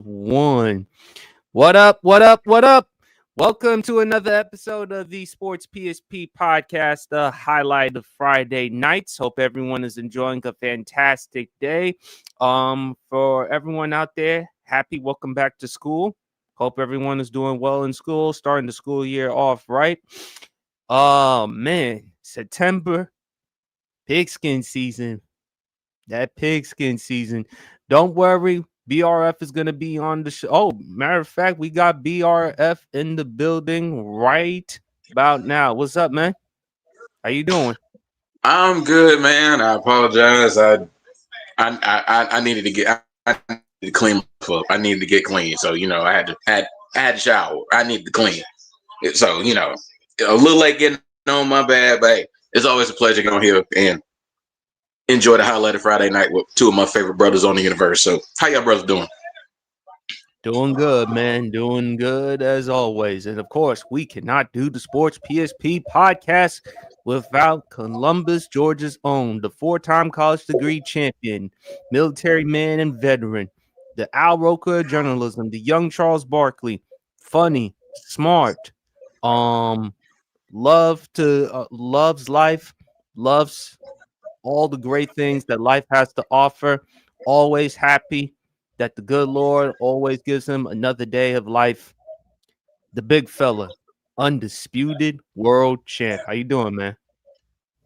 One. What up? What up? What up? Welcome to another episode of the Sports PSP podcast, the highlight of Friday nights. Hope everyone is enjoying a fantastic day. For everyone out there, happy welcome back to school. Hope everyone is doing well in school, starting the school year off right. Oh man, September, pigskin season. That pigskin season. Don't worry, BRF is gonna be on the show. Oh, matter of fact, we got BRF in the building right about now. What's up, man? How you doing? I'm good, man. I apologize. I needed to get I needed to clean myself up. I needed to get clean. So I had to shower. I needed to clean. So a little late getting on, my bad, but hey, it's always a pleasure going here and enjoy the highlighted Friday night with two of my favorite brothers on the universe. So how y'all brothers doing? Doing good, man. Doing good as always. And of course, we cannot do the Sports PSP podcast without Columbus, Georgia's own, the four-time college degree champion, military man and veteran, the Al Roker of journalism, the young Charles Barkley, funny, smart, um, loves life, loves all the great things that life has to offer, always happy that the good Lord always gives him another day of life. The big fella, undisputed world champ. How you doing, man?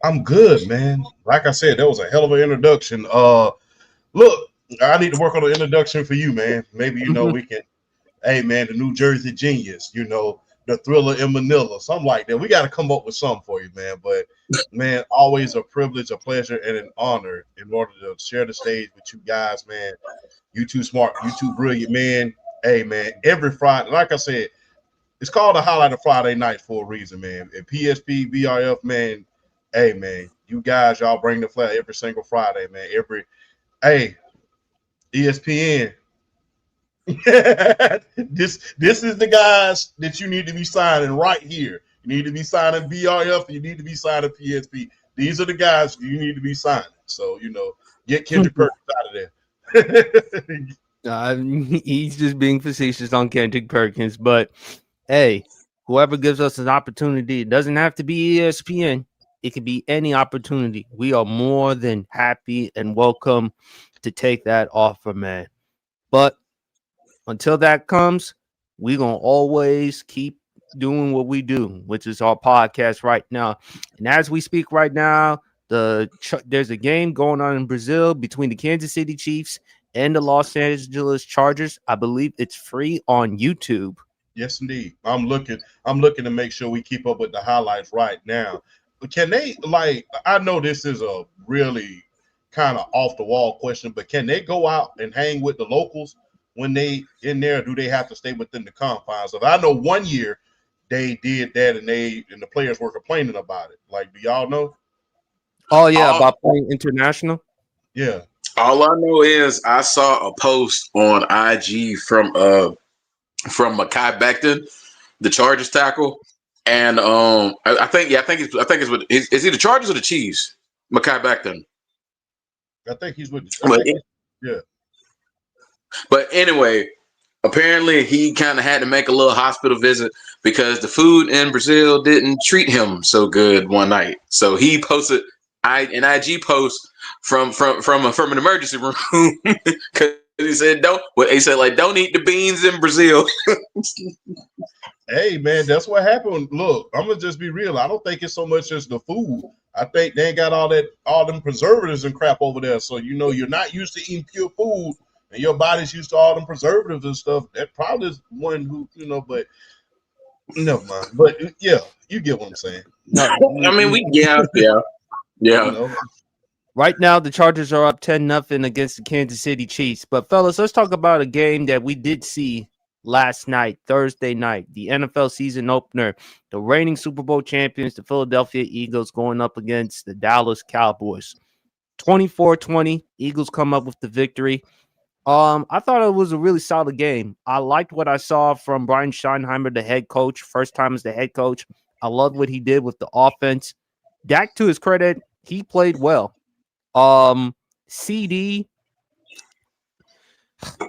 I'm good, man. Like I said, that was a hell of an introduction. Look, I need to work on an introduction for you, man. Maybe we can. Hey, man, the New Jersey Genius. The Thriller in Manila, something like that. We got to come up with something for you, man. But man, always a privilege, a pleasure, and an honor in order to share the stage with you guys, man. You too smart, you too brilliant, man. Hey, man, every Friday, like I said, it's called the highlight of Friday night for a reason, man. And PSP, BRF, man. Hey, man, you guys, y'all bring the flag every single Friday, man. Hey, ESPN. this is the guys that you need to be signing right here. You need to be signing BRF. You need to be signing PSP. These are the guys you need to be signing. So get Kendrick Perkins out of there. He's just being facetious on Kendrick Perkins, but hey, whoever gives us an opportunity, it doesn't have to be ESPN. It could be any opportunity. We are more than happy and welcome to take that offer, man. But until that comes, we're going to always keep doing what we do, which is our podcast right now. And as we speak right now, there's a game going on in Brazil between the Kansas City Chiefs and the Los Angeles Chargers. I believe it's free on YouTube. Yes, indeed. I'm looking to make sure we keep up with the highlights right now. But can they, I know this is a really kind of off the wall question, but can they go out and hang with the locals when they in there? Or do they have to stay within the confines of? I know one year they did that and the players were complaining about it. Like, do y'all know? Oh yeah, about playing international. Yeah. All I know is I saw a post on IG from Mekhi Becton, the Chargers tackle, and I think it's with is he the Chargers or the Chiefs? Mekhi Becton. I think he's with But, yeah. But anyway, apparently he kind of had to make a little hospital visit because the food in Brazil didn't treat him so good one night. So he posted an IG post from an emergency room because he said don't eat the beans in Brazil. Hey, man, that's what happened. Look, I'm gonna just be real. I don't think it's so much as the food. I think they ain't got all them preservatives and crap over there. So you're not used to eating pure food, and your body's used to all them preservatives and stuff. That probably is one who but never mind. But yeah, you get what I'm saying. No, I mean yeah. Right now, the Chargers are up 10-0 against the Kansas City Chiefs. But fellas, let's talk about a game that we did see last night, Thursday night, the NFL season opener, the reigning Super Bowl champions, the Philadelphia Eagles, going up against the Dallas Cowboys. 24-20, Eagles come up with the victory. I thought it was a really solid game. I liked what I saw from Brian Schottenheimer, the head coach, first time as the head coach. I loved what he did with the offense. Dak, to his credit, he played well. CD,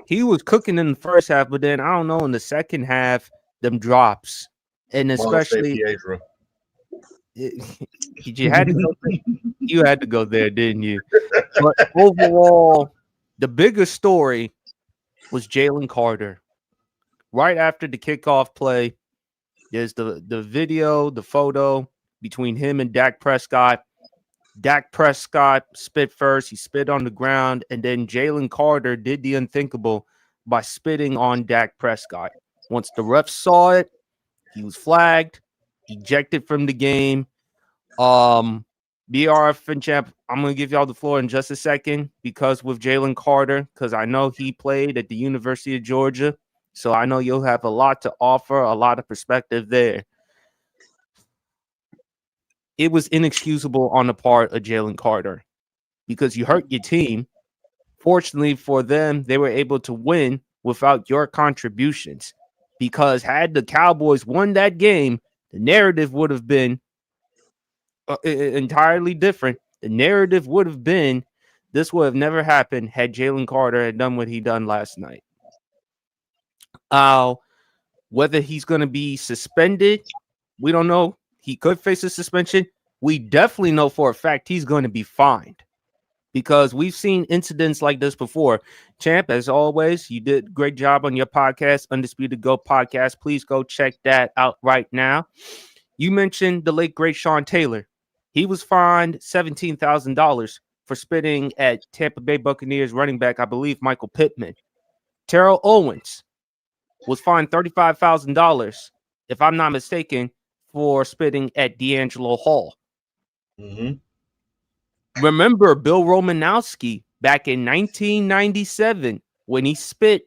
he was cooking in the first half, but then I don't know in the second half, them drops, and especially you had to go. You had to go there, didn't you? But overall, the biggest story was Jaylen Carter. Right after the kickoff play, there's the video, the photo between him and Dak Prescott. Dak Prescott spit first. He spit on the ground, and then Jaylen Carter did the unthinkable by spitting on Dak Prescott. Once the refs saw it, he was flagged, ejected from the game. BRF and Champ, I'm going to give y'all the floor in just a second because with Jaylen Carter, because I know he played at the University of Georgia, so I know you'll have a lot to offer, a lot of perspective there. It was inexcusable on the part of Jaylen Carter because you hurt your team. Fortunately for them, they were able to win without your contributions because had the Cowboys won that game, the narrative would have been entirely different. The narrative would have been this would have never happened had Jaylen Carter had done what he done last night. Whether he's going to be suspended, we don't know. He could face a suspension. We definitely know for a fact he's going to be fined because we've seen incidents like this before. Champ, as always, you did a great job on your podcast, Undisputed Go podcast. Please go check that out right now. You mentioned the late, great Sean Taylor. He was fined $17,000 for spitting at Tampa Bay Buccaneers running back, I believe, Michael Pittman. Terrell Owens was fined $35,000, if I'm not mistaken, for spitting at D'Angelo Hall. Remember Bill Romanowski back in 1997 when he spit.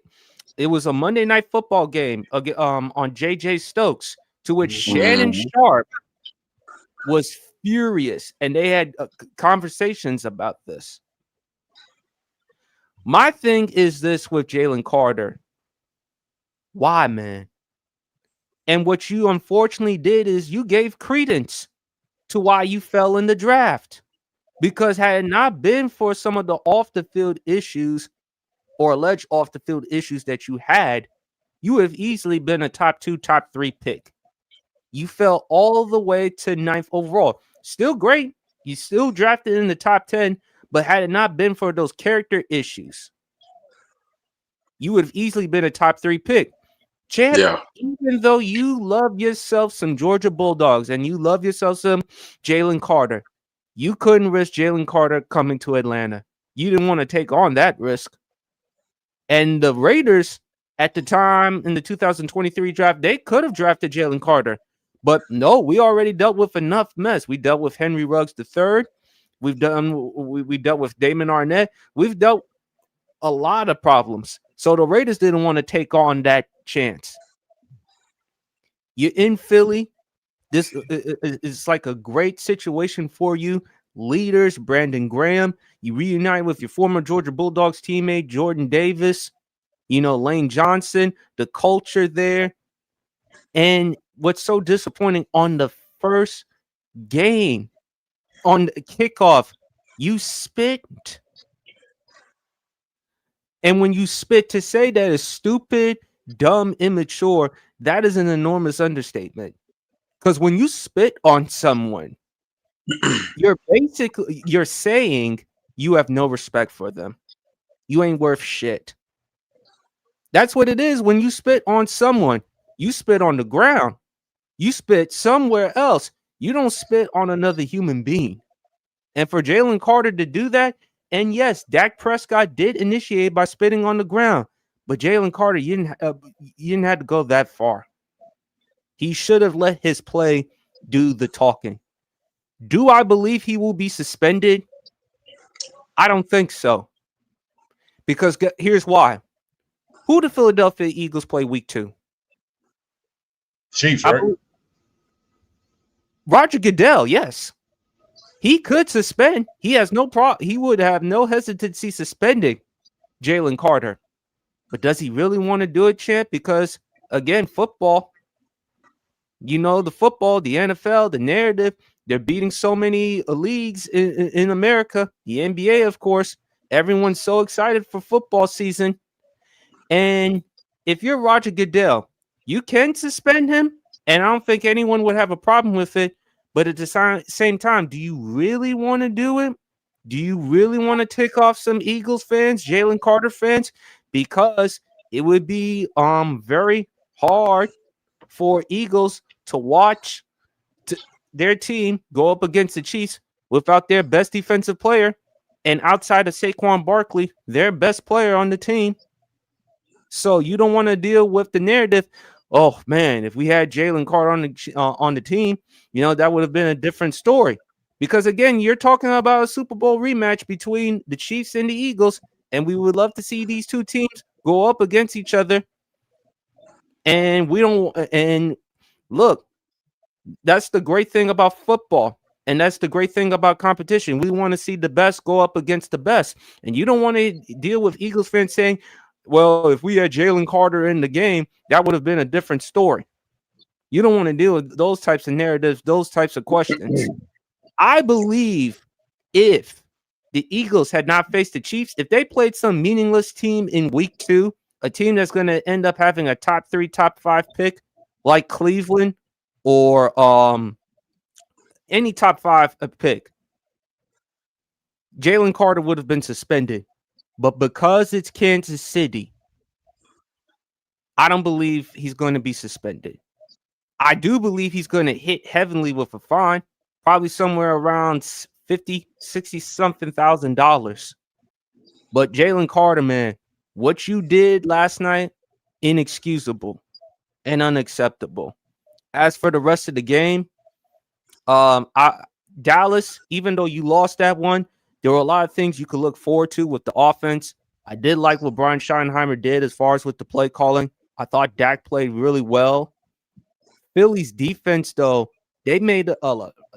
It was a Monday Night Football game on J.J. Stokes, to which Shannon Sharp was furious, and they had conversations about this. My thing is this with Jaylen Carter. Why, man? And what you unfortunately did is you gave credence to why you fell in the draft. Because had it not been for some of the off-the-field issues or alleged off-the-field issues that you had, you would have easily been a top 2, top 3 pick. You fell all the way to 9th overall. Still great. You still drafted in the top 10, but had it not been for those character issues, you would have easily been a top 3 pick. Champ, even though you love yourself some Georgia Bulldogs and you love yourself some Jaylen Carter, you couldn't risk Jaylen Carter coming to Atlanta. You didn't want to take on that risk. And the Raiders at the time in the 2023 draft, they could have drafted Jaylen Carter. But no, we already dealt with enough mess. We dealt with Henry Ruggs III. We dealt with Damon Arnett. We've dealt a lot of problems. So the Raiders didn't want to take on that chance. You're in Philly. This is like a great situation for you. Leaders, Brandon Graham. You reunite with your former Georgia Bulldogs teammate, Jordan Davis. Lane Johnson, the culture there. And what's so disappointing on the first game, on the kickoff, you spit. And when you spit, to say that is stupid, dumb, immature, that is an enormous understatement. Because when you spit on someone, you're saying you have no respect for them. You ain't worth shit. That's what it is when you spit on someone. You spit on the ground. You spit somewhere else. You don't spit on another human being. And for Jaylen Carter to do that, and yes, Dak Prescott did initiate by spitting on the ground, but Jaylen Carter, you didn't have to go that far. He should have let his play do the talking. Do I believe he will be suspended? I don't think so. Because here's why. Who the Philadelphia Eagles play week 2? Chiefs, right? Roger Goodell, yes. He could suspend. He has no problem. He would have no hesitancy suspending Jaylen Carter. But does he really want to do it, Champ? Because, again, football, the football, the NFL, the narrative, they're beating so many leagues in America. The NBA, of course. Everyone's so excited for football season. And if you're Roger Goodell, you can suspend him, and I don't think anyone would have a problem with it. But at the same time, do you really want to do it? Do you really want to tick off some Eagles fans, Jaylen Carter fans? Because it would be very hard for Eagles to watch their team go up against the Chiefs without their best defensive player, and outside of Saquon Barkley, their best player on the team. So you don't want to deal with the narrative. Oh man, if we had Jaylen Carter on the team, that would have been a different story. Because again, you're talking about a Super Bowl rematch between the Chiefs and the Eagles, and we would love to see these two teams go up against each other. And we don't. And look, that's the great thing about football. And that's the great thing about competition. We want to see the best go up against the best. And you don't want to deal with Eagles fans saying, well, if we had Jaylen Carter in the game, that would have been a different story. You don't want to deal with those types of narratives, those types of questions. I believe if the Eagles had not faced the Chiefs, if they played some meaningless team in week 2, a team that's going to end up having a top 3, top 5 pick like Cleveland or any top 5 pick, Jaylen Carter would have been suspended. But because it's Kansas City, I don't believe he's going to be suspended. I do believe he's going to hit heavily with a fine, probably somewhere around 50, 60 something $1,000. But Jaylen Carter, man, what you did last night, inexcusable and unacceptable. As for the rest of the game, Dallas, even though you lost that one, there were a lot of things you could look forward to with the offense. I did like what Brian Schottenheimer did as far as with the play calling. I thought Dak played really well. Philly's defense, though, they made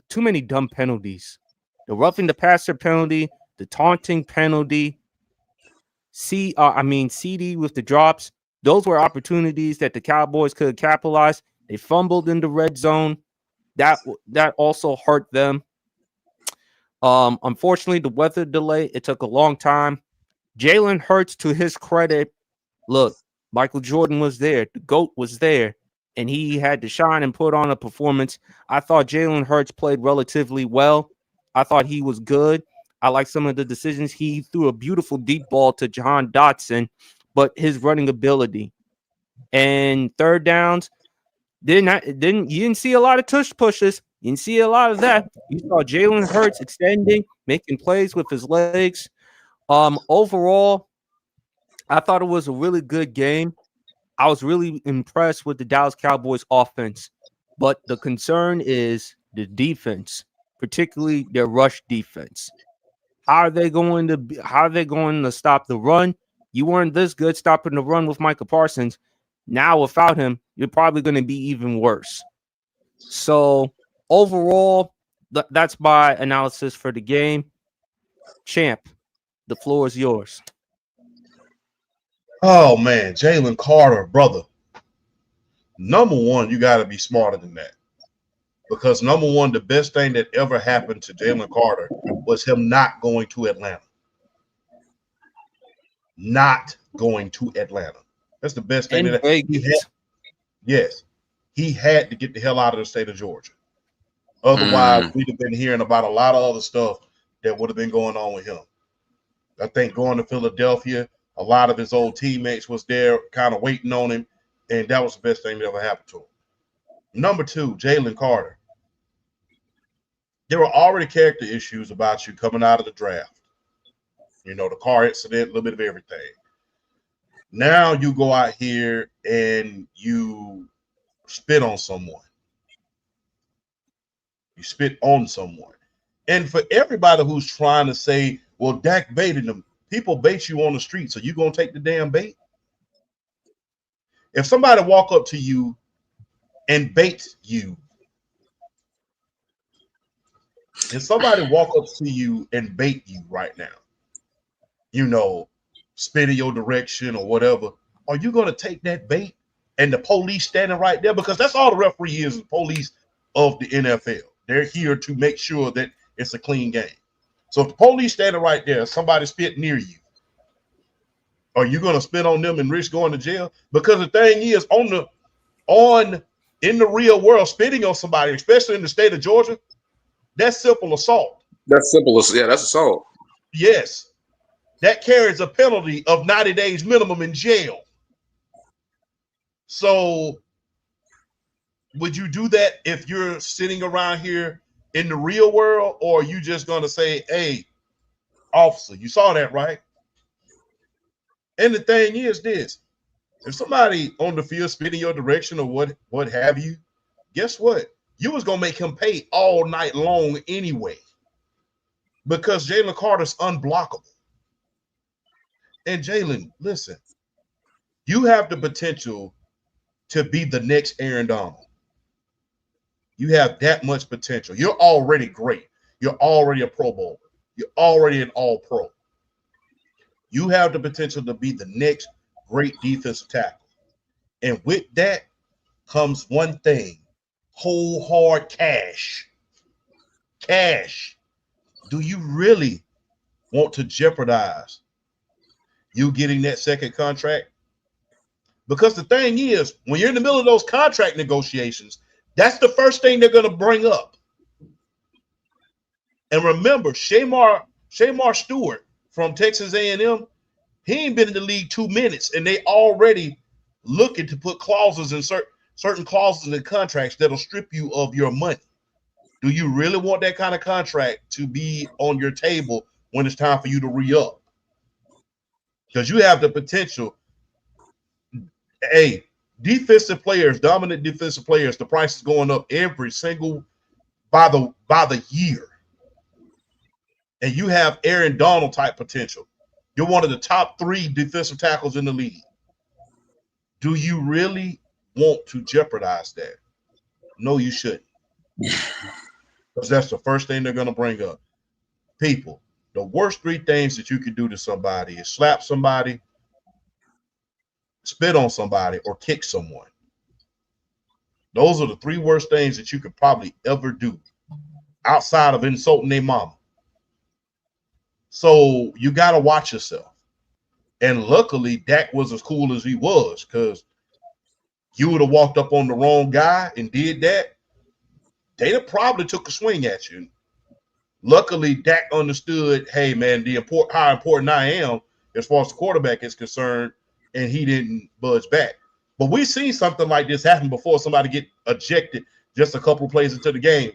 too many dumb penalties. The roughing the passer penalty, the taunting penalty, CD with the drops. Those were opportunities that the Cowboys could capitalize. They fumbled in the red zone. That also hurt them. Unfortunately, the weather delay, it took a long time. Jalen Hurts, to his credit, look, Michael Jordan was there. The GOAT was there, and he had to shine and put on a performance. I thought Jalen Hurts played relatively well. I thought he was good. I like some of the decisions. He threw a beautiful deep ball to Jahan Dotson, but his running ability and third downs, you didn't see a lot of tush pushes. You didn't see a lot of that. You saw Jalen Hurts extending, making plays with his legs. Overall, I thought it was a really good game. I was really impressed with the Dallas Cowboys offense, but the concern is the defense, particularly their rush defense. How are they going to stop the run? You weren't this good stopping the run with Micah Parsons. Now without him, you're probably going to be even worse. So overall, that's my analysis for the game. Champ, the floor is yours. Oh man, Jaylen Carter, brother. Number one, you got to be smarter than that. Because number one, the best thing that ever happened to Jaylen Carter was him not going to Atlanta. Not going to Atlanta. That's the best thing that he had. Yes. He had to get the hell out of the state of Georgia. Otherwise, we'd have been hearing about a lot of other stuff that would have been going on with him. I think going to Philadelphia, a lot of his old teammates was there kind of waiting on him, and that was the best thing that ever happened to him. Number two, Jaylen Carter. There were already character issues about you coming out of the draft. You know, the car accident, a little bit of everything. Now you go out here and you spit on someone. You spit on someone. And for everybody who's trying to say, well, Dak baited them, people bait you on the street, so you going to take the damn bait? If somebody walk up to you and bait you, if somebody walk up to you and bait you right now, you know, spit in your direction or whatever, are you going to take that bait and the police standing right there? Because that's all the referee is, the police of the NFL. They're here to make sure that it's a clean game. So if the police standing right there, somebody spit near you, Are you going to spit on them and risk going to jail? Because the thing is, in the real world, spitting on somebody, especially in the state of Georgia, that's simple assault. That's simple. Yeah, that's assault. Yes, that carries a penalty of 90 days minimum in jail. So would you do that if you're sitting around here in the real world, or are you just going to say, hey, officer, you saw that, right? And the thing is this, if somebody on the field spit in your direction or what have you, guess what? You was going to make him pay all night long anyway, because Jaylen Carter's unblockable. And Jaylen, listen, you have the potential to be the next Aaron Donald. You have that much potential. You're already great. You're already a Pro Bowler. You're already an All-Pro. You have the potential to be the next great defensive tackle. And with that comes one thing: cold, hard cash. Cash. Do you really want to jeopardize you getting that second contract? Because the thing is, when you're in the middle of those contract negotiations, that's the first thing they're going to bring up. And remember, Shamar Stewart from Texas A&M, he ain't been in the league 2 minutes, and they already looking to put clauses in certain clauses in contracts that'll strip you of your money. Do you really want that kind of contract to be on your table when it's time for you to re-up? Because you have the potential. Hey, defensive players, dominant defensive players, the price is going up every single by the year. And you have Aaron Donald type potential. You're one of the top 3 defensive tackles in the league. Do you really want to jeopardize that? No, you shouldn't. Because that's the first thing they're going to bring up. People, the worst 3 things that you could do to somebody is slap somebody, spit on somebody, or kick someone. Those are the 3 worst things that you could probably ever do outside of insulting their mama. So you got to watch yourself. And luckily, Dak was as cool as he was, because you would have walked up on the wrong guy and did that, they'd have probably took a swing at you. Luckily, Dak understood, hey, man, how important I am as far as the quarterback is concerned, and he didn't budge back. But we've seen something like this happen before, somebody get ejected just a couple of plays into the game.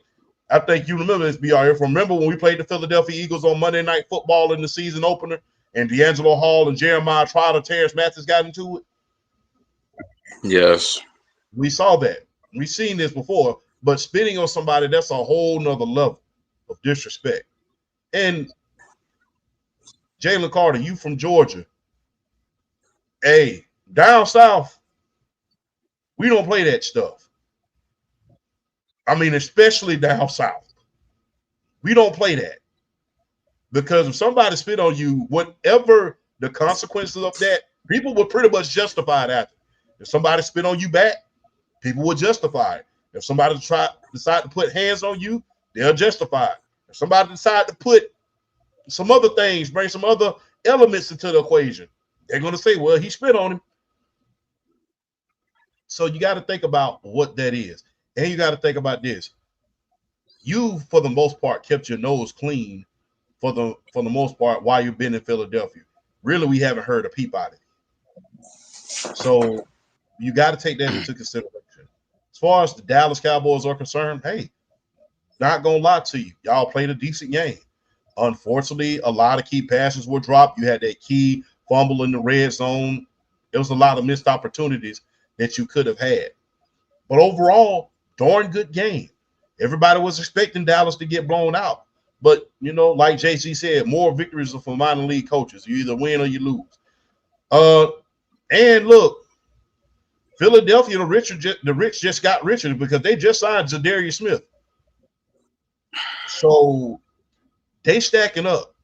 I think you remember this, BR. Remember when we played the Philadelphia Eagles on Monday Night Football in the season opener, and D'Angelo Hall and Jeremiah Trotter, Terrence Mathis got into it? Yes. We saw that. We've seen this before, but spitting on somebody, that's a whole nother level of disrespect. And Jaylen Carter, you from Georgia. Hey, down south, we don't play that stuff. I mean, especially down south. We don't play that. Because if somebody spit on you, whatever the consequences of that, people would pretty much justify it after. If somebody spit on you back, people would justify it. If somebody decide to put hands on you, they'll justify it. If somebody decide to put some other things, bring some other elements into the equation, they're going to say, well, he spit on him. So you got to think about what that is. And you got to think about this. You, for the most part, kept your nose clean for the most part while you've been in Philadelphia. Really, we haven't heard a peep out of you. So you got to take that into consideration. As far as the Dallas Cowboys are concerned, hey, not going to lie to you. Y'all played a decent game. Unfortunately, a lot of key passes were dropped. You had that key fumble in the red zone. There was a lot of missed opportunities that you could have had. But overall, darn good game. Everybody was expecting Dallas to get blown out. But, you know, like JC said, more victories are for minor league coaches. You either win or you lose. And look, Philadelphia, the rich just got richer because they just signed Zadarius Smith. So they stacking up.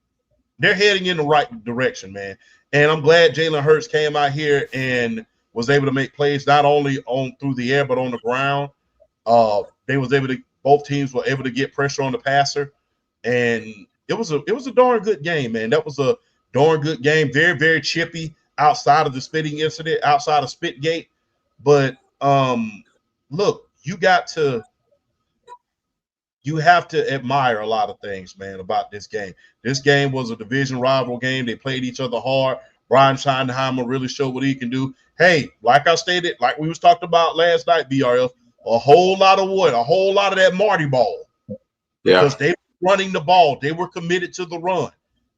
They're heading in the right direction, man. And I'm glad Jalen Hurts came out here and was able to make plays not only through the air but on the ground. Both teams were able to get pressure on the passer, and it was a darn good game, man. That was a darn good game. Very, very chippy. outside of the spitting incident, outside of Spitgate. But look, you have to admire a lot of things, man, about this game. This game was a division rival game. They played each other hard. Brian Schottenheimer really showed what he can do. Hey, like I stated, like we was talking about last night, BRF, a whole lot of wood, a whole lot of that Marty ball. Because they were running the ball. They were committed to the run.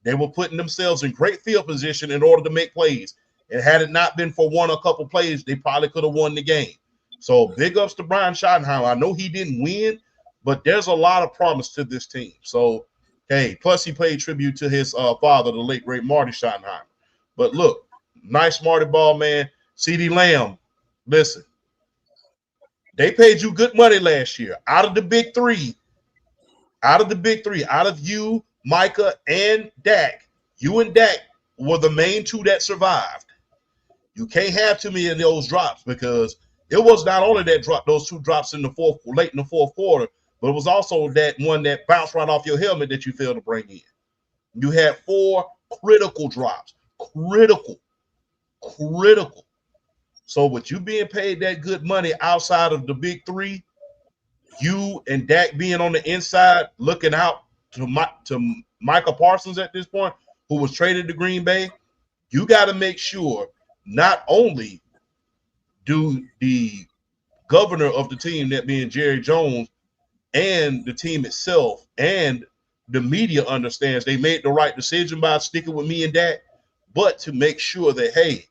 They were putting themselves in great field position in order to make plays. And had it not been for one or couple plays, they probably could have won the game. So big ups to Brian Schottenheimer. I know he didn't win, but there's a lot of promise to this team. So, hey, plus he paid tribute to his father, the late, great Marty Schottenheimer. But look, nice Marty ball, man. CeeDee Lamb, listen, they paid you good money last year. Out of the big three, out of you, Micah, and Dak, you and Dak were the main two that survived. You can't have too many of those drops because it was not only that drop, those two drops in the late in the fourth quarter, but it was also that one that bounced right off your helmet that you failed to bring in. You had 4 critical drops. Critical. So with you being paid that good money outside of the big three, you and Dak being on the inside looking out to Micah Parsons at this point, who was traded to Green Bay, you got to make sure not only do the governor of the team, that being Jerry Jones, and the team itself and the media understands they made the right decision by sticking with me and Dak, but to make sure that, hey,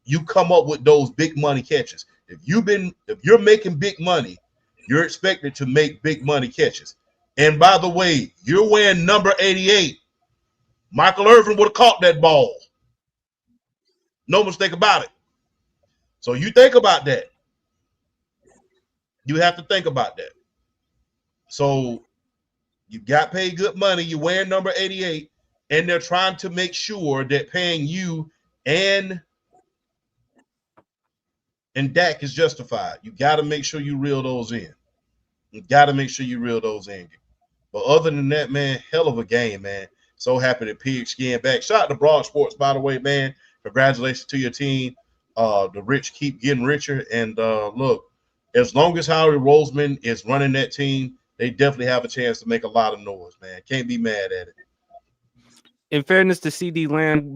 you come up with those big money catches. If you're making big money, you're expected to make big money catches. And by the way, you're wearing number 88. Michael Irvin would have caught that ball. No mistake about it. So you think about that. You have to think about that. So you got paid good money. You're wearing number 88, and they're trying to make sure that paying you and Dak is justified. You got to make sure you reel those in. But other than that, man, hell of a game, man. So happy that Pigskin back. Shout out to Broad Sports, by the way, man. Congratulations to your team. The rich keep getting richer. And look, as long as Howie Roseman is running that team, they definitely have a chance to make a lot of noise, man. Can't be mad at it. In fairness to CeeDee Lamb,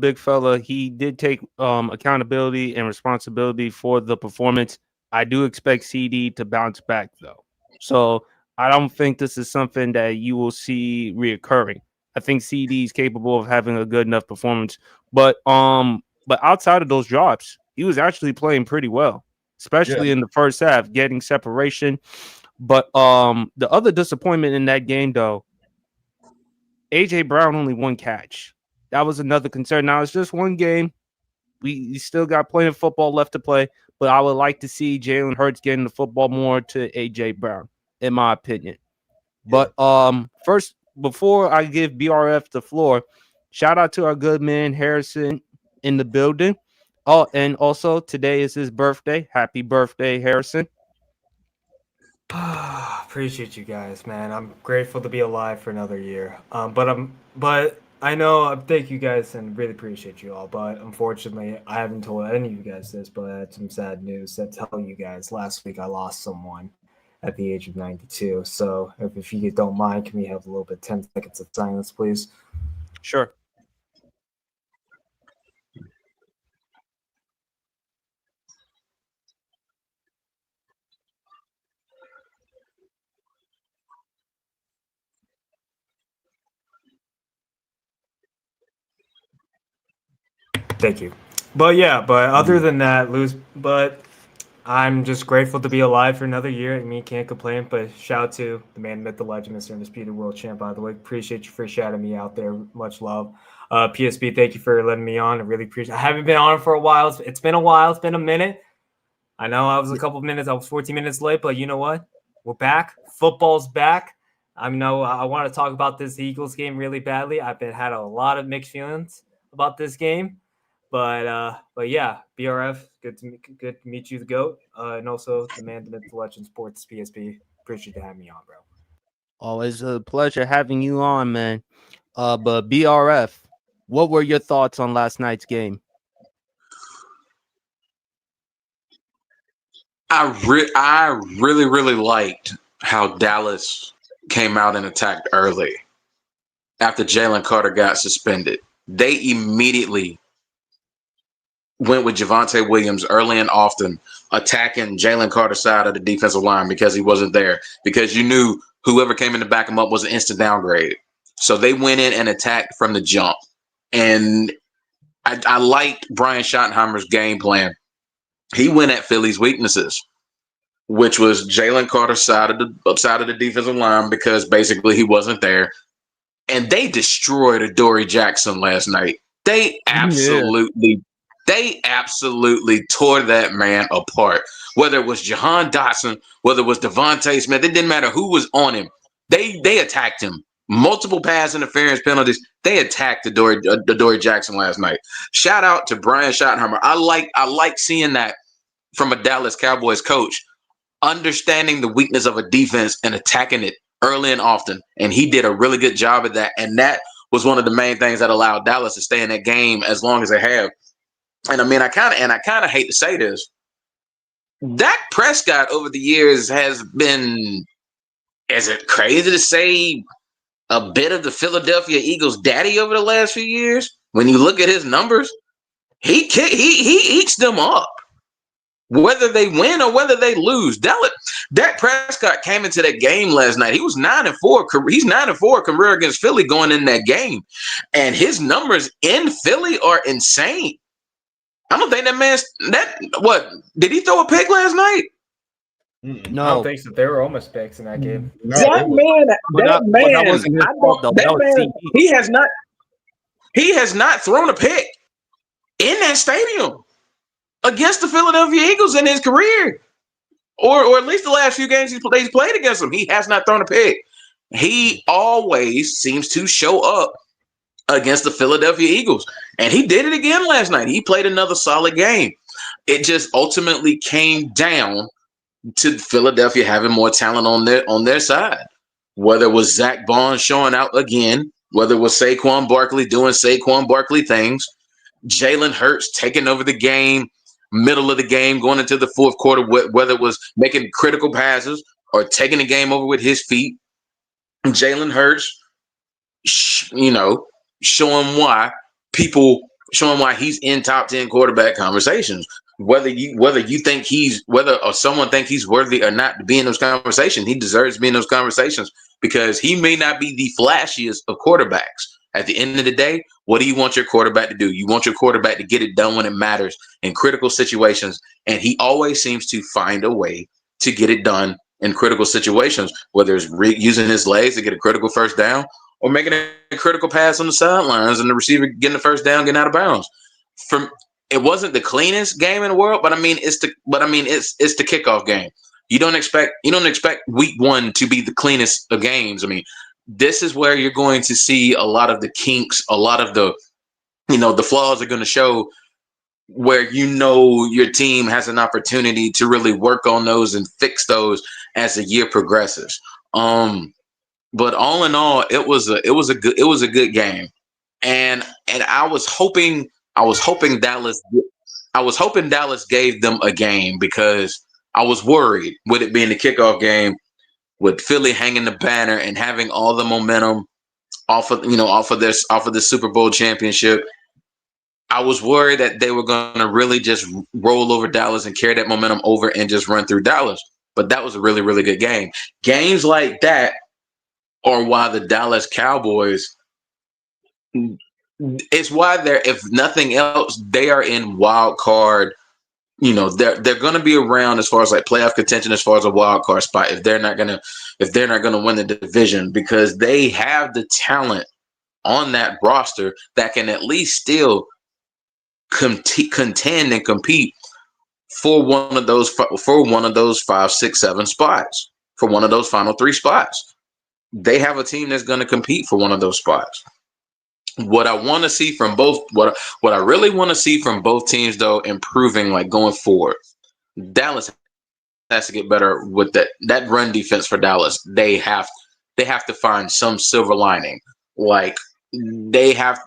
big fella, he did take accountability and responsibility for the performance. I do expect CeeDee to bounce back, though. So I don't think this is something that you will see reoccurring. I think CeeDee is capable of having a good enough performance. But outside of those drops, he was actually playing pretty well, especially in the first half, getting separation. But the other disappointment in that game, though, A.J. Brown only 1 catch. That was another concern. Now, it's just one game. We still got plenty of football left to play, but I would like to see Jalen Hurts getting the football more to A.J. Brown, in my opinion. But first, before I give BRF the floor, shout out to our good man Harrison in the building. Oh, and also today is his birthday. Happy birthday, Harrison. Appreciate you guys, man. I'm grateful to be alive for another year. But I know, thank you guys and really appreciate you all. But unfortunately, I haven't told any of you guys this, but I had some sad news to tell you guys. Last week, I lost someone at the age of 92. So if you don't mind, can we have a little bit, 10 seconds of silence, please? Sure. Thank you. But other than that, but I'm just grateful to be alive for another year. I mean, can't complain, but shout out to the man, myth, the legend, Mr. Undisputed World Champ, by the way. Appreciate you for shouting me out there. Much love. PSP, thank you for letting me on. I really appreciate it. I haven't been on for a while. It's been a while. It's been a minute. I know I was a couple of minutes. I was 14 minutes late, but you know what? We're back. Football's back. I want to talk about this Eagles game really badly. I've had a lot of mixed feelings about this game. But yeah, BRF, good to meet you, the GOAT, and also the man, the myth, the legend, sports PSP. Appreciate you having me on, bro. Always a pleasure having you on, man. But BRF, What were your thoughts on last night's game? I really liked how Dallas came out and attacked early after Jaylen Carter got suspended. They immediately went with Javonte Williams early and often, attacking Jaylen Carter's side of the defensive line because he wasn't there, because you knew whoever came in to back him up was an instant downgrade. So they went in and attacked from the jump. And I liked Brian Schottenheimer's game plan. He went at Philly's weaknesses, which was Jaylen Carter's side of the defensive line, because basically he wasn't there. And they destroyed Adoree Jackson last night. They absolutely tore that man apart. Whether it was Jahan Dotson, whether it was Devontae Smith, it didn't matter who was on him. They attacked him. Multiple pass interference penalties. They attacked Adoree Jackson last night. Shout out to Brian Schottenheimer. I like seeing that from a Dallas Cowboys coach, understanding the weakness of a defense and attacking it early and often. And he did a really good job of that. And that was one of the main things that allowed Dallas to stay in that game as long as they have. And I mean, I kind of hate to say this. Dak Prescott over the years has been, is it crazy to say, a bit of the Philadelphia Eagles daddy over the last few years? When you look at his numbers, he eats them up, whether they win or whether they lose. Dak Prescott came into that game last night. He was 9-4. He's 9-4 career against Philly going in that game, and his numbers in Philly are insane. I don't think what did he throw a pick last night? No, I don't think so. They were almost picks in that game. No, He has not thrown a pick in that stadium against the Philadelphia Eagles in his career, or at least the last few games he's played against them. He has not thrown a pick. He always seems to show up against the Philadelphia Eagles, and he did it again last night. He played another solid game. It just ultimately came down to Philadelphia having more talent on their side. Whether it was Zach Bond showing out again, whether it was Saquon Barkley doing Saquon Barkley things, Jalen Hurts taking over the game, middle of the game, going into the fourth quarter, whether it was making critical passes or taking the game over with his feet, Jalen Hurts, showing why he's in top 10 quarterback conversations. Whether someone think he's worthy or not to be in those conversations, he deserves to be in those conversations, because he may not be the flashiest of quarterbacks. At the end of the day, what do you want your quarterback to do? You want your quarterback to get it done when it matters in critical situations, and he always seems to find a way to get it done in critical situations, whether it's using his legs to get a critical first down or making a critical pass on the sidelines and the receiver getting the first down, getting out of bounds. It wasn't the cleanest game in the world, but it's the kickoff game. You don't expect week one to be the cleanest of games. I mean, this is where you're going to see a lot of the kinks, a lot of the flaws are going to show, where your team has an opportunity to really work on those and fix those as the year progresses. But all in all, it was a good game, and I was hoping Dallas gave them a game, because I was worried with it being the kickoff game, with Philly hanging the banner and having all the momentum off of the Super Bowl championship. I was worried that they were going to really just roll over Dallas and carry that momentum over and just run through Dallas. But that was a really, really good game. Games like that are why the Dallas Cowboys, it's why if nothing else, they are in wild card. They're going to be around as far as like playoff contention, as far as a wild card spot, if they're not going to win the division, because they have the talent on that roster that can at least still contend and compete for one of those 5, 6, 7 spots, for one of those final 3 spots. They have a team that's going to compete for one of those spots. What I want to see from both, what I really want to see from both teams, though, improving, like going forward, Dallas has to get better with that run defense for Dallas. They have to find some silver lining. Like they have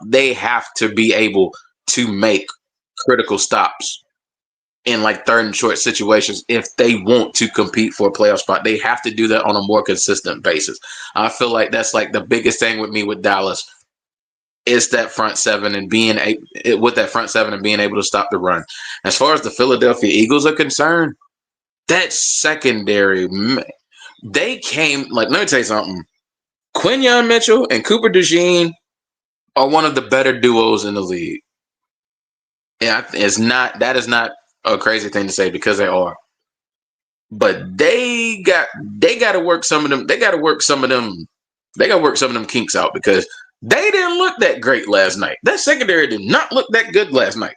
to be able to make critical stops in like third and short situations if they want to compete for a playoff spot. They have to do that on a more consistent basis. I feel like that's like the biggest thing with me with Dallas is that front seven and being able to stop the run. As far as the Philadelphia Eagles are concerned, that secondary, they came like, let me tell you something. Quinyon Mitchell and Cooper DeJean are one of the better duos in the league. Yeah, that is not a crazy thing to say because they are. But they got to work some of them. They got to work some of them kinks out because they didn't look that great last night. That secondary did not look that good last night.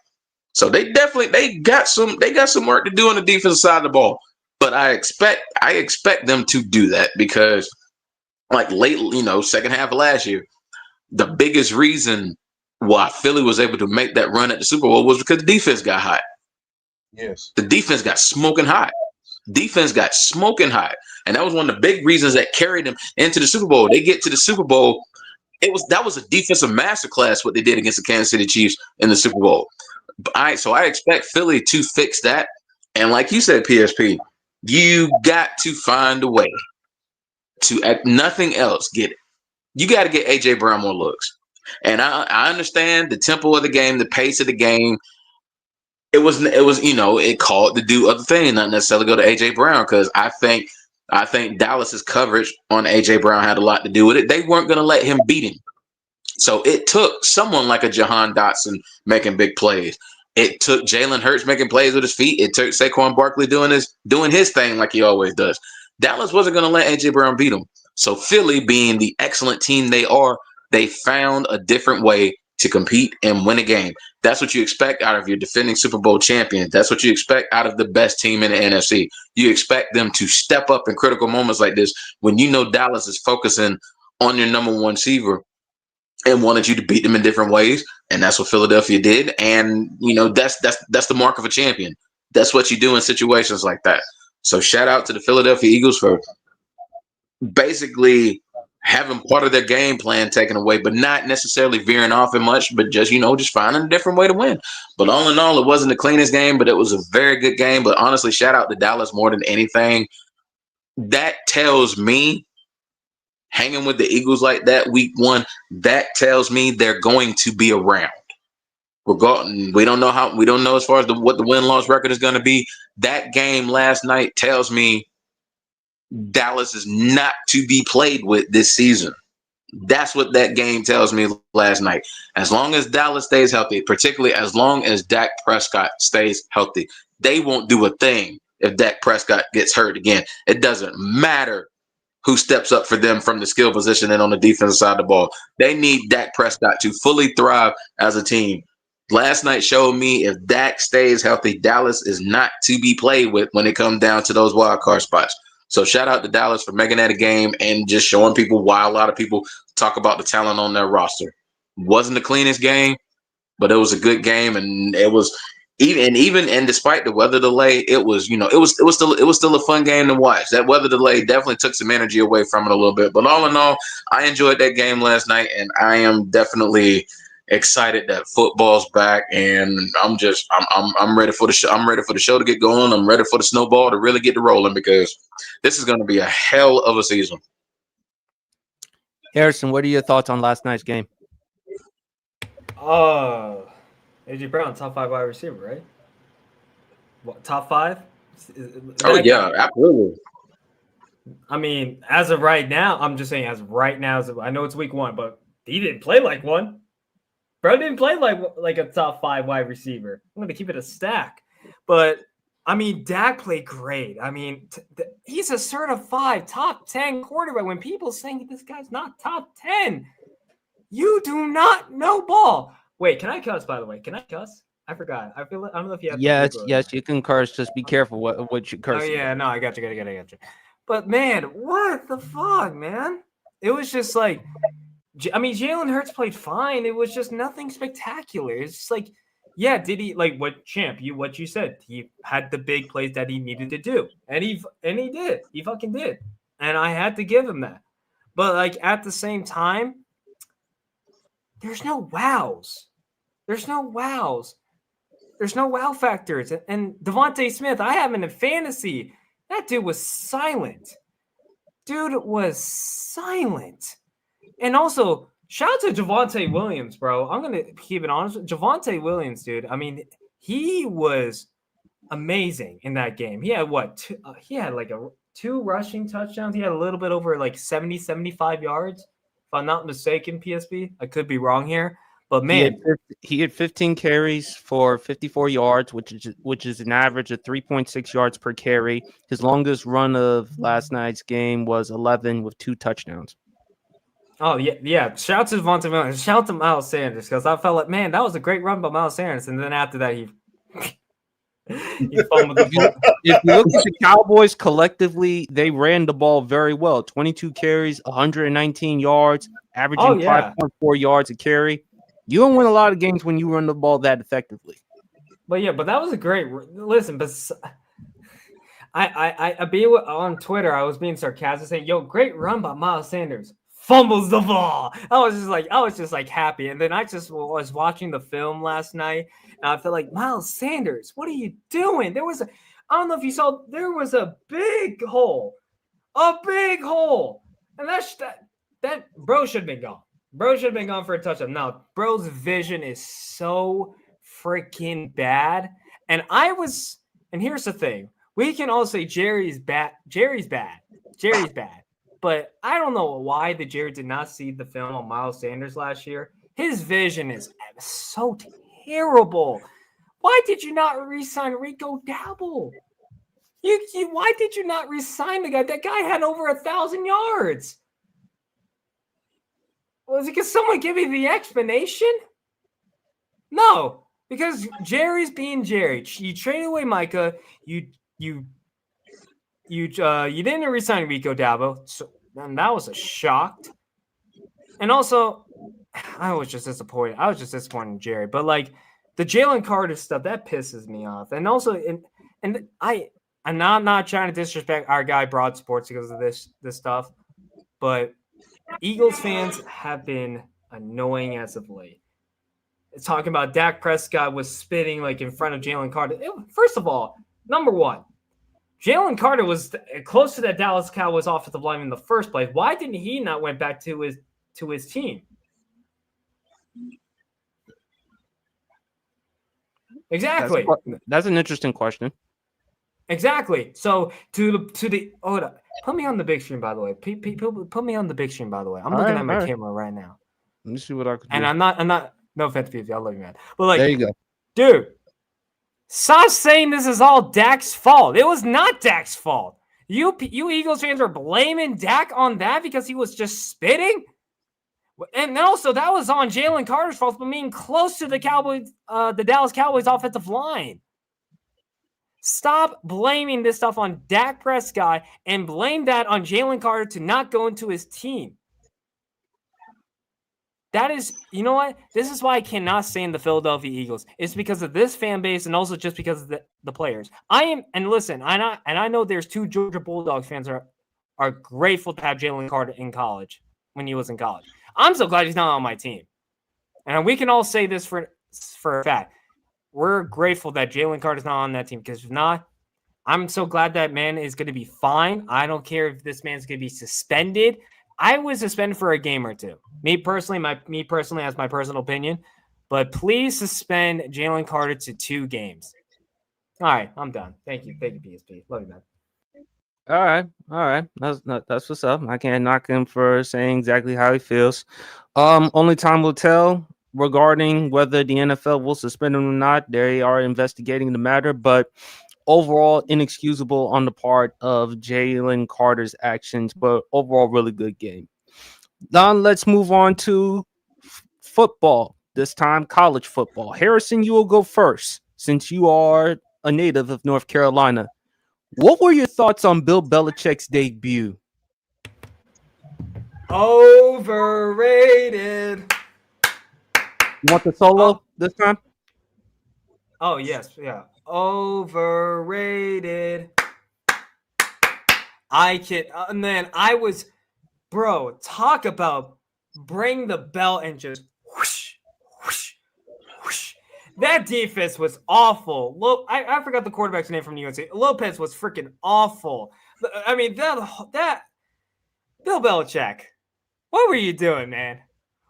So they got some work to do on the defensive side of the ball. But I expect them to do that because like late, second half of last year, the biggest reason why Philly was able to make that run at the Super Bowl was because the defense got hot. Yes. The defense got smoking hot. And that was one of the big reasons that carried them into the Super Bowl. They get to the Super Bowl. That was a defensive masterclass what they did against the Kansas City Chiefs in the Super Bowl. So I expect Philly to fix that. And like you said, PSP, you got to find a way to, at nothing else, get it. You got to get AJ Brown more looks. And I understand the tempo of the game, the pace of the game. It called to do other things, not necessarily go to AJ Brown, because I think Dallas's coverage on AJ Brown had a lot to do with it. They weren't going to let him beat him. So it took someone like a Jahan Dotson making big plays. It took Jalen Hurts making plays with his feet. It took Saquon Barkley doing his thing like he always does. Dallas wasn't going to let AJ Brown beat him. So Philly, being the excellent team they are, they found a different way to compete and win a game. That's what you expect out of your defending Super Bowl champions. That's what you expect out of the best team in the NFC. You expect them to step up in critical moments like this when you know Dallas is focusing on your number one receiver and wanted you to beat them in different ways. And that's what Philadelphia did. And, that's the mark of a champion. That's what you do in situations like that. So shout out to the Philadelphia Eagles for basically having part of their game plan taken away, but not necessarily veering off it much, but just finding a different way to win. But all in all, it wasn't the cleanest game, but it was a very good game. But honestly, shout out to Dallas more than anything. That tells me, hanging with the Eagles like that week one, that tells me they're going to be around. We don't know as far as what the win-loss record is going to be. That game last night tells me Dallas is not to be played with this season. That's what that game tells me last night. As long as Dallas stays healthy, particularly as long as Dak Prescott stays healthy, they won't do a thing if Dak Prescott gets hurt again. It doesn't matter who steps up for them from the skill position and on the defensive side of the ball. They need Dak Prescott to fully thrive as a team. Last night showed me if Dak stays healthy, Dallas is not to be played with when it comes down to those wild card spots. So shout out to Dallas for making that a game and just showing people why a lot of people talk about the talent on their roster. Wasn't the cleanest game, but it was a good game, and it was even despite the weather delay, it was still a fun game to watch. That weather delay definitely took some energy away from it a little bit. But all in all, I enjoyed that game last night, and I am definitely excited that football's back, and I'm ready for the show. I'm ready for the show to get going. I'm ready for the snowball to really get to rolling because this is going to be a hell of a season. Harrison, what are your thoughts on last night's game? AJ Brown, top 5 wide receiver, right? What, top 5? Yeah, absolutely. I mean, as of right now, I'm just saying, as of right now, I know it's week 1, but he didn't play like one. Bro didn't play like a top 5 wide receiver. I'm going to keep it a stack. But, I mean, Dak played great. I mean, he's a certified top 10 quarterback. When people saying this guy's not top 10, you do not know ball. Wait, can I cuss, by the way? Can I cuss? I forgot. I don't know if you have to. Yes, you can curse. Just be careful what you curse. Oh, yeah, no, I got you. But, man, what the fuck, man? It was just like, I mean, Jalen Hurts played fine. It was just nothing spectacular. It's just like, yeah, did he, like what you said, he had the big plays that he needed to do. And he did. He fucking did. And I had to give him that. But, like, at the same time, there's no wows. There's no wows. There's no wow factors. And Devontae Smith, I have him in fantasy. That dude was silent. And also, shout out to Javonte Williams, bro. I'm going to keep it honest. Javonte Williams, dude. I mean, he was amazing in that game. He had he had like two rushing touchdowns. He had a little bit over like 70, 75 yards. If I'm not mistaken, PSP. I could be wrong here. But man, he had 15 carries for 54 yards, which is an average of 3.6 yards per carry. His longest run of last night's game was 11 with 2 touchdowns. Oh yeah. Shout out to Devontae Williams. Shout out to Miles Sanders because I felt like, man, that was a great run by Miles Sanders. And then after that, he fumbled the ball. If you look at the Cowboys collectively, they ran the ball very well. 22 carries, 119 yards, averaging 5.4 yards a carry. You don't win a lot of games when you run the ball that effectively. But that was a great listen. But I be on Twitter. I was being sarcastic, saying, "Yo, great run by Miles Sanders." Fumbles the ball. I was just like happy. And then I just was watching the film last night, and I felt like, Miles Sanders, what are you doing? I don't know if you saw, there was a big hole, and that bro should have been gone. Bro should have been gone for a touchdown. Now, bro's vision is so freaking bad. And here's the thing. We can all say Jerry's bad. But I don't know why the Jerry did not see the film on Miles Sanders last year. His vision is so terrible. Why did you not re-sign Rico Dowdle? Why did you not re-sign the guy? That guy had over 1,000 yards. Was it because someone give me the explanation? No, because Jerry's being Jerry. You traded away Micah. You didn't re-sign Rico Dowdle, so that was a shock. And also, I was just disappointed in Jerry. But like the Jaylen Carter stuff, that pisses me off. And also, I'm not trying to disrespect our guy Broad Sports because of this stuff, but Eagles fans have been annoying as of late. It's talking about Dak Prescott was spitting like in front of Jaylen Carter. First of all, number one, Jaylen Carter was close to that Dallas Cowboys offensive line in the first place. Why didn't he not went back to his team? Exactly. That's an interesting question. Exactly. So hold up. Put me on the big screen, by the way. Put me on the big screen, by the way. I'm looking at my camera right now. Let me see what I can do. And I'm not. No offense, PSV. I love you, man. But like, there you go, dude. Stop saying this is all Dak's fault. It was not Dak's fault. You Eagles fans are blaming Dak on that because he was just spitting. And also, that was on Jaylen Carter's fault for being close to the Dallas Cowboys offensive line. Stop blaming this stuff on Dak Prescott and blame that on Jaylen Carter to not go into his team. That is, you know what? This is why I cannot stand the Philadelphia Eagles. It's because of this fan base and also just because of the players. I know there's 2 Georgia Bulldogs fans are grateful to have Jaylen Carter in college when he was in college. I'm so glad he's not on my team. And we can all say this for a fact. We're grateful that Jaylen Carter's not on that team because if not, I'm so glad that man is going to be fine. I don't care if this man's going to be suspended. I was suspended for a game or 2. Me personally, as my personal opinion. But please suspend Jaylen Carter to 2 games. All right, I'm done. Thank you, PSP. Love you, man. All right. That's what's up. I can't knock him for saying exactly how he feels. Only time will tell regarding whether the NFL will suspend him or not. They are investigating the matter, but overall inexcusable on the part of Jaylen Carter's actions, but overall really good game. Now let's move on to football. This time college football. Harrison, you will go first since you are a native of North Carolina. What were your thoughts on Bill Belichick's debut? Overrated. You want the solo this time? Oh, yes. Yeah. Overrated. Talk about bring the belt and just whoosh, whoosh, whoosh. That defense was awful. I forgot the quarterback's name from UNC. Lopez was freaking awful. I mean, that Bill Belichick, what were you doing, man?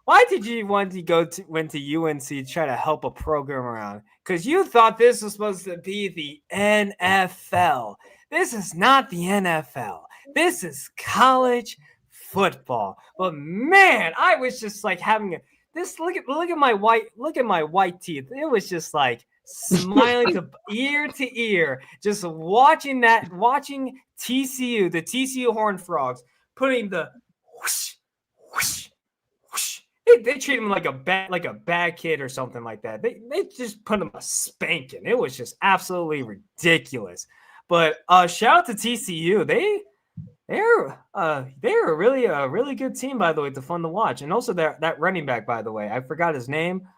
Why did you went to UNC to try to help a program around? Because you thought this was supposed to be the NFL. This is not the NFL. This is college football. But man, I was just like having this. Look at my white teeth. It was just like smiling to ear to ear, just watching TCU, the TCU Horned Frogs, putting the whoosh, whoosh, whoosh. They treat him like a bad kid or something like that. They just put him a spanking. It was just absolutely ridiculous. But shout out to TCU. They're really a really good team, by the way. It's fun to watch, and also that running back, by the way, I forgot his name,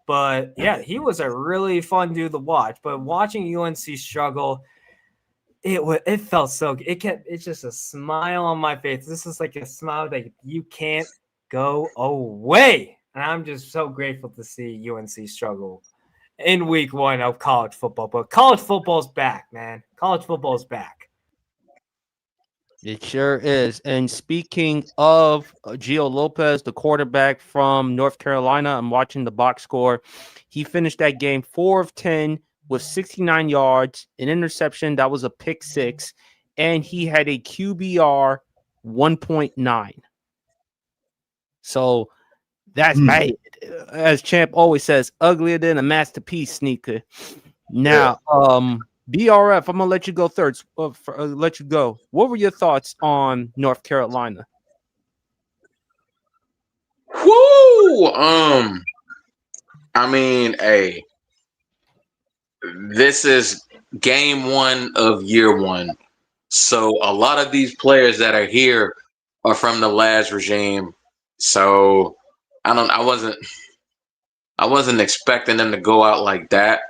but yeah, he was a really fun dude to watch. But watching UNC struggle, it felt so good. It's just a smile on my face. This is like a smile that you can't go away. And I'm just so grateful to see UNC struggle in week 1 of college football. But college football's back, man. College football's back. It sure is. And speaking of Gio Lopez, the quarterback from North Carolina, I'm watching the box score. He finished that game 4 of 10 with 69 yards, an interception. That was a pick 6. And he had a QBR 1.9. So that's bad. As Champ always says, uglier than a masterpiece sneaker. Now, BRF, I'm gonna let you go third. Let you go. What were your thoughts on North Carolina? Woo! I mean, this is game 1 of year 1. So a lot of these players that are here are from the last regime. So I wasn't expecting them to go out like that.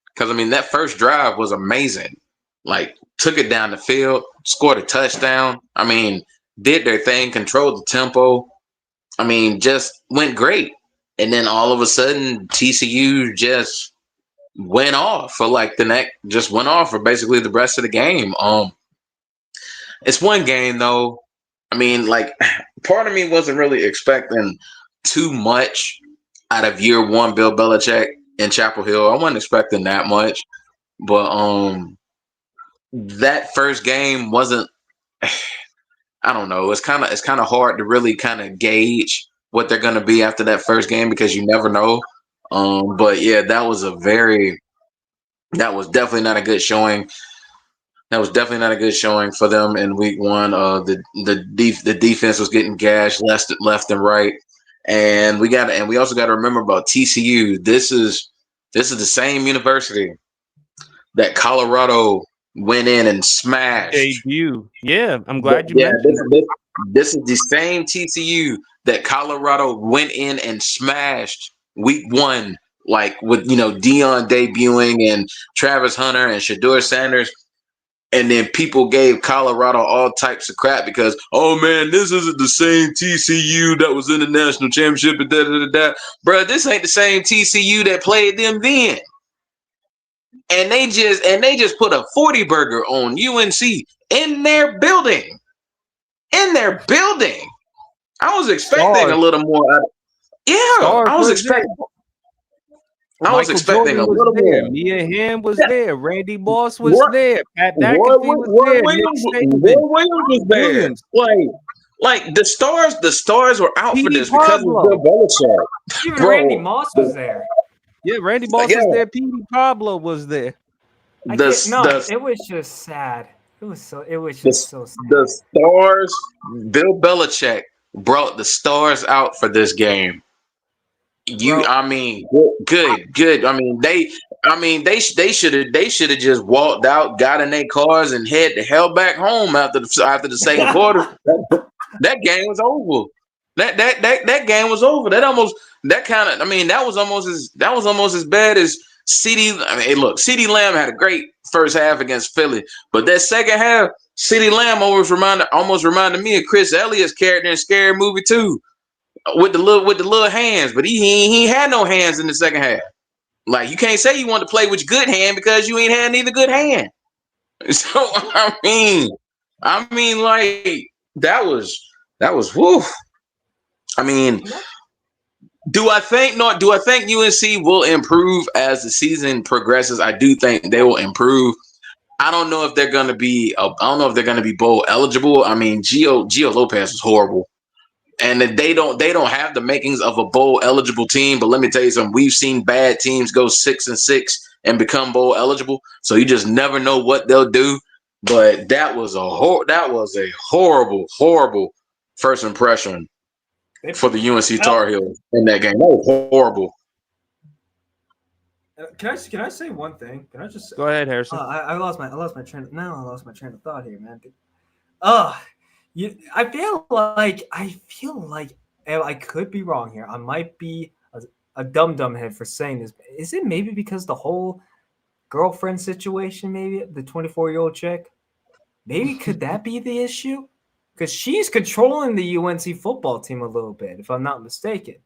Because, I mean, that first drive was amazing. Like, took it down the field, scored a touchdown. I mean, did their thing, controlled the tempo. I mean, just went great. And then all of a sudden, TCU just went off for basically the rest of the game. It's one game, though. I mean, like, part of me wasn't really expecting too much out of year 1 Bill Belichick in Chapel Hill. I wasn't expecting that much, but that first game wasn't. I don't know. It's kind of hard to really kind of gauge what they're going to be after that first game because you never know. But yeah, that was definitely not a good showing. That was definitely not a good showing for them in week 1. The defense was getting gashed left and right. And we also got to remember about TCU. This is the same university that Colorado went in and smashed. Debut. Yeah, I'm glad you mentioned. This is the same TCU that Colorado went in and smashed week 1, like with Dion debuting and Travis Hunter and Shedeur Sanders. And then people gave Colorado all types of crap because, oh man, this isn't the same TCU that was in the national championship and da. Bro, this ain't the same TCU that played them then. And they just put a 40 burger on UNC in their building. I was expecting a little more. I was expecting. I was expecting a little more. Mia Hamm was there. Randy Moss was there. Pat McAfee was there. Roy Williams was there. Like the stars were out for this because of Bill Belichick. Even Randy Moss was there. Yeah, Randy Moss was there. Petey Pablo was there. It was just sad. It was just so sad. The stars, Bill Belichick brought the stars out for this game. Good. I mean, they should have just walked out, got in their cars, and head the hell back home after the second quarter. That game was over. That game was over. That was almost as bad as CeeDee. I mean, hey, look, CeeDee Lamb had a great first half against Philly, but that second half, CeeDee Lamb almost reminded me of Chris Elliott's character in Scary Movie 2. with the little hands, but he ain't had no hands in the second half. Like, you can't say you want to play with your good hand because you ain't had neither good hand. So I mean, like that was woo. I mean, do I think UNC will improve as the season progresses? I do think they will improve. I don't know if they're going to be bowl eligible. I mean, Gio Lopez was horrible. And they don't have the makings of a bowl eligible team. But let me tell you something. We've seen bad teams go 6-6 and become bowl eligible. So you just never know what they'll do. But that was a horrible first impression for the UNC Tar Heels in that game. That was horrible. Can I say one thing? Can I just go ahead, Harrison? I lost my train. Now I lost my train of thought here, man. I feel like I could be wrong here. I might be a dumb head for saying this. Is it maybe because the whole girlfriend situation? Maybe the 24-year-old chick. Maybe could that be the issue? Because she's controlling the UNC football team a little bit, if I'm not mistaken.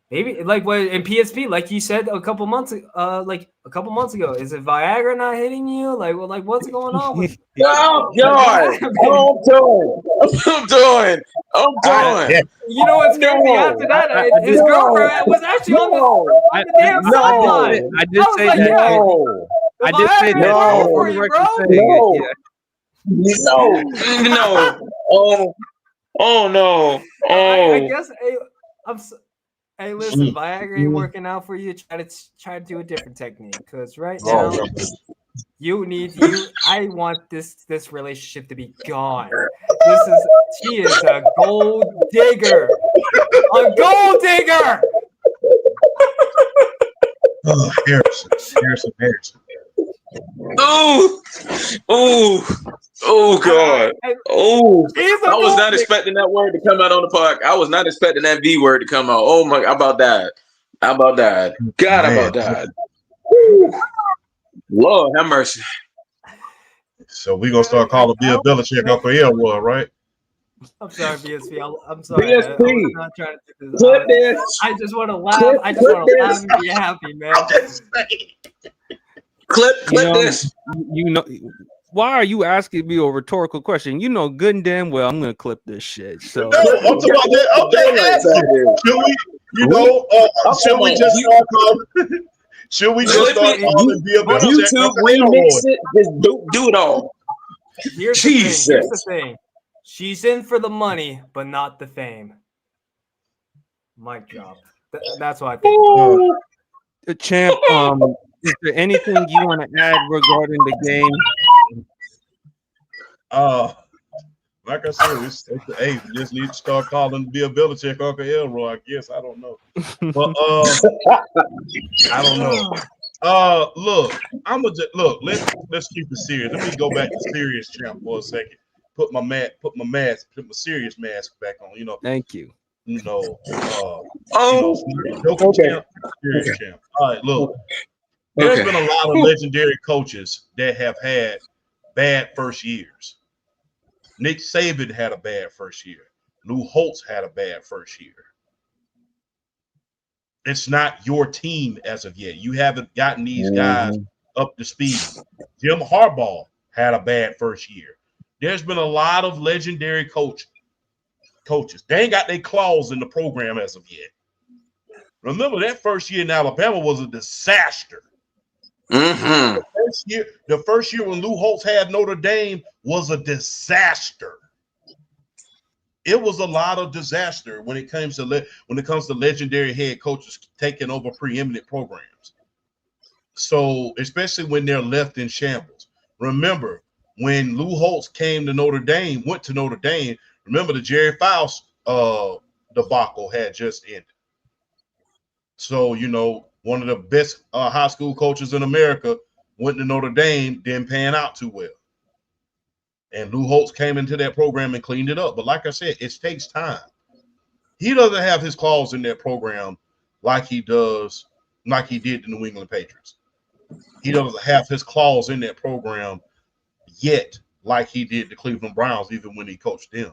Maybe like what in PSP, like you said a couple months ago, is it Viagra not hitting you? Like what's going on with Oh God! I'm doing. You know what's crazy after that? His girlfriend was actually on the damn sideline. I did say that. No. I did say that. No. For you, bro. No. Oh no. I guess hey, listen, Viagra ain't working out for you. Try to do a different technique, because right now I want this relationship to be gone. She is a gold digger. A gold digger. Oh, Harrison. Oh God. Oh, I was not digger. expecting that word to come out on the podcast. I was not expecting that V word to come out. Oh my, how about that? God, about that. Lord have mercy. So we're gonna start calling Bill Belichick Uncle Elroy, right? I'm sorry, BSP. I'm sorry. BSP. I'm not trying to do this. I just want to laugh. I just want to laugh and be happy, man. Clip this. You know, why are you asking me a rhetorical question? You know good and damn well I'm gonna clip this shit. So no, I'm talking about that. Should we just start calling? Should we just start calling Bill Belichick? YouTube remix it. Just do it all. Here's the thing. She's in for the money, but not the fame. Mic drop. That's what I think. Champ, is there anything you want to add regarding the game? Like I said, we just need to start calling Bill Belichick Uncle Elroy. I guess I don't know, but I don't know. Look. Let's keep it serious. Let me go back to serious, champ, for a second. Put my serious mask back on. You know. Thank you. No Okay. Champ. All right, look. There's been a lot of legendary coaches that have had bad first years. Nick Saban had a bad first year. Lou Holtz had a bad first year. It's not your team as of yet. You haven't gotten these guys up to speed. Jim Harbaugh had a bad first year. There's been a lot of legendary coaches. They ain't got their claws in the program as of yet. Remember, that first year in Alabama was a disaster. Mm-hmm. The first year when Lou Holtz had Notre Dame was a disaster. It was a lot of disaster when it comes to legendary head coaches taking over preeminent programs. So, especially when they're left in shambles. Remember, when Lou Holtz went to Notre Dame, remember the Jerry Faust debacle had just ended. So, one of the best high school coaches in America went to Notre Dame, didn't pan out too well. And Lou Holtz came into that program and cleaned it up. But like I said, it takes time. He doesn't have his claws in that program like he did the New England Patriots. He doesn't have his claws in that program yet like he did the Cleveland Browns, even when he coached them.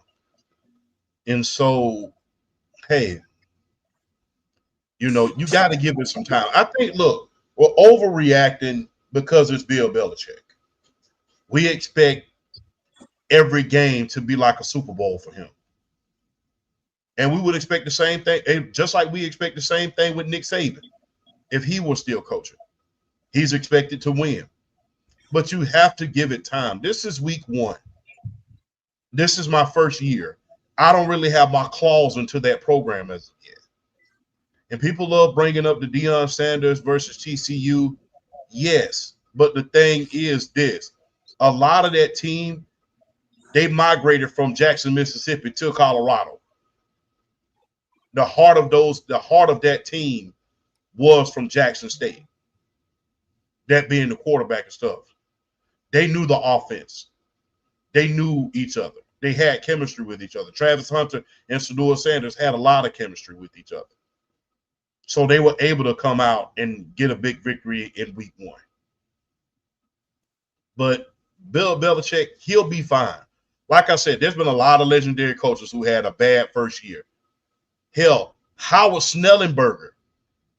And so hey, you got to give it some time. I think, look, we're overreacting because it's Bill Belichick. We expect every game to be like a Super Bowl for him. And we would expect the same thing, just like we expect the same thing with Nick Saban if he was still coaching. He's expected to win. But you have to give it time. This is week 1. This is my first year. I don't really have my claws into that program as of yet. And people love bringing up the Deion Sanders versus TCU. Yes, but the thing is this. A lot of that team, they migrated from Jackson, Mississippi to Colorado. The heart of that team was from Jackson State. That being the quarterback and stuff. They knew the offense. They knew each other. They had chemistry with each other. Travis Hunter and Shedeur Sanders had a lot of chemistry with each other. So they were able to come out and get a big victory in week 1. But Bill Belichick, he'll be fine. Like I said, there's been a lot of legendary coaches who had a bad first year. Hell, Howard Snellenberger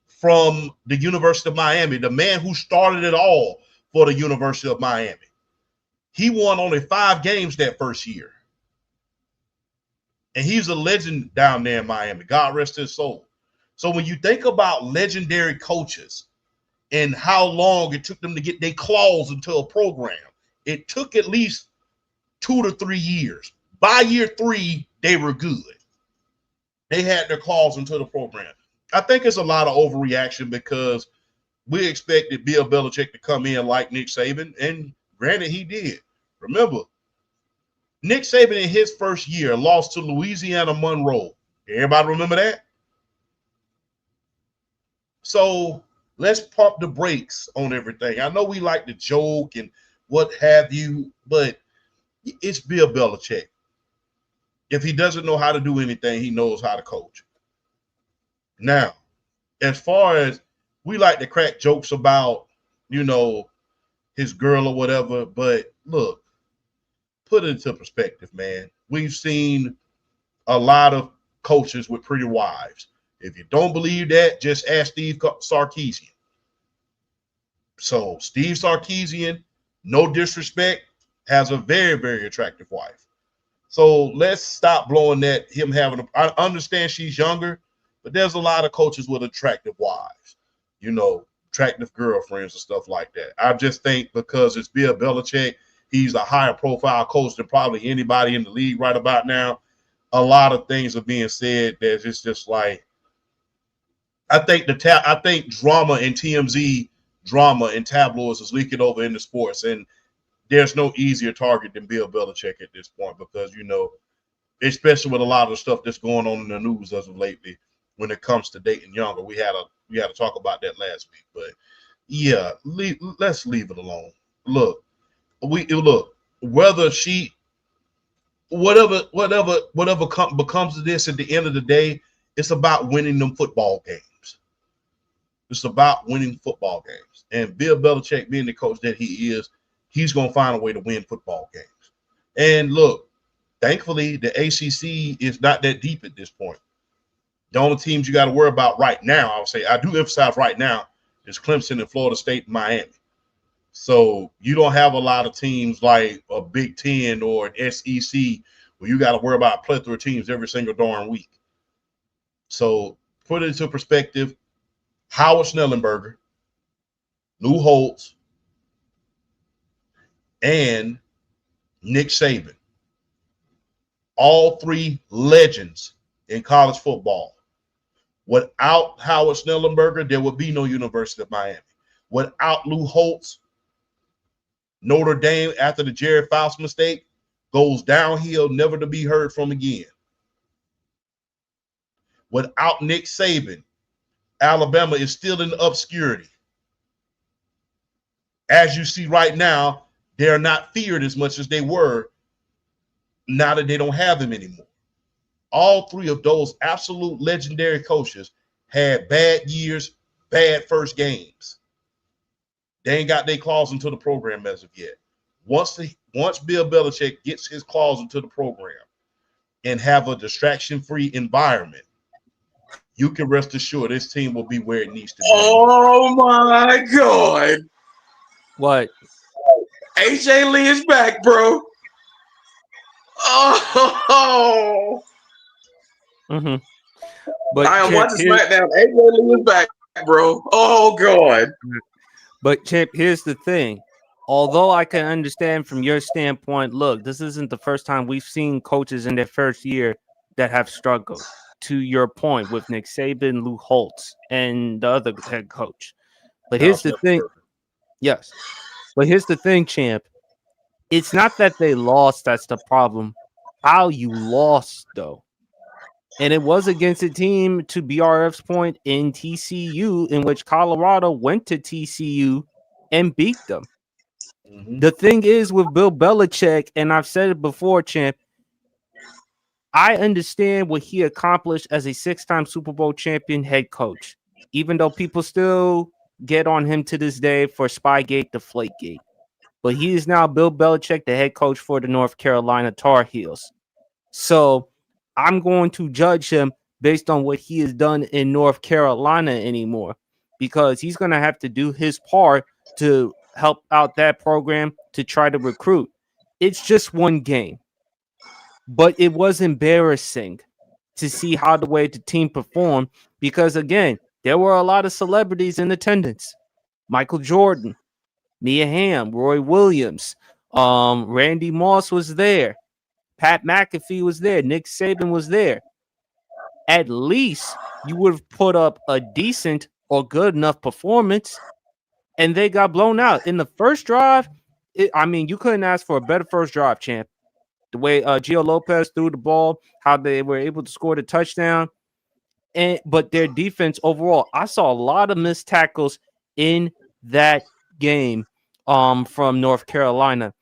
from the University of Miami, the man who started it all for the University of Miami. He won only 5 games that first year. And he's a legend down there in Miami. God rest his soul. So when you think about legendary coaches and how long it took them to get their claws into a program, it took at least 2 to 3 years. By year 3, they were good. They had their claws into the program. I think it's a lot of overreaction because we expected Bill Belichick to come in like Nick Saban, and granted, he did. Remember, Nick Saban in his first year lost to Louisiana Monroe. Everybody remember that? So let's pump the brakes on everything. I know we like to joke and what have you, but it's Bill Belichick. If he doesn't know how to do anything, he knows how to coach. Now, as far as we like to crack jokes about, his girl or whatever, but look, put it into perspective, man. We've seen a lot of coaches with pretty wives. If you don't believe that, just ask Steve Sarkisian. So Steve Sarkisian, no disrespect, has a very, very attractive wife. So let's stop blowing that him having I understand she's younger, but there's a lot of coaches with attractive wives, attractive girlfriends and stuff like that. I just think because it's Bill Belichick, he's a higher profile coach than probably anybody in the league right about now. A lot of things are being said that it's just like, I think drama and TMZ drama and tabloids is leaking over into sports, and there's no easier target than Bill Belichick at this point because, especially with a lot of the stuff that's going on in the news as of lately when it comes to dating younger. We had to talk about that last week, but yeah, let's leave it alone. Look, whether whatever becomes of this at the end of the day, it's about winning them football games. It's about winning football games. And Bill Belichick, being the coach that he is, he's going to find a way to win football games. And look, thankfully, the ACC is not that deep at this point. The only teams you got to worry about right now, I do emphasize right now, is Clemson and Florida State and Miami. So you don't have a lot of teams like a Big Ten or an SEC where you got to worry about a plethora of teams every single darn week. So put it into perspective, Howard Snellenberger, Lou Holtz, and Nick Saban. All 3 legends in college football. Without Howard Snellenberger, there would be no University of Miami. Without Lou Holtz, Notre Dame, after the Jerry Faust mistake, goes downhill, never to be heard from again. Without Nick Saban, Alabama is still in obscurity. As you see right now, they're not feared as much as they were now that they don't have them anymore. All 3 of those absolute legendary coaches had bad years, bad first games. They ain't got their claws into the program as of yet. Once Bill Belichick gets his claws into the program and have a distraction-free environment, you can rest assured this team will be where it needs to be. Oh my God. What? AJ Lee is back, bro. Oh, Mm-hmm. But I am Champ, watching SmackDown. AJ Lee is back, bro. Oh God. Champ, here's the thing. Although I can understand from your standpoint, look, this isn't the first time we've seen coaches in their first year that have struggled. To your point with Nick Saban, Lou Holtz, and the other head coach. But here's the thing. Yes. But here's the thing, Champ. It's not that they lost that's the problem. How you lost, though. And it was against a team, to BRF's point, in TCU, in which Colorado went to TCU and beat them. Mm-hmm. The thing is with Bill Belichick, and I've said it before, Champ, I understand what he accomplished as a 6-time Super Bowl champion head coach, even though people still get on him to this day for Spygate, Deflategate. But he is now Bill Belichick, the head coach for the North Carolina Tar Heels. So I'm going to judge him based on what he has done in North Carolina anymore, because he's going to have to do his part to help out that program to try to recruit. It's just one game. But it was embarrassing to see how the way the team performed because, again, there were a lot of celebrities in attendance. Michael Jordan, Mia Hamm, Roy Williams, Randy Moss was there. Pat McAfee was there. Nick Saban was there. At least you would have put up a decent or good enough performance, and they got blown out. In the first drive, you couldn't ask for a better first drive, Champ. The way Gio Lopez threw the ball, how they were able to score the touchdown, but their defense overall, I saw a lot of missed tackles in that game from North Carolina.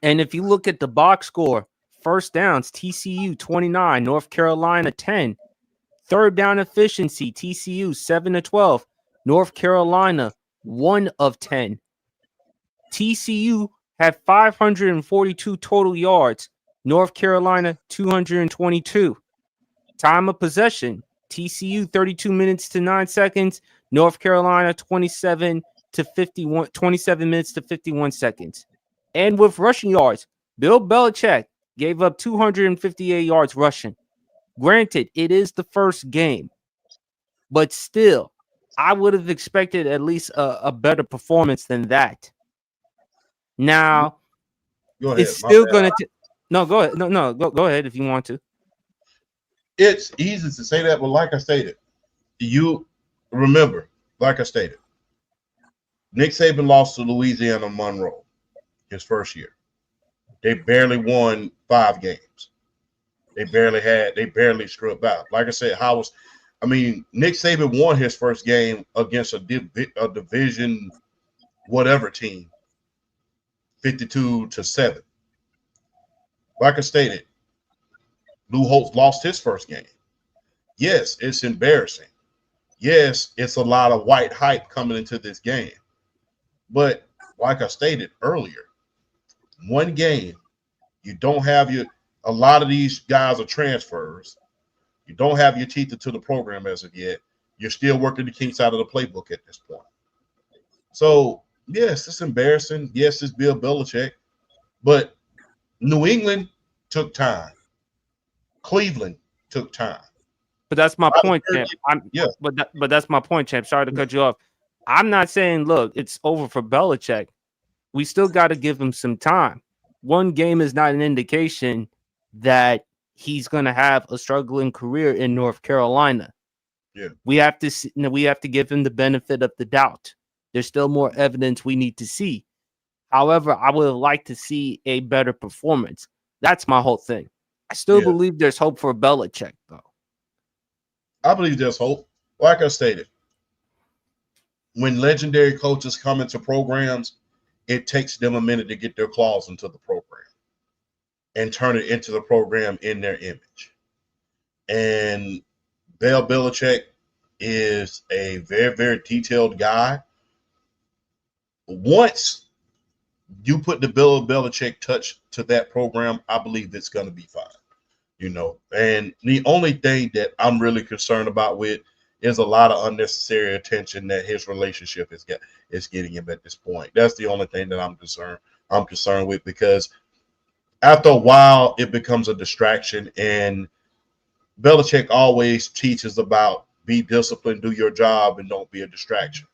And if you look at the box score, first downs, TCU 29, North Carolina 10. Third down efficiency, TCU 7-12, North Carolina 1 of 10. TCU had 542 total yards, North Carolina 222. Time of possession, TCU 32 minutes to 9 seconds, North Carolina 27 minutes to 51 seconds. And with rushing yards, Bill Belichick gave up 258 yards rushing. Granted, it is the first game, but still, I would have expected at least a better performance than that. Now, Go ahead. it's still going to. No, go ahead. No, go ahead if you want to. It's easy to say that, but like I stated, you remember, like I stated, Nick Saban lost to Louisiana Monroe his first year. They barely won 5 games. They barely screwed out. Like I said, Nick Saban won his first game against a division whatever team, 52-7. Like I stated, Lou Holtz lost his first game. Yes, it's embarrassing. Yes, it's a lot of white hype coming into this game. But like I stated earlier, one game, you don't have a lot of these guys are transfers. You don't have your teeth into the program as of yet. You're still working the kinks out of the playbook at this point. So, yes, it's embarrassing. Yes, it's Bill Belichick. But New England took time. Cleveland took time. But that's my point, Champ. Yeah. But that's my point, Champ. Sorry to cut you off. I'm not saying, look, it's over for Belichick. We still got to give him some time. One game is not an indication that he's going to have a struggling career in North Carolina. Yeah. We have to give him the benefit of the doubt. There's still more evidence we need to see. However, I would have liked to see a better performance. That's my whole thing. I still believe there's hope for Belichick, though. I believe there's hope. Like I stated, when legendary coaches come into programs, it takes them a minute to get their claws into the program and turn it into the program in their image. And Bill Belichick is a very, very detailed guy. Once you put the Bill Belichick touch to that program, I believe it's going to be fine. And the only thing that I'm really concerned about with is a lot of unnecessary attention that his relationship is getting him at this point. That's the only thing that I'm concerned with, because after a while it becomes a distraction, and Belichick always teaches about be disciplined, do your job, and don't be a distraction.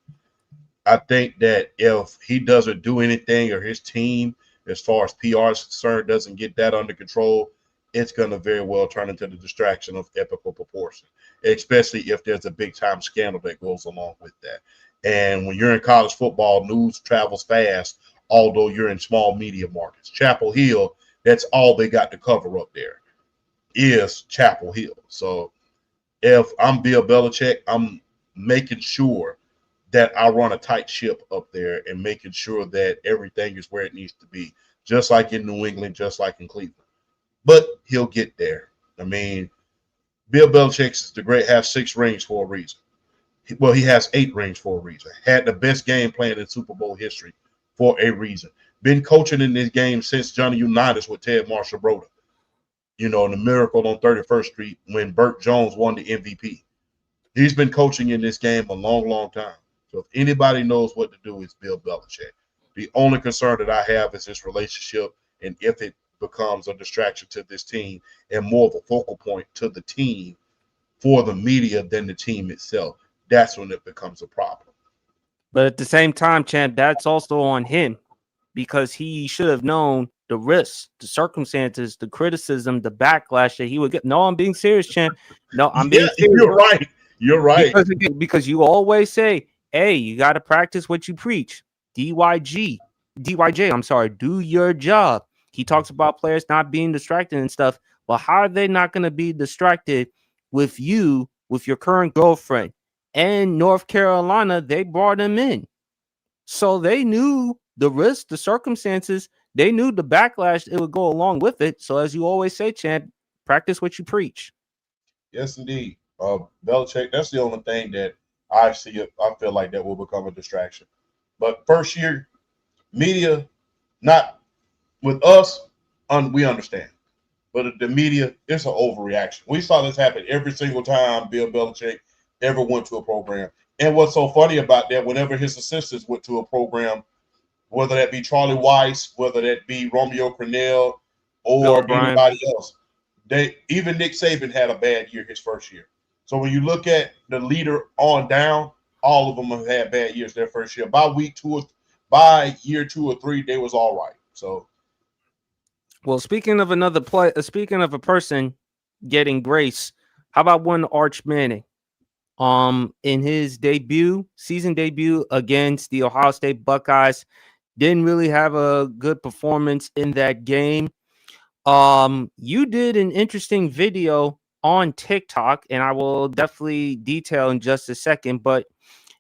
I think that if he doesn't do anything, or his team, as far as PR is concerned, doesn't get that under control, it's going to very well turn into the distraction of epical proportion, especially if there's a big time scandal that goes along with that. And when you're in college football, news travels fast, although you're in small media markets. Chapel Hill, that's all they got to cover up there is Chapel Hill. So if I'm Bill Belichick, I'm making sure that I run a tight ship up there and making sure that everything is where it needs to be, just like in New England, just like in Cleveland. But he'll get there. I mean, Bill Belichick is the great, has 6 rings for a reason. Well, he has 8 rings for a reason. Had the best game plan in Super Bowl history for a reason. Been coaching in this game since Johnny Unitas with Ted Marshall-Broda. In the Miracle on 31st Street when Burt Jones won the MVP. He's been coaching in this game a long, long time. So if anybody knows what to do, it's Bill Belichick. The only concern that I have is his relationship, and if it becomes a distraction to this team and more of a focal point to the team for the media than the team itself, that's when it becomes a problem. But at the same time, champ, that's also on him, because he should have known the risks, the circumstances, the criticism, the backlash that he would get. No, I'm being serious, champ. No, I'm being serious. You're right. You're right. Because you always say, hey, you got to practice what you preach. DYJ, I'm sorry, do your job. He talks about players not being distracted and stuff. Well, how are they not going to be distracted with you, with your current girlfriend? And North Carolina, they brought him in. So they knew the risks, the circumstances. They knew the backlash it would go along with it. So as you always say, champ, practice what you preach. Yes, indeed. Belichick, that's the only thing that I feel like that will become a distraction. But first year, media, not with us, we understand. But the media, it's an overreaction. We saw this happen every single time Bill Belichick ever went to a program. And what's so funny about that, whenever his assistants went to a program, whether that be Charlie Weiss, whether that be Romeo Crennel, or anybody else, even Nick Saban had a bad year his first year. So when you look at the leader on down, all of them have had bad years their first year. By year 2 or 3, they was all right. So, well, speaking of speaking of a person getting grace, how about one Arch Manning? In his season debut against the Ohio State Buckeyes, didn't really have a good performance in that game. You did an interesting video on TikTok, and I will definitely detail in just a second. But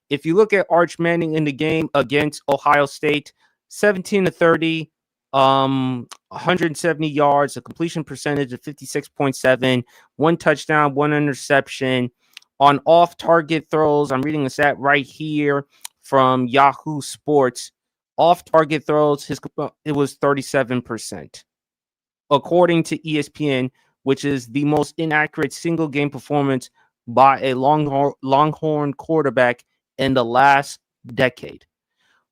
if you look at Arch Manning in the game against Ohio State, 17-30, 170 yards, a completion percentage of 56.7, 1 touchdown, 1 interception. On off-target throws, I'm reading a stat right here from Yahoo Sports. Off-target throws, it was 37%. According to ESPN, which is the most inaccurate single-game performance by a Longhorn quarterback in the last decade.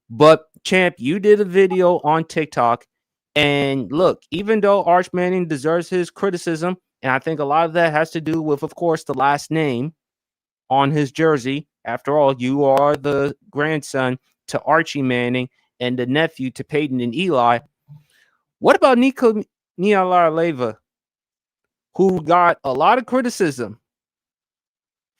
But, champ, you did a video on TikTok, and look, even though Arch Manning deserves his criticism, and I think a lot of that has to do with, of course, the last name on his jersey. After all, you are the grandson to Archie Manning and the nephew to Peyton and Eli. What about Nico Nialarleva, who got a lot of criticism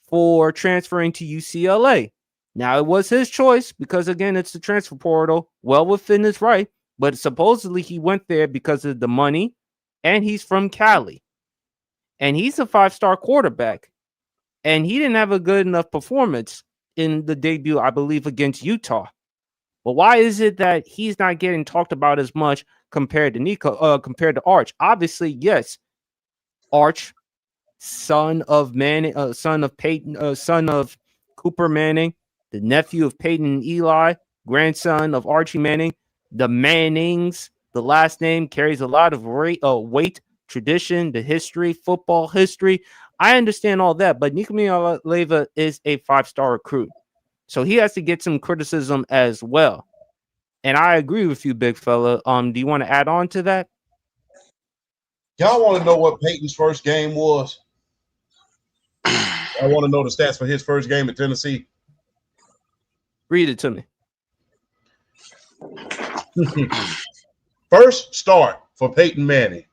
for transferring to UCLA? Now, it was his choice because, again, it's the transfer portal, well within his right, but supposedly he went there because of the money, and he's from Cali, and he's a 5-star quarterback. And he didn't have a good enough performance in the debut, I believe, against Utah. But why is it that he's not getting talked about as much compared to Arch? Obviously, yes, Arch, son of Manning, son of Peyton, son of Cooper Manning, the nephew of Peyton and Eli, grandson of Archie Manning. The Mannings, the last name carries a lot of weight tradition, the history, football history. I understand all that, but Nico Leva is a 5-star recruit. So he has to get some criticism as well. And I agree with you, big fella. Do you want to add on to that? Y'all want to know what Peyton's first game was? I want to know the stats for his first game at Tennessee. Read it to me. First start for Peyton Manning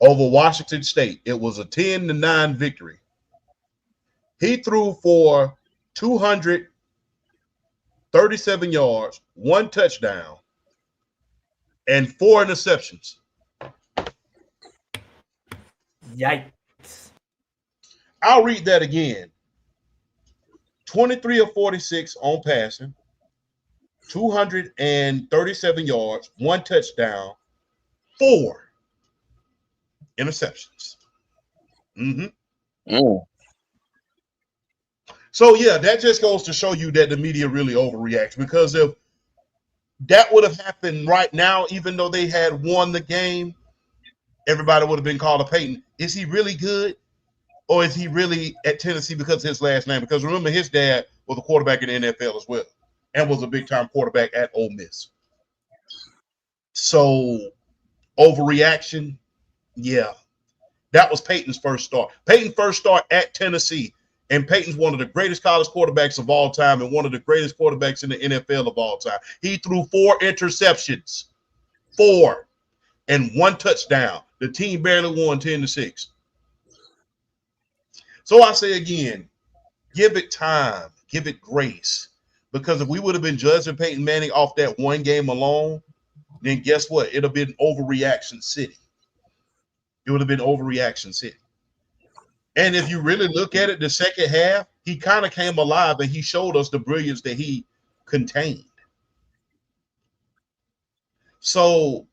over Washington State. It was a 10-9 victory. He threw for 237 yards, 1 touchdown, and 4 interceptions. Yikes. I'll read that again. 23 of 46 on passing, 237 yards, 1 touchdown, 4 interceptions. So, yeah, that just goes to show you that the media really overreacts, because if that would have happened right now, even though they had won the game, everybody would have been called a Peyton. Is he really good? Or is he really at Tennessee because of his last name? Because remember, his dad was a quarterback in the NFL as well and was a big-time quarterback at Ole Miss. So, overreaction, yeah. That was Peyton's first start. Peyton's first start at Tennessee. And Peyton's one of the greatest college quarterbacks of all time and one of the greatest quarterbacks in the NFL of all time. He threw 4 interceptions. 4. And 1 touchdown. The team barely won 10-6. So I say again, give it time, give it grace. Because if we would have been judging Peyton Manning off that one game alone, then guess what? It would have been overreaction city. It would have been overreaction city. And if you really look at it, the second half, he kind of came alive and he showed us the brilliance that he contained. So,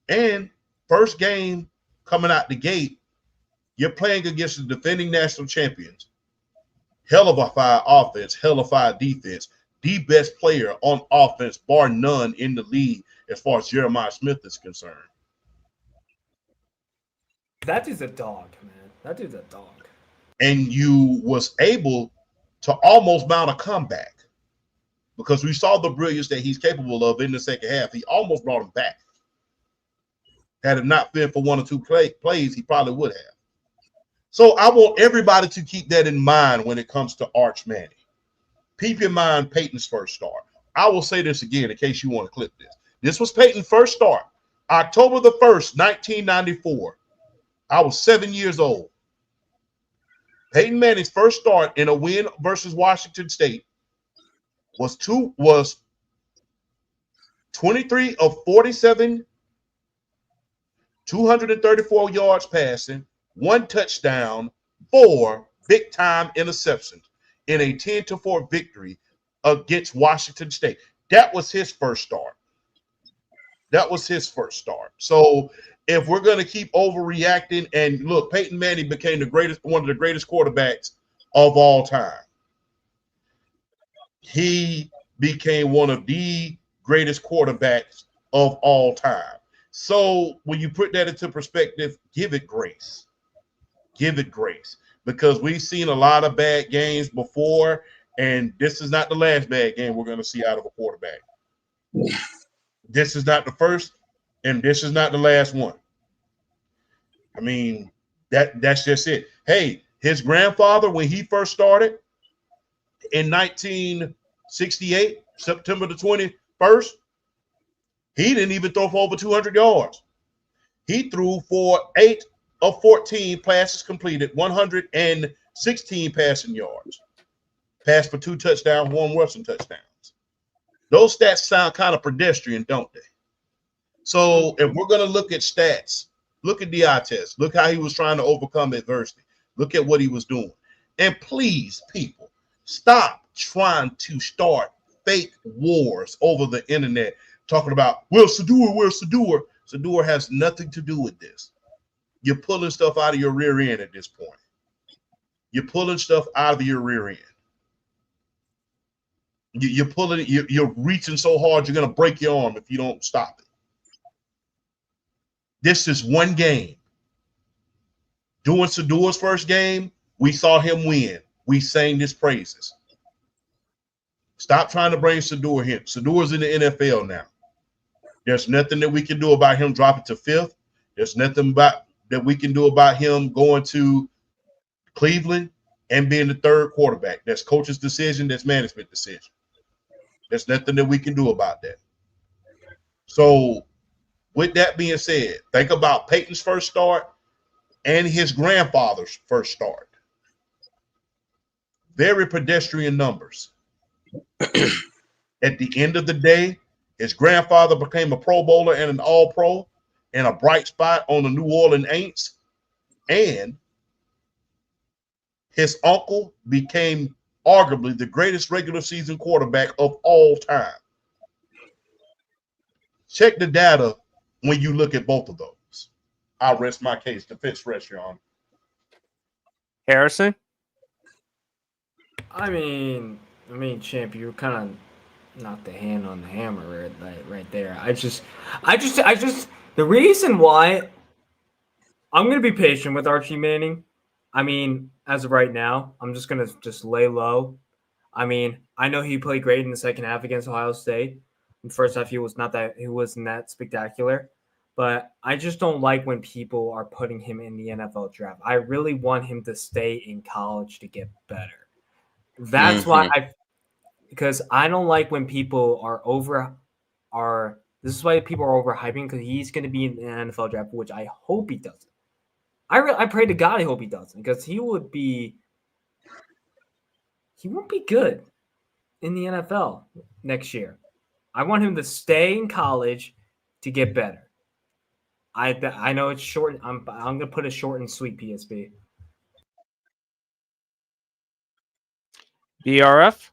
and first game coming out the gate, you're playing against the defending national champions. Hell of a fire offense, hell of a fire defense. The best player on offense, bar none, in the league as far as Jeremiah Smith is concerned. That dude's a dog, man. That dude's a dog. And you was able to almost mount a comeback because we saw the brilliance that he's capable of in the second half. He almost brought him back. Had it not been for 1 or 2 plays, he probably would have. So I want everybody to keep that in mind when it comes to Arch Manning. Keep in mind Peyton's first start. I will say this again in case you want to clip this. This was Peyton's first start, October the 1st, 1994. I was 7 years old. Peyton Manning's first start in a win versus Washington State was 23 of 47, 234 yards passing, 1 touchdown, 4 big-time interceptions in a 10-4 victory against Washington State. That was his first start. That was his first start. So if we're going to keep overreacting, and look, Peyton Manning became one of the greatest quarterbacks of all time. He became one of the greatest quarterbacks of all time. So when you put that into perspective, give it grace. Give it grace, because we've seen a lot of bad games before, and this is not the last bad game we're going to see out of a quarterback. This is not the first, and this is not the last one. I mean, that's just it. Hey, his grandfather, when he first started in 1968, September the 21st, he didn't even throw for over 200 yards. He threw for 8 of 14 passes completed, 116 passing yards. Passed for 2 touchdowns, 1 rushing touchdowns. Those stats sound kind of pedestrian, don't they? So if we're going to look at stats, look at the eye test. Look how he was trying to overcome adversity. Look at what he was doing. And please, people, stop trying to start fake wars over the internet, talking about, where's Sador, where's Sador? Sador has nothing to do with this. You're pulling stuff out of your rear end at this point. You're pulling stuff out of your rear end. You're pulling it. You're reaching so hard, you're going to break your arm if you don't stop it. This is one game. Doing Sador's first game, we saw him win. We sang his praises. Stop trying to bring Sador here. Sador's in the NFL now. There's nothing that we can do about him dropping to 5th. There's nothing that we can do about him going to Cleveland and being the 3rd quarterback. That's coach's decision. That's management decision. There's nothing that we can do about that. So with that being said, think about Peyton's first start and his grandfather's first start. Very pedestrian numbers. At the end of the day, his grandfather became a Pro Bowler and an All-Pro and a bright spot on the New Orleans Saints. And his uncle became arguably the greatest regular season quarterback of all time. Check the data when you look at both of those. I'll rest my case. Defense rest, Your Honor. Harrison? I mean, champ, you kind of knocked the hand on the hammer right there. I just, the reason why I'm going to be patient with Archie Manning. I mean, as of right now, I'm just going to just lay low. I mean, I know he played great in the second half against Ohio State. In the first half, he wasn't that spectacular. But I just don't like when people are putting him in the NFL draft. I really want him to stay in college to get better. That's why because I don't like when people this is why people are overhyping, because he's going to be in the NFL draft, which I hope he doesn't. I pray to God I hope he doesn't, because he won't be good in the NFL next year. I want him to stay in college to get better. I know it's short. I'm going to put a short and sweet PSP. BRF?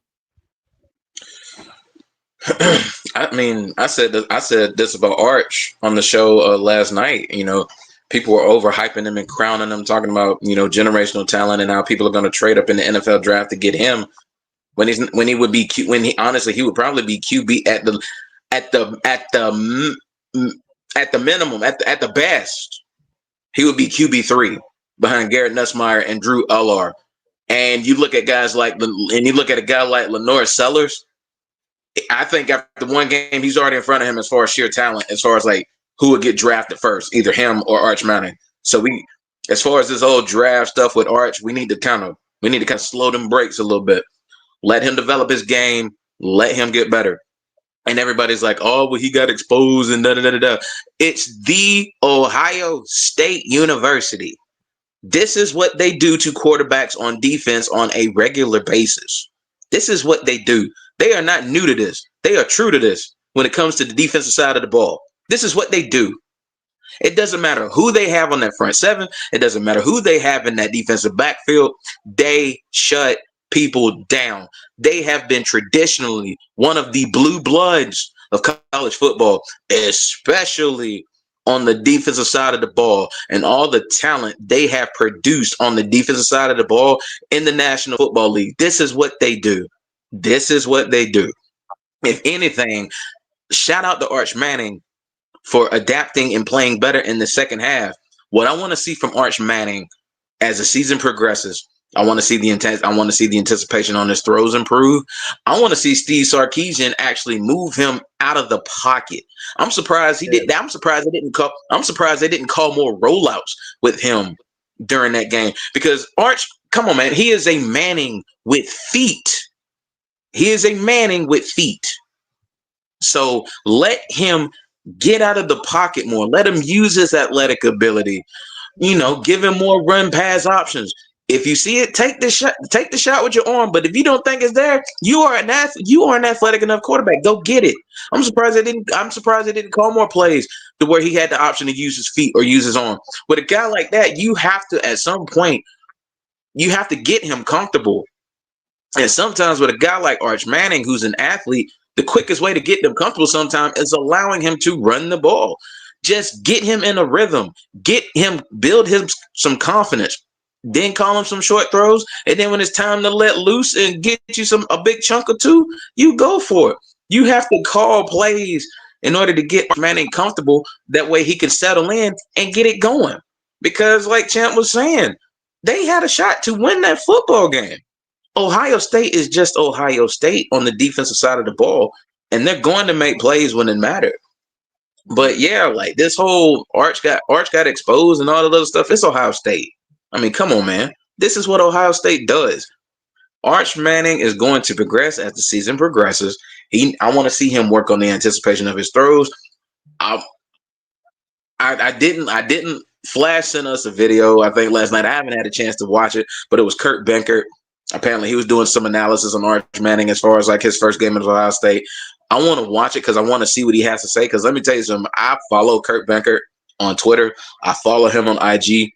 I mean, I said this about Arch on the show last night. You know, people were overhyping him and crowning him, talking about, you know, generational talent and how people are going to trade up in the NFL draft to get him. When he would honestly he would probably be QB at the minimum, at the best, he would be QB3 behind Garrett Nussmeier and Drew Ullar. And you look at guys like, and you look at a guy like Lenore Sellers. I think after one game, he's already in front of him as far as sheer talent, as far as like who would get drafted first, either him or Arch Manning. So as far as this whole draft stuff with Arch, we need to kind of slow them brakes a little bit. Let him develop his game. Let him get better. And everybody's like, oh, well, he got exposed and da-da-da-da-da. It's the Ohio State University. This is what they do to quarterbacks on defense on a regular basis. This is what they do. They are not new to this. They are true to this when it comes to the defensive side of the ball. This is what they do. It doesn't matter who they have on that front seven. It doesn't matter who they have in that defensive backfield. They shut people down. They have been traditionally one of the blue bloods of college football, especially on the defensive side of the ball, and all the talent they have produced on the defensive side of the ball in the National Football League. This is what they do. This is what they do. If anything, shout out to Arch Manning for adapting and playing better in the second half. What I want to see from Arch Manning as the season progresses, I want to see the anticipation on his throws improve. I want to see Steve Sarkisian actually move him out of the pocket. I'm surprised he did that. I'm surprised they didn't call more rollouts with him during that game, because Arch, come on, man, he is a Manning with feet. He is a Manning with feet. So let him get out of the pocket more. Let him use his athletic ability. You know, give him more run pass options. If you see it, take the shot with your arm. But if you don't think it's there, you are an athletic enough quarterback. Go get it. I'm surprised they didn't call more plays to where he had the option to use his feet or use his arm. With a guy like that, you have to, at some point, you have to get him comfortable. And sometimes with a guy like Arch Manning, who's an athlete, the quickest way to get them comfortable sometimes is allowing him to run the ball. Just get him in a rhythm. Build him some confidence. Then call him some short throws. And then when it's time to let loose and get you a big chunk or two, you go for it. You have to call plays in order to get Manning comfortable. That way he can settle in and get it going. Because like Champ was saying, they had a shot to win that football game. Ohio State is just Ohio State on the defensive side of the ball, and they're going to make plays when it matters. But yeah, like this whole Arch got exposed and all that other stuff. It's Ohio State. I mean, come on, man. This is what Ohio State does. Arch Manning is going to progress as the season progresses. I want to see him work on the anticipation of his throws. I didn't Flash sent us a video, I think last night. I haven't had a chance to watch it, but it was Kurt Benkert. Apparently he was doing some analysis on Arch Manning as far as like his first game at Ohio State. I want to watch it because I want to see what he has to say. Because let me tell you something. I follow Kurt Benkert on Twitter. I follow him on IG.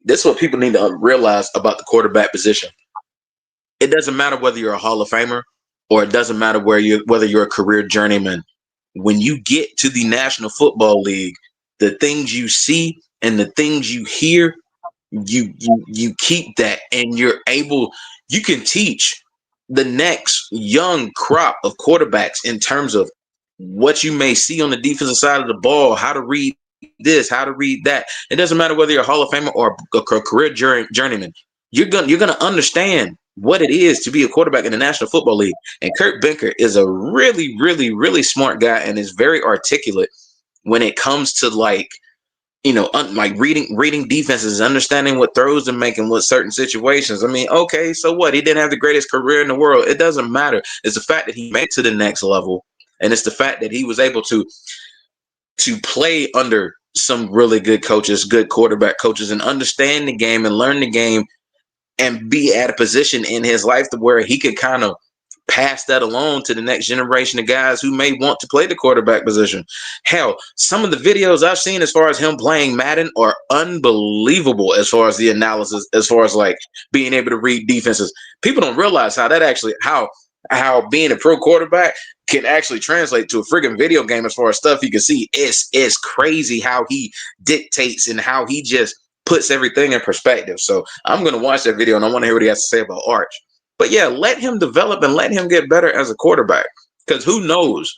This is what people need to realize about the quarterback position. It doesn't matter whether you're a Hall of Famer or it doesn't matter whether you're a career journeyman. When you get to the National Football League, the things you see and the things you hear, you keep that, and you can teach the next young crop of quarterbacks in terms of what you may see on the defensive side of the ball, how to read this, how to read that. It doesn't matter whether you're a Hall of Famer or a career journeyman. You're gonna understand what it is to be a quarterback in the National Football League. And Kurt Benkert is a really, really, really smart guy and is very articulate when it comes to like reading defenses, understanding what throws to make in what certain situations. I mean, okay, so what? He didn't have the greatest career in the world. It doesn't matter. It's the fact that he made it to the next level, and it's the fact that he was able to play under some really good coaches, good quarterback coaches, and understand the game and learn the game and be at a position in his life to where he could kind of pass that along to the next generation of guys who may want to play the quarterback position. Hell, some of the videos I've seen as far as him playing Madden are unbelievable as far as the analysis, as far as like being able to read defenses. People don't realize how that actually, how being a pro quarterback can actually translate to a friggin' video game as far as stuff you can see. It's crazy how he dictates and how he just puts everything in perspective. So I'm going to watch that video and I want to hear what he has to say about Arch. But yeah, let him develop and let him get better as a quarterback. Because who knows?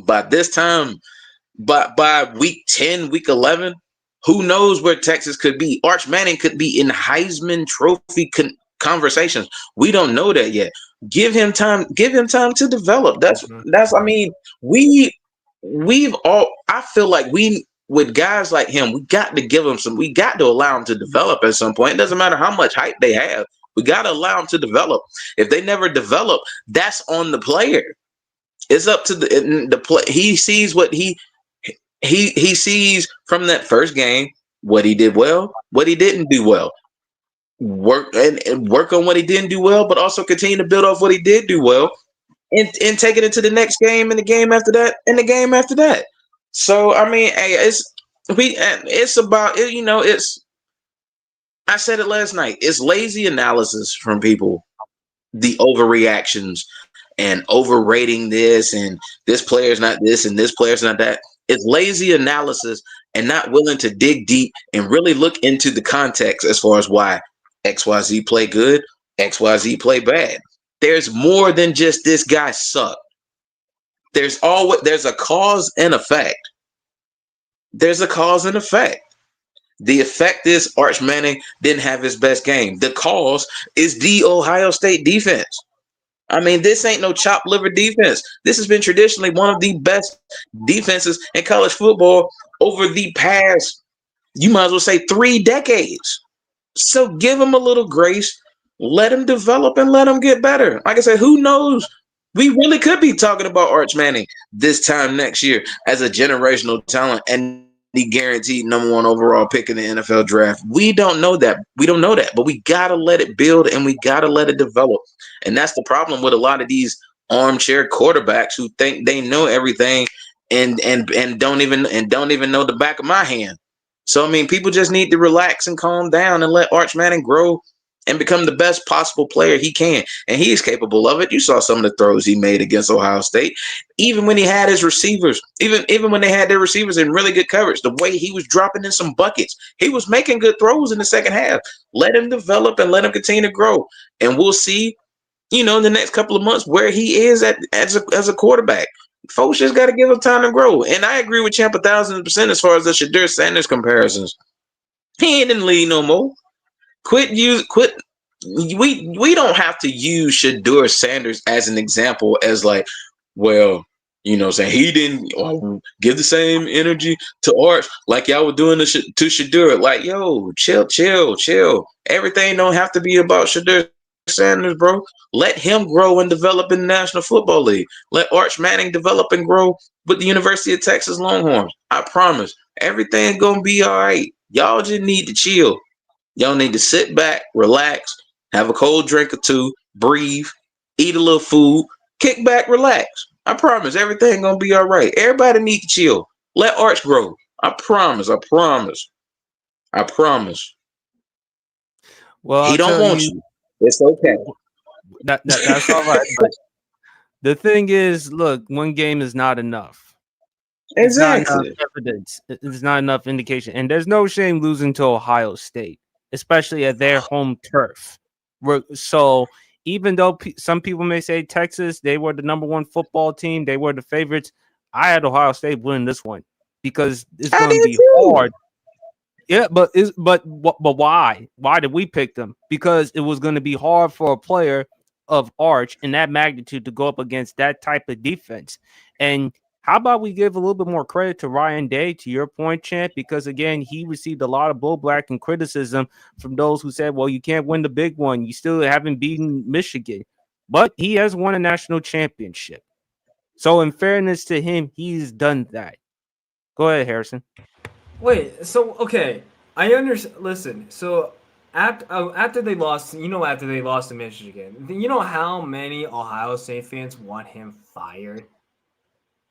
By this time, by week 10, week 11, who knows where Texas could be? Arch Manning could be in Heisman Trophy conversations. We don't know that yet. Give him time. Give him time to develop. That's. I mean, we've all. I feel like with guys like him, we got to give him some. We got to allow him to develop at some point. It doesn't matter how much hype they have. We got to allow them to develop. If they never develop, that's on the player. It's up to the play. He sees what he sees from that first game, what he did well, what he didn't do well. Work on what he didn't do well, but also continue to build off what he did do well and take it into the next game and the game after that and the game after that. So, I mean, hey, it's about, it's, I said it last night. It's lazy analysis from people, the overreactions and overrating this and this player's not this and this player's not that. It's lazy analysis and not willing to dig deep and really look into the context as far as why XYZ play good, XYZ play bad. There's more than just this guy sucked. There's a cause and effect. There's a cause and effect. The effect is Arch Manning didn't have his best game. The cause is the Ohio State defense. I mean, this ain't no chopped liver defense. This has been traditionally one of the best defenses in college football over the past, you might as well say, 3 decades. So give him a little grace, let him develop and let him get better. Like I said, who knows? We really could be talking about Arch Manning this time next year as a generational talent and the guaranteed number 1 overall pick in the NFL draft. We don't know that. But we got to let it build and we got to let it develop. And that's the problem with a lot of these armchair quarterbacks who think they know everything and don't even know the back of my hand. So, I mean, people just need to relax and calm down and let Arch Manning grow and become the best possible player he can. And he's capable of it. You saw some of the throws he made against Ohio State. Even when he had his receivers, even when they had their receivers in really good coverage, the way he was dropping in some buckets, he was making good throws in the second half. Let him develop and let him continue to grow. And we'll see, in the next couple of months where he is as a quarterback. Folks just got to give him time to grow. And I agree with Champ 1,000% as far as the Shadur Sanders comparisons. He ain't in the league no more. Quit. We don't have to use Shadur Sanders as an example as like, well, saying he didn't give the same energy to Arch like y'all were doing to Shadur. Like, yo, chill. Everything don't have to be about Shadur Sanders, bro. Let him grow and develop in the National Football League. Let Arch Manning develop and grow with the University of Texas Longhorns. I promise, everything gonna be all right. Y'all just need to chill. Y'all need to sit back, relax, have a cold drink or two, breathe, eat a little food, kick back, relax. I promise everything gonna be all right. Everybody need to chill. Let Arch grow. I promise. Well, He I'll don't tell want you, you. It's okay. that's all right. But the thing is, look, one game is not enough. It's not enough Exactly. evidence. It's not enough indication. And there's no shame losing to Ohio State, especially at their home turf. So even though some people may say Texas, they were the number one football team, they were the favorites, I had Ohio State win this one because it's I going to did be too. hard. Yeah, but why? Why did we pick them? Because it was going to be hard for a player of Arch in that magnitude to go up against that type of defense. And how about we give a little bit more credit to Ryan Day, to your point, Champ, because again, he received a lot of blowback and criticism from those who said, well, you can't win the big one. You still haven't beaten Michigan. But he has won a national championship. So in fairness to him, he's done that. Go ahead, Harrison. Wait, so okay, I understand. Listen, so after they lost, after they lost to Michigan, you know how many Ohio State fans want him fired,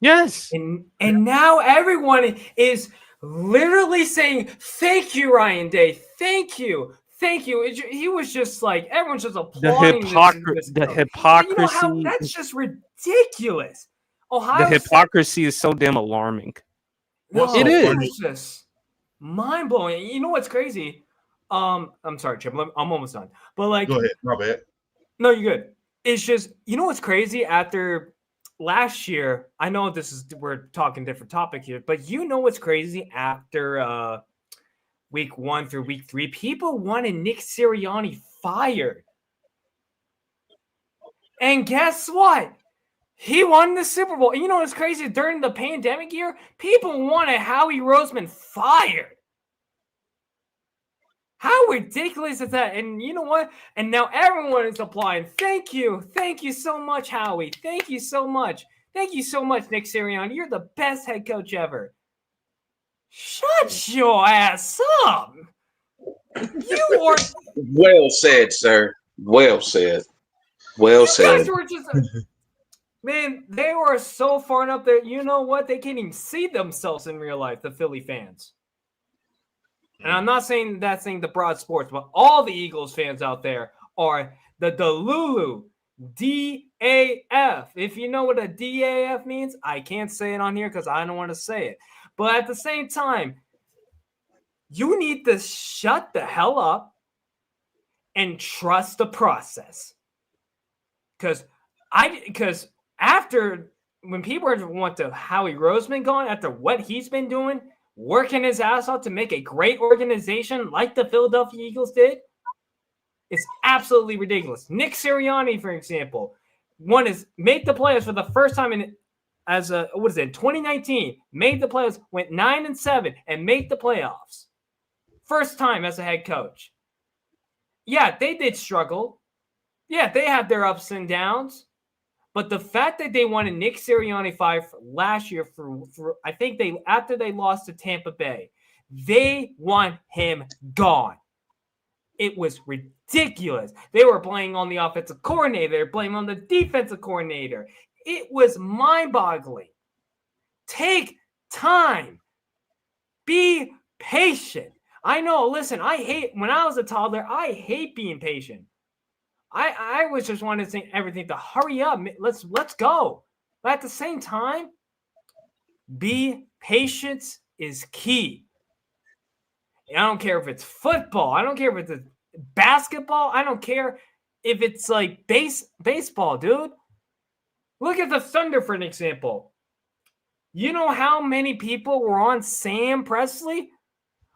Yes. and now everyone is literally saying, "Thank you, Ryan Day. Thank you." Thank you. He was just like everyone's just applauding this The coach. You know how hypocrisy, that's just ridiculous. the Ohio State. hypocrisy is so damn alarming. What's It so No, is. funny? it's just mind blowing. You know what's crazy? I'm sorry, Chip. I'm almost done. But like, Go ahead. My bad. no, you're good. It's just what's crazy after last year. I know we're talking different topic here, but what's crazy after week 1 through week 3, people wanted Nick Sirianni fired, and guess what? He won the Super Bowl. And you know what's crazy? During the pandemic year, people wanted Howie Roseman fired. How ridiculous is that? And you know what? And now everyone is applying. Thank you. Thank you so much, Howie. Thank you so much. Thank you so much, Nick Sirianni. You're the best head coach ever. Shut your ass up. You are. Well said, sir. Well said. Well You said. guys were just. Man, they were so far up there. You know what? They can't even see themselves in real life, the Philly fans. And I'm not saying the broad sports, but all the Eagles fans out there are the Delulu DAF. If you know what a DAF means, I can't say it on here because I don't want to say it. But at the same time, you need to shut the hell up and trust the process. Because after when people want to Howie Roseman gone, after what he's been doing, working his ass off to make a great organization like the Philadelphia Eagles did, it's absolutely ridiculous. Nick Sirianni, for example, made the playoffs for the first time in 2019, made the playoffs, went 9-7, and made the playoffs. First time as a head coach. Yeah, they did struggle. Yeah, they had their ups and downs. But the fact that they wanted Nick Sirianni fired last year for I think after they lost to Tampa Bay, they want him gone. It was ridiculous. They were blaming on the offensive coordinator. They were blaming on the defensive coordinator. It was mind-boggling. Take time. Be patient. I know, listen, when I was a toddler, I hate being patient. I was just wanting to say everything to hurry up. Let's go. But at the same time, patience is key. I don't care if it's football. I don't care if it's basketball. I don't care if it's like baseball, dude. Look at the Thunder for an example. You know how many people were on Sam Pressly?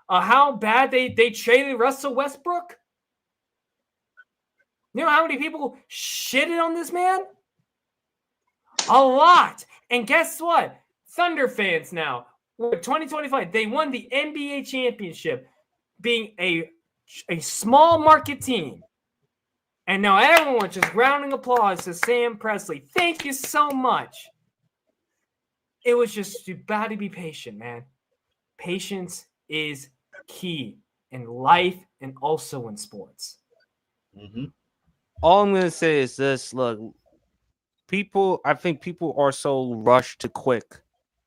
How bad they traded Russell Westbrook? You know how many people shitted on this man? A lot. And guess what? Thunder fans now, 2025, they won the NBA championship, being a small market team. And now everyone's just rounding applause to Sam Pressly. Thank you so much. It was just, you gotta be patient, man. Patience is key in life and also in sports. Mm-hmm. All I'm gonna say is this: look, I think people are so rushed to quick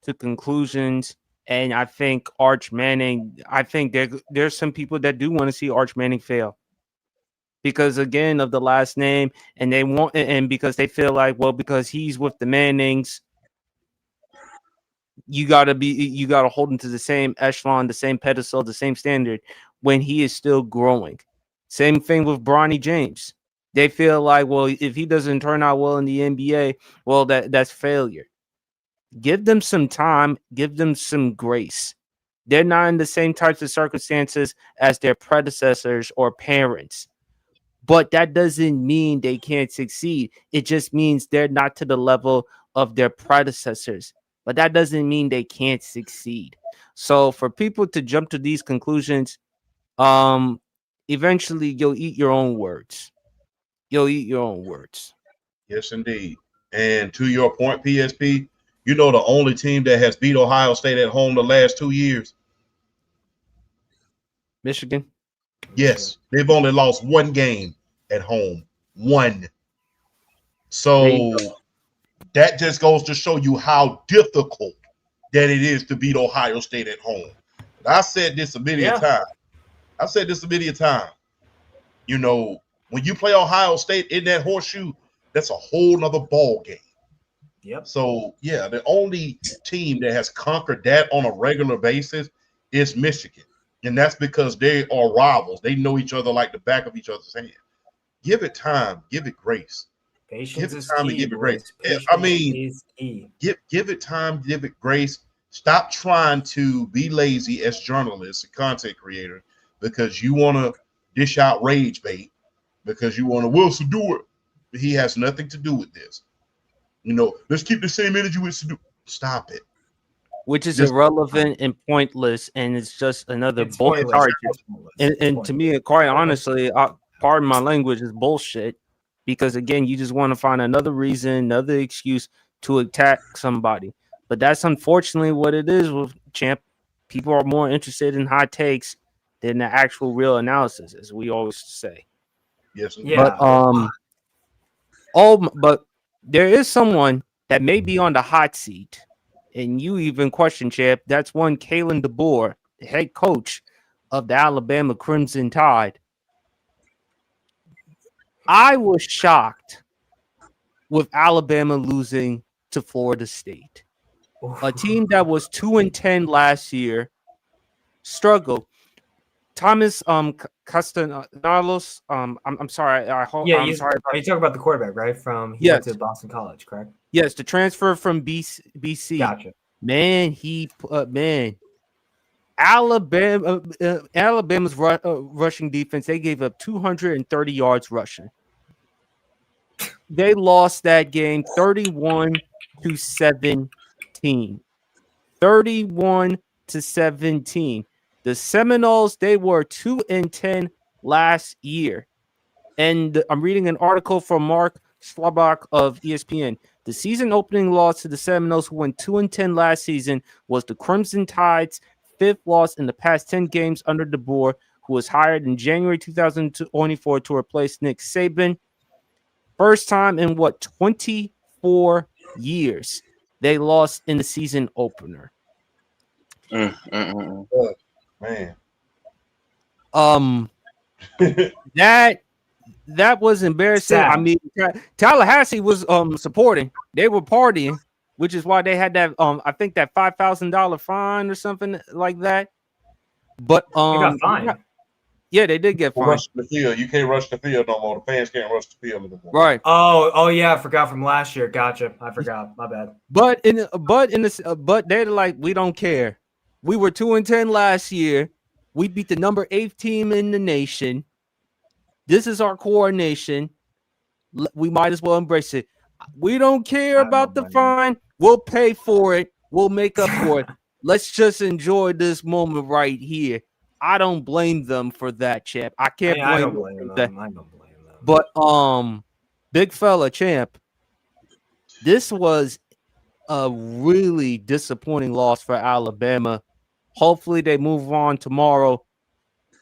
to conclusions, and I think Arch Manning. I think there's some people that do want to see Arch Manning fail because again of the last name, and they want, and because they feel like, well, because he's with the Mannings, you gotta hold him to the same echelon, the same pedestal, the same standard when he is still growing. Same thing with Bronny James. They feel like, well, if he doesn't turn out well in the NBA, well, that's failure. Give them some time, give them some grace. They're not in the same types of circumstances as their predecessors or parents. But that doesn't mean they can't succeed. It just means they're not to the level of their predecessors. But that doesn't mean they can't succeed. So for people to jump to these conclusions, eventually you'll eat your own words. You'll eat your own words. Yes, indeed. And to your point, PSP, you know the only team that has beat Ohio State at home the last 2 years? Michigan? Yes. They've only lost one game at home. One. So that just goes to show you how difficult that it is to beat Ohio State at home. And I said this a million times. You know, when you play Ohio State in that horseshoe, that's a whole nother ball game. Yep. So, yeah, the only team that has conquered that on a regular basis is Michigan. And that's because they are rivals. They know each other like the back of each other's hand. Give it time. Give it grace. Patience Give it is time key, and give it boys. grace. Patience I mean, is key. give it time, give it grace. Stop trying to be lazy as journalists and content creators because you want to dish out rage bait, because you want to Wilson do it. He has nothing to do with this. You know, let's keep the same energy with Sadu. Stop it. Which is irrelevant and pointless, and it's just another bullshit charge. And to me, quite honestly, pardon my language, is bullshit. Because again, you just want to find another reason, another excuse to attack somebody. But that's unfortunately what it is with Champ. People are more interested in hot takes than the actual real analysis, as we always say. Yes. Yeah. But there is someone that may be on the hot seat, and you even question, Champ. That's one Kalen DeBoer, the head coach of the Alabama Crimson Tide. I was shocked with Alabama losing to Florida State, a team that was 2-10 last year, struggled. Thomas Castellanos. I'm sorry. I hope. Yeah, I'm sorry. You talk about the quarterback, right? He went to Boston College, correct? Yes, the transfer from BC. Gotcha. Man, Alabama's rushing defense. They gave up 230 yards rushing. They lost that game 31-17. 31-17. The Seminoles, they were 2-10 last year. And I'm reading an article from Mark Slabach of ESPN. The season opening loss to the Seminoles, who went 2-10 last season, was the Crimson Tide's fifth loss in the past 10 games under DeBoer, who was hired in January 2024 to replace Nick Saban. First time in 24 years they lost in the season opener. Man. That was embarrassing. Sad. I mean, Tallahassee was supporting. They were partying, which is why they had that I think that $5,000 fine or something like that. But They got fined. Yeah, they did get fined. Rush the field. You can't rush the field no more. The fans can't rush the field anymore. Right. Oh yeah, I forgot from last year. Gotcha. I forgot. My bad. But they're like, we don't care. We were 2-10 last year. We beat the number 8 team in the nation. This is our coordination. We might as well embrace it. We don't care about the fine. We'll pay for it. We'll make up for it. Let's just enjoy this moment right here. I don't blame them for that, champ. I can't blame them for that. I don't blame them. But big fella, champ, this was a really disappointing loss for Alabama. Hopefully they move on tomorrow.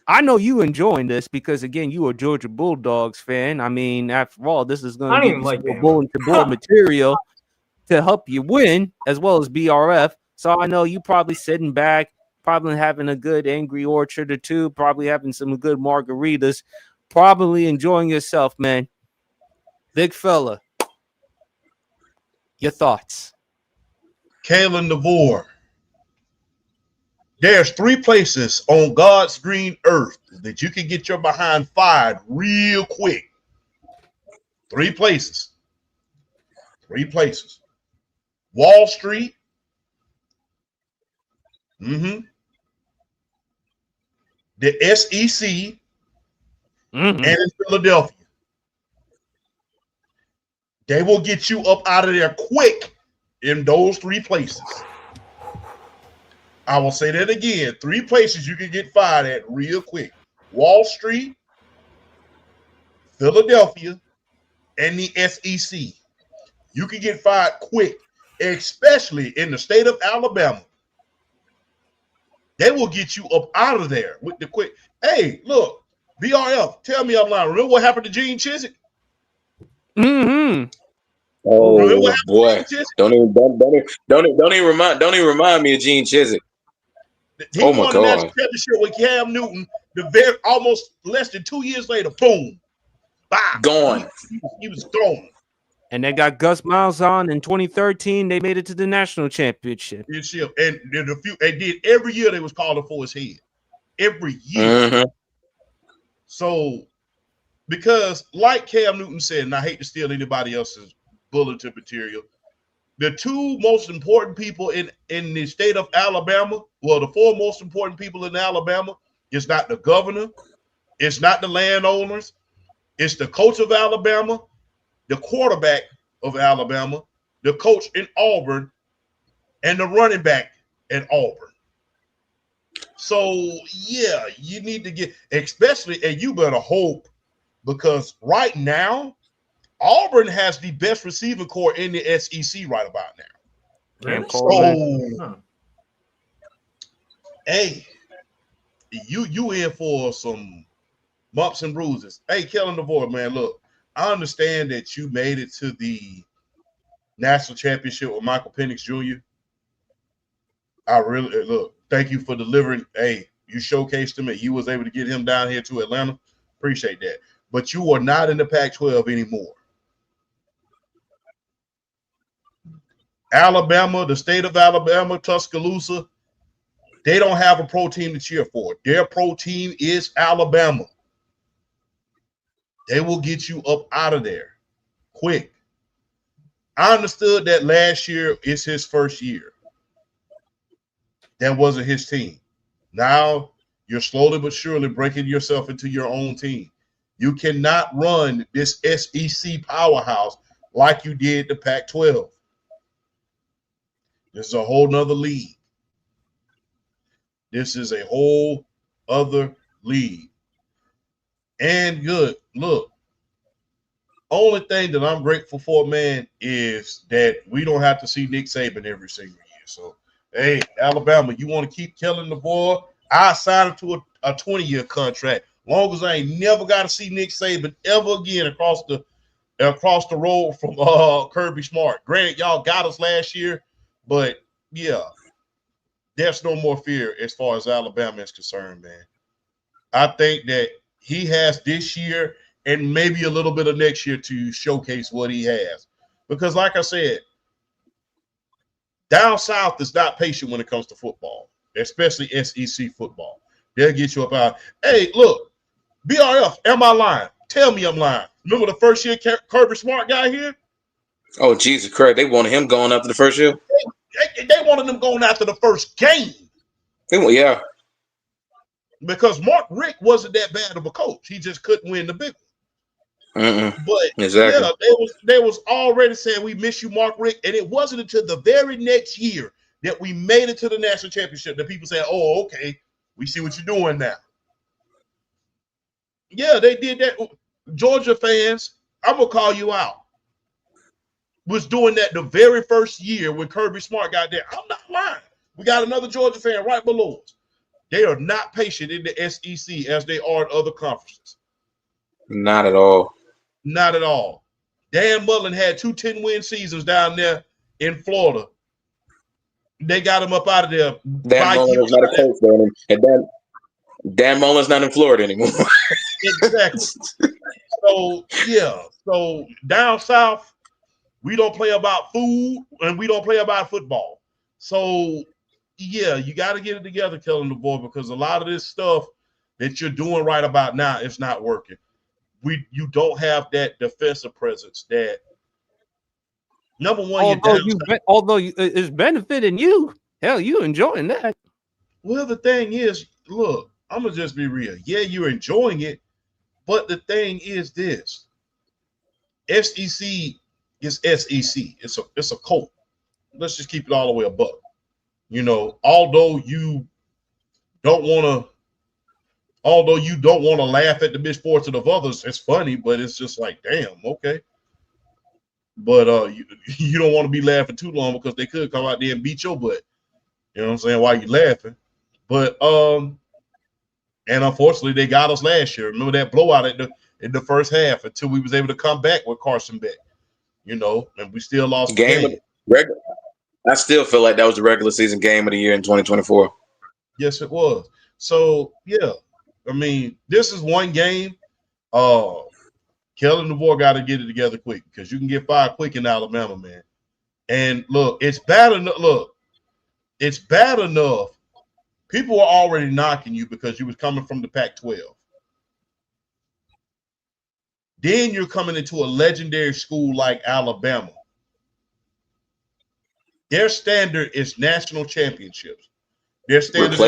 I know you enjoying this because, again, you a Georgia Bulldogs fan. I mean, after all, this is going to be like bulletin board material to help you win, as well as BRF. So I know you probably sitting back, probably having a good Angry Orchard or two, probably having some good margaritas, probably enjoying yourself, man. Big fella, your thoughts? Kalen DeVore. There's 3 places on God's green earth that you can get your behind fired real quick. 3 places. 3 places. Wall Street. The SEC. And in Philadelphia. They will get you up out of there quick in those 3 places. I will say that again. 3 places you can get fired at real quick. Wall Street, Philadelphia, and the SEC. You can get fired quick, especially in the state of Alabama. They will get you up out of there with the quick. Hey, look, BRF, tell me I'm lying. Remember what happened to Gene Chizik? Oh boy! Don't even remind me of Gene Chizik. He won the national championship with Cam Newton. Almost less than 2 years later, boom, bye, gone. He was gone. And they got Gus Miles on in 2013. They made it to the national championship. And they did every year. They was calling for his head every year. So, because like Cam Newton said, and I hate to steal anybody else's bulletin material, the 2 most important people in the state of Alabama, well, the 4 most important people in Alabama, is not the governor, it's not the landowners, it's the coach of Alabama, the quarterback of Alabama, the coach in Auburn, and the running back at Auburn. So, yeah, you need to get, especially, and you better hope, because right now, Auburn has the best receiving core in the SEC right about now. So, hey, you in for some bumps and bruises. Hey, Kellen DeVore, man, look, I understand that you made it to the national championship with Michael Penix Jr. I really, look, thank you for delivering. Hey, you showcased him and you was able to get him down here to Atlanta. Appreciate that. But you are not in the Pac-12 anymore. Alabama, the state of Alabama, Tuscaloosa, they don't have a pro team to cheer for. Their pro team is Alabama. They will get you up out of there quick. I understood that last year is his first year. That wasn't his team. Now you're slowly but surely breaking yourself into your own team. You cannot run this SEC powerhouse like you did the Pac-12. This is a whole nother league. This is a whole other league. And good. Look, only thing that I'm grateful for, man, is that we don't have to see Nick Saban every single year. So, hey, Alabama, you want to keep killing the boy? I signed him to a 20-year contract. Long as I ain't never got to see Nick Saban ever again across the road from Kirby Smart. Granted, y'all got us last year, but yeah, there's no more fear as far as Alabama is concerned, man. I think that he has this year and maybe a little bit of next year to showcase what he has. Because like I said, down south is not patient when it comes to football, especially SEC football. They'll get you up out. Hey, look, BRF, am I lying? Tell me I'm lying. Remember the first year Kirby Smart got here? Oh, Jesus Christ. They wanted him going after the first year? They wanted him going after the first game. Yeah. Because Mark Richt wasn't that bad of a coach. He just couldn't win the big one. But exactly. Yeah, they was already saying we miss you, Mark Richt. And it wasn't until the very next year that we made it to the national championship that people said, oh, okay, we see what you're doing now. Yeah, they did that. Georgia fans, I'm going to call you out, was doing that the very first year when Kirby Smart got there. I'm not lying. We got another Georgia fan right below us. They are not patient in the SEC as they are in other conferences. Not at all. Not at all. Dan Mullen had 2 10-win seasons down there in Florida. They got him up out of there. Dan Mullen is not a coach there, and Dan Mullen's not in Florida anymore. Exactly. So, yeah. So, down south, we don't play about food and we don't play about football. So, yeah, you got to get it together, Kellen DeVoe, because a lot of this stuff that you're doing right about now is not working. You don't have that defensive presence that number one. Although it's benefiting you, hell, you enjoying that. Well, the thing is, look, I'm gonna just be real. Yeah, you're enjoying it, but the thing is this: SEC is SEC. It's a cult. Let's just keep it all the way above. Although you don't want to laugh at the misfortune of others, it's funny, but it's just like, damn, okay. But you don't want to be laughing too long because they could come out there and beat your butt. You know what I'm saying? Why you laughing? But and unfortunately they got us last year. Remember that blowout in the first half until we was able to come back with Carson Beck. And we still lost the game. I still feel like that was the regular season game of the year in 2024. Yes, it was. So yeah, I mean, this is one game. Kellen DeVoe got to get it together quick because you can get fired quick in Alabama, man. And look, it's bad enough. It's bad enough. People were already knocking you because you was coming from the Pac-12. Then you're coming into a legendary school like Alabama. Their standard is national championships. Their standard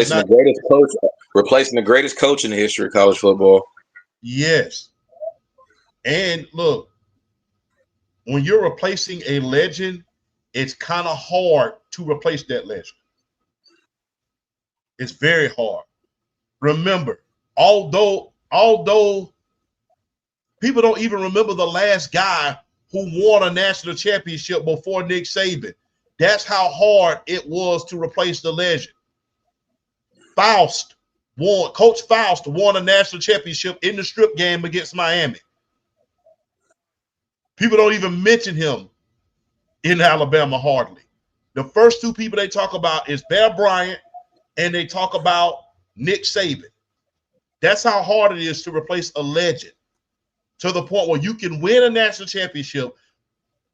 replacing the greatest coach in the history of college football. Yes. And look, when you're replacing a legend, it's kind of hard to replace that legend. It's very hard. Remember, although people don't even remember the last guy who won a national championship before Nick Saban, that's how hard it was to replace the legend. Coach Faust won a national championship in the strip game against Miami. People don't even mention him in Alabama hardly. The first 2 people they talk about is Bear Bryant and they talk about Nick Saban. That's how hard it is to replace a legend to the point where you can win a national championship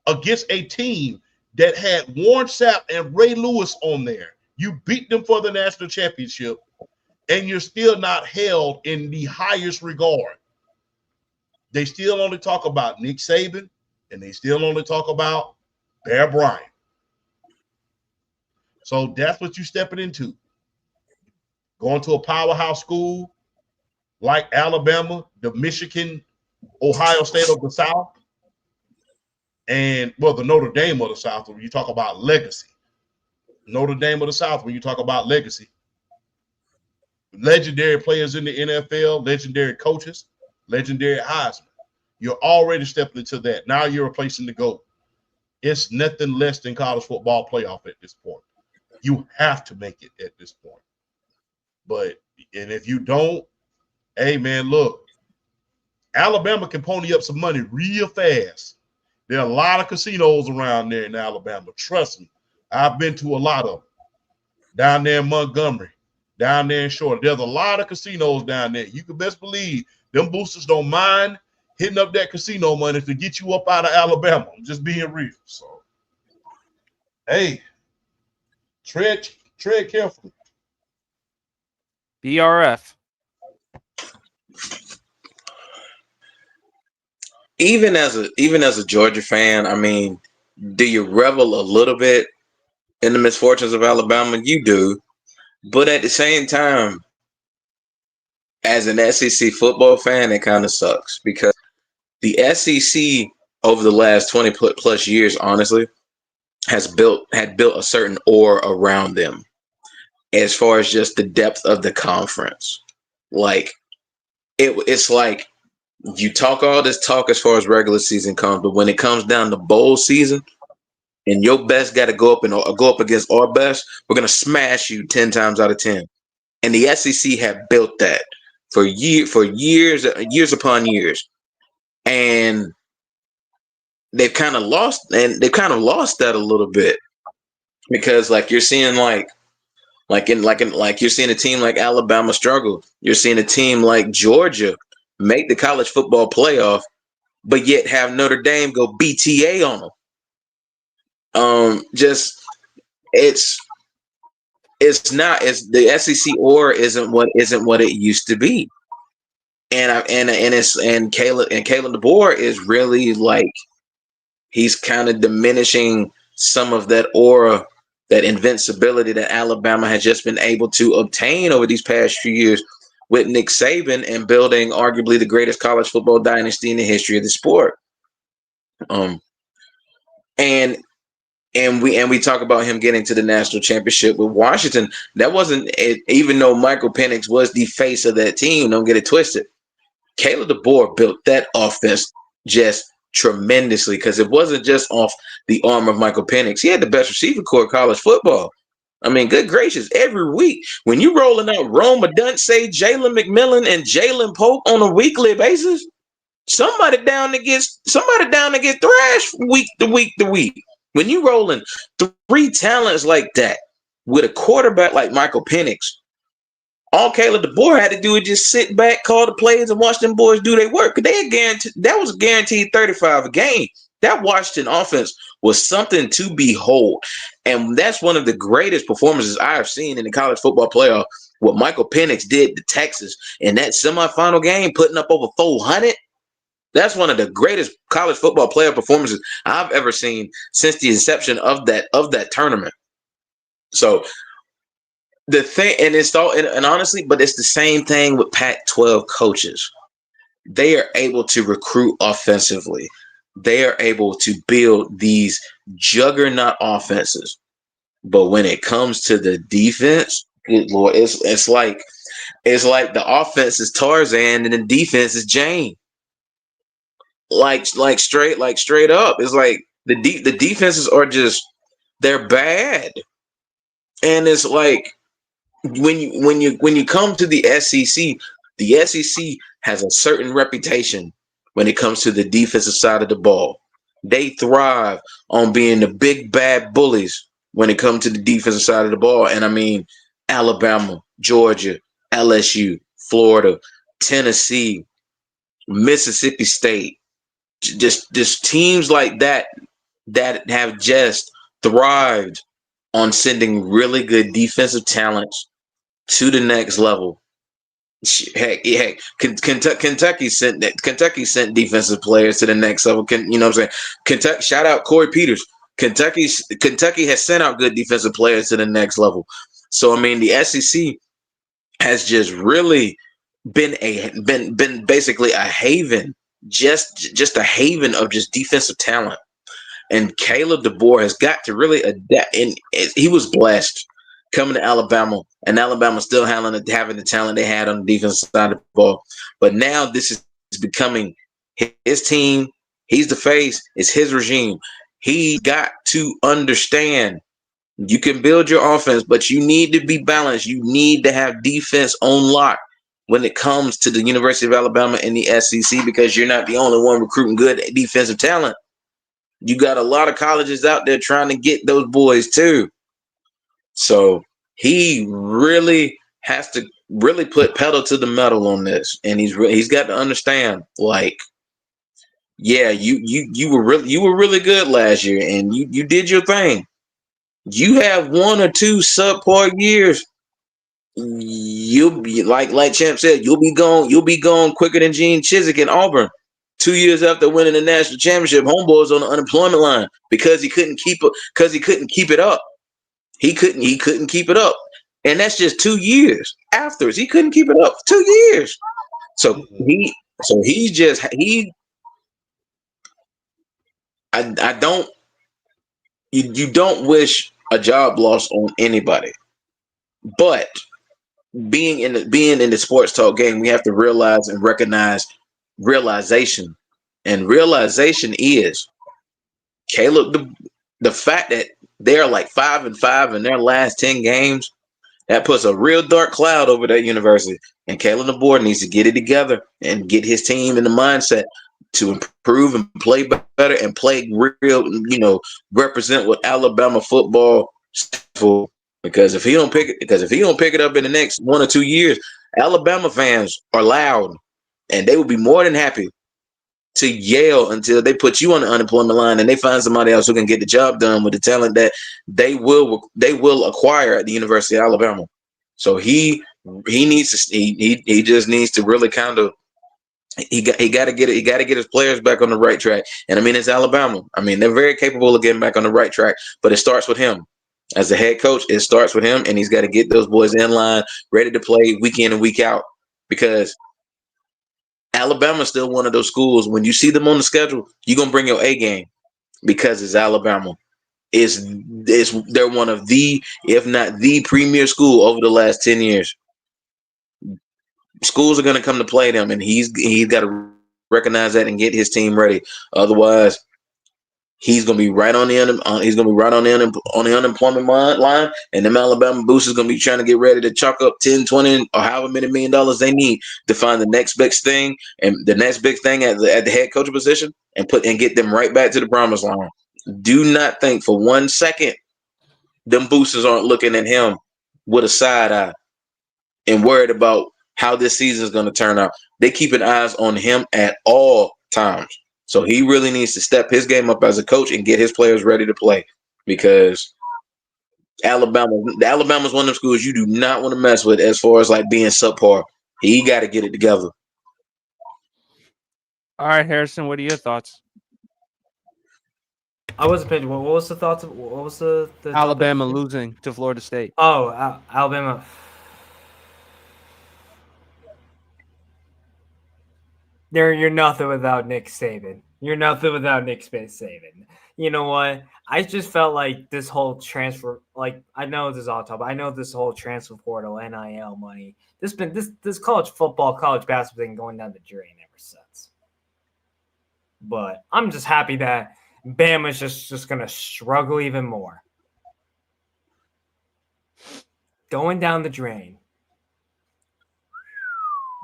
against a team that had Warren Sapp and Ray Lewis on there. You beat them for the national championship and you're still not held in the highest regard. They still only talk about Nick Saban and they still only talk about Bear Bryant. So that's what you're stepping into. Going to a powerhouse school like Alabama, the Michigan, Ohio State of the South, and, well, the Notre Dame of the South when you talk about legacy. Notre Dame of the South when you talk about legacy. Legendary players in the NFL, legendary coaches, legendary Heisman. You're already stepping into that. Now you're replacing the GOAT. It's nothing less than college football playoff at this point. You have to make it at this point. And if you don't, hey, man, look, Alabama can pony up some money real fast. There are a lot of casinos around there in Alabama. Trust me. I've been to a lot of them. Down there in Montgomery, down there in Short. There's a lot of casinos down there. You can best believe them boosters don't mind hitting up that casino money to get you up out of Alabama. I'm just being real. So, hey, tread carefully. BRF. even as a Georgia fan, I mean, do you revel a little bit in the misfortunes of Alabama? You do, but at the same time, as an SEC football fan, it kind of sucks because the SEC over the last 20 plus years, honestly, had built a certain aura around them as far as just the depth of the conference. Like it's like you talk all this talk as far as regular season comes, but when it comes down to bowl season and your best got to go up against our best, we're gonna smash you 10 times out of 10. And the SEC have built that for years upon years, and they've kind of lost that a little bit because like you're seeing you're seeing a team like Alabama struggle. You're seeing a team like Georgia make the college football playoff, but yet have Notre Dame go BTA on them. Just it's not as the SEC or isn't what it used to be. And Caleb DeBoer is really like he's kind of diminishing some of that aura, that invincibility that Alabama has just been able to obtain over these past few years with Nick Saban and building arguably the greatest college football dynasty in the history of the sport. And we talk about him getting to the national championship with Washington. That wasn't it, even though Michael Penix was the face of that team. Don't get it twisted. Caleb DeBoer built that offense just tremendously because it wasn't just off the arm of Michael Penix. He had the best receiver core of college football. I mean, good gracious, every week when you rolling out Rome Odunze, Jalen McMillan, and Jalen Pope on a weekly basis, somebody down to get thrashed week to week. When you rolling 3 talents like that with a quarterback like Michael Penix, all Caleb DeBoer had to do is just sit back, call the plays, and watch them boys do their work. They had guaranteed that was guaranteed 35 a game. That Washington offense was something to behold, and that's one of the greatest performances I have seen in the college football playoff. What Michael Penix did to Texas in that semifinal game, putting up over 400. That's one of the greatest college football playoff performances I've ever seen since the inception of that tournament. So. The thing, and honestly, but it's the same thing with Pac-12 coaches. They are able to recruit offensively. They are able to build these juggernaut offenses. But when it comes to the defense, good Lord, it's like the offense is Tarzan and the defense is Jane. Like straight up. It's like the defenses are just they're bad, and it's like. When you come to the SEC has a certain reputation when it comes to the defensive side of the ball. They thrive on being the big bad bullies when it comes to the defensive side of the ball. And I mean, Alabama, Georgia, LSU, Florida, Tennessee, Mississippi State, just teams like that have just thrived on sending really good defensive talents to the next level. Heck, Kentucky sent defensive players to the next level. You know what I'm saying? Kentucky, shout out Corey Peters. Kentucky has sent out good defensive players to the next level. So I mean, the SEC has just really been basically a haven, just a haven of just defensive talent. And Caleb DeBoer has got to really adapt. And he was blessed coming to Alabama, and Alabama still having the talent they had on the defensive side of the ball. But now this is becoming his team. He's the face. It's his regime. He got to understand you can build your offense, but you need to be balanced. You need to have defense on lock when it comes to the University of Alabama and the SEC because you're not the only one recruiting good defensive talent. You got a lot of colleges out there trying to get those boys too. So he really has to really put pedal to the metal on this, and he's got to understand, like, yeah, you were really good last year, and you did your thing. You have 1 or 2 subpar years, you'll be like Champ said, you'll be gone quicker than Gene Chizik in Auburn. 2 years after winning the national championship, homeboy was on the unemployment line because he couldn't keep it up. He couldn't keep it up. And that's just 2 years afterwards. He couldn't keep it up for 2 years. So I don't you don't wish a job loss on anybody. But being in the sports talk game, we have to realize and recognize realization. And realization is Caleb, the fact that they're like 5-5 in their last 10 games, that puts a real dark cloud over that university. And Caleb the board needs to get it together and get his team in the mindset to improve and play better and play real, represent what Alabama football stands for. Because if he don't pick it up in the next 1 or 2 years, Alabama fans are loud, and they will be more than happy to yell until they put you on the unemployment line and they find somebody else who can get the job done with the talent that they will acquire at the University of Alabama. So he just needs to really kind of he got to get his players back on the right track. And I mean, it's Alabama. I mean, they're very capable of getting back on the right track, but it starts with him. As the head coach, it starts with him, and he's got to get those boys in line, ready to play week in and week out. Because Alabama's still one of those schools, when you see them on the schedule, you're going to bring your A game because it's Alabama. They're one of the, if not the premier school over the last 10 years. Schools are going to come to play them, and he's got to recognize that and get his team ready. Otherwise, he's gonna be right on the unemployment line, and them Alabama boosters gonna be trying to get ready to chalk up 10, 20, or however many $1 million they need to find the next big thing at the head coach position and get them right back to the promised line. Do not think for 1 second them boosters aren't looking at him with a side eye and worried about how this season is gonna turn out. They keeping eyes on him at all times. So he really needs to step his game up as a coach and get his players ready to play, because Alabama's one of them schools you do not want to mess with as far as like being subpar. He got to get it together. All right, Harrison, what are your thoughts? I wasn't paying. What was the thoughts? What was the Alabama topic? losing to Florida State. Oh, Alabama. You're nothing without Nick Saban. You're nothing without Nick Saban. You know what? I just felt like this whole transfer, like I know this is all talk, but I know this whole transfer portal, NIL money. This college football, college basketball thing going down the drain ever since. But I'm just happy that Bama's just gonna struggle even more. Going down the drain.